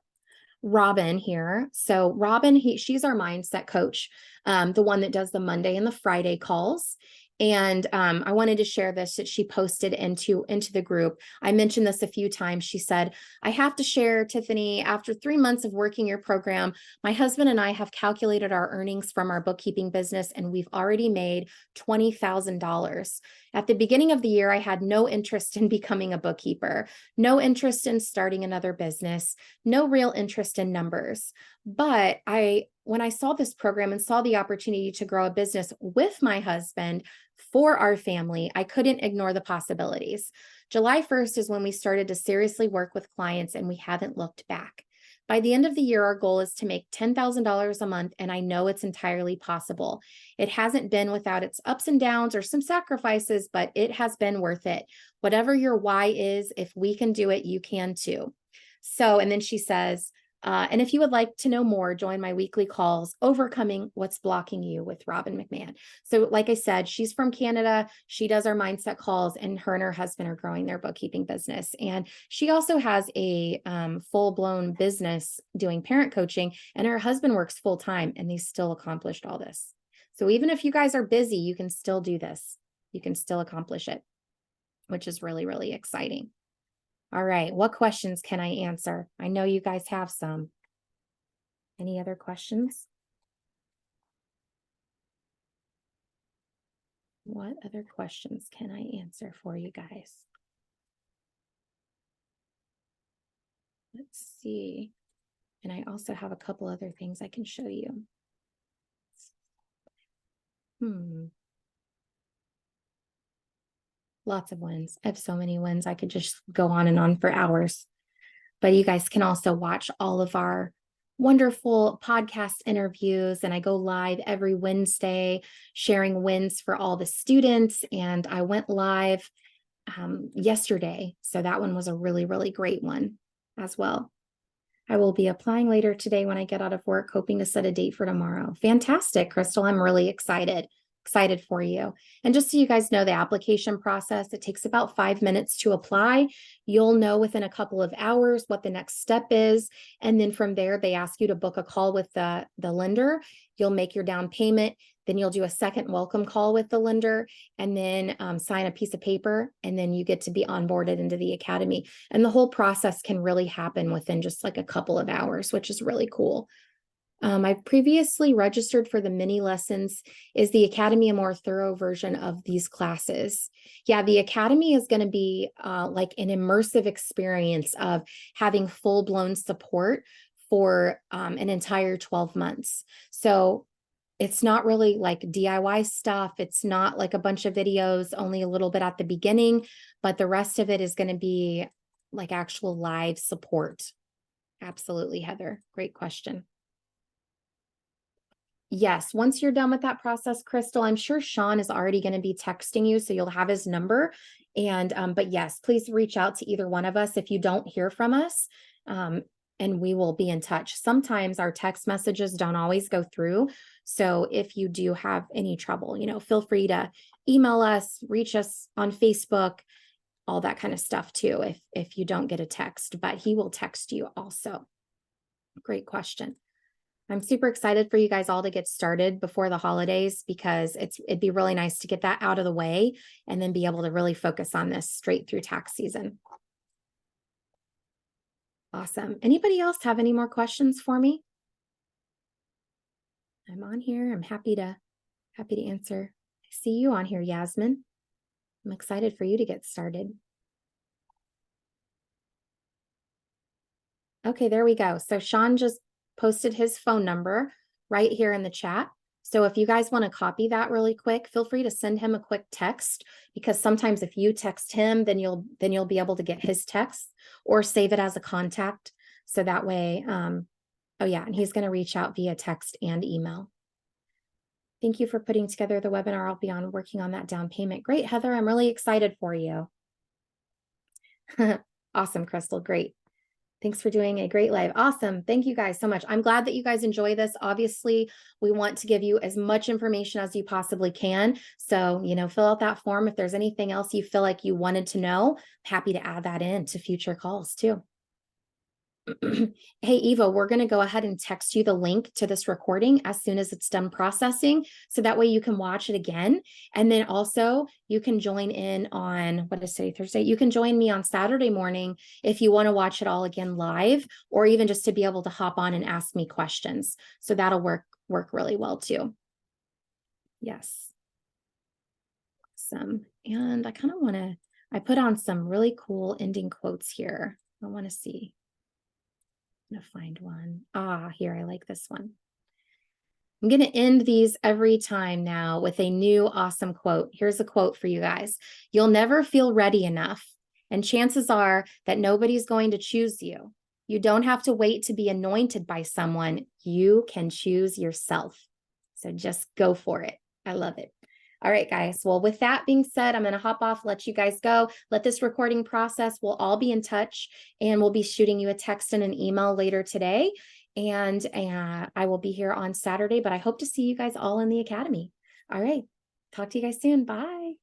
Robin here. So Robin, she's our mindset coach, the one that does the Monday and the Friday calls. And I wanted to share this that she posted into the group. I mentioned this a few times. She said, I have to share, Tiffani, after 3 months of working your program, my husband and I have calculated our earnings from our bookkeeping business, and we've already made $20,000. At the beginning of the year, I had no interest in becoming a bookkeeper, no interest in starting another business, no real interest in numbers. But when I saw this program and saw the opportunity to grow a business with my husband for our family, I couldn't ignore the possibilities. July 1st is when we started to seriously work with clients, and we haven't looked back. By the end of the year, our goal is to make $10,000 a month, and I know it's entirely possible. It hasn't been without its ups and downs or some sacrifices, but it has been worth it. Whatever your why is, if we can do it, you can too. So, and then she says, and if you would like to know more, join my weekly calls, Overcoming What's Blocking You with Robin McMahon. So like I said, she's from Canada. She does our mindset calls, and her husband are growing their bookkeeping business. And she also has a full-blown business doing parent coaching, and her husband works full-time, and they still accomplished all this. So even if you guys are busy, you can still do this. You can still accomplish it, which is really, really exciting. All right, what questions can I answer? I know you guys have some. Any other questions? What other questions can I answer for you guys? Let's see. And I also have a couple other things I can show you. Lots of wins. I have so many wins. I could just go on and on for hours. But you guys can also watch all of our wonderful podcast interviews. And I go live every Wednesday sharing wins for all the students. And I went live yesterday. So that one was a really, really great one as well. I will be applying later today when I get out of work, hoping to set a date for tomorrow. Fantastic, Crystal. I'm really excited for you. And just so you guys know, the application process, it takes about 5 minutes to apply. You'll know within a couple of hours what the next step is. And then from there, they ask you to book a call with the lender. You'll make your down payment. Then you'll do a second welcome call with the lender, and then sign a piece of paper, and then you get to be onboarded into the academy. And the whole process can really happen within just like a couple of hours, which is really cool. I've previously registered for the mini lessons. Is the Academy a more thorough version of these classes? Yeah, the Academy is going to be like an immersive experience of having full-blown support for an entire 12 months. So it's not really like DIY stuff. It's not like a bunch of videos, only a little bit at the beginning, but the rest of it is going to be like actual live support. Absolutely, Heather. Great question. Yes, once you're done with that process, Crystal, I'm sure Sean is already going to be texting you, so you'll have his number. And but yes, please reach out to either one of us if you don't hear from us, and we will be in touch. Sometimes our text messages don't always go through, so if you do have any trouble, feel free to email us, reach us on Facebook, all that kind of stuff too. If you don't get a text, but he will text you also. Great question. I'm super excited for you guys all to get started before the holidays because it'd be really nice to get that out of the way and then be able to really focus on this straight through tax season. Awesome. Anybody else have any more questions for me? I'm on here. I'm happy to answer. I see you on here, Yasmin. I'm excited for you to get started. Okay, there we go. So Sean just posted his phone number right here in the chat. So if you guys want to copy that really quick, feel free to send him a quick text, because sometimes if you text him, then you'll be able to get his text, or save it as a contact. So that way, oh yeah, and he's going to reach out via text and email. Thank you for putting together the webinar. I'll be working on that down payment. Great, Heather. I'm really excited for you. Awesome, Crystal. Great. Thanks for doing a great live. Awesome. Thank you guys so much. I'm glad that you guys enjoy this. Obviously, we want to give you as much information as you possibly can. So, fill out that form. If there's anything else you feel like you wanted to know, happy to add that in to future calls too. Hey, Eva, we're going to go ahead and text you the link to this recording as soon as it's done processing. So that way you can watch it again. And then also you can join in on, what is today, Thursday? You can join me on Saturday morning if you want to watch it all again live, or even just to be able to hop on and ask me questions. So that'll work really well too. Yes. Awesome. And I kind of want to, I put on some really cool ending quotes here. I want to see. I'm gonna find one. Here, I like this one. I'm going to end these every time now with a new awesome quote. Here's a quote for you guys. You'll never feel ready enough, and chances are that nobody's going to choose you. You don't have to wait to be anointed by someone. You can choose yourself. So just go for it. I love it. All right, guys. Well, with that being said, I'm going to hop off, let you guys go. Let this recording process. We'll all be in touch, and we'll be shooting you a text and an email later today. And I will be here on Saturday, but I hope to see you guys all in the academy. All right. Talk to you guys soon. Bye.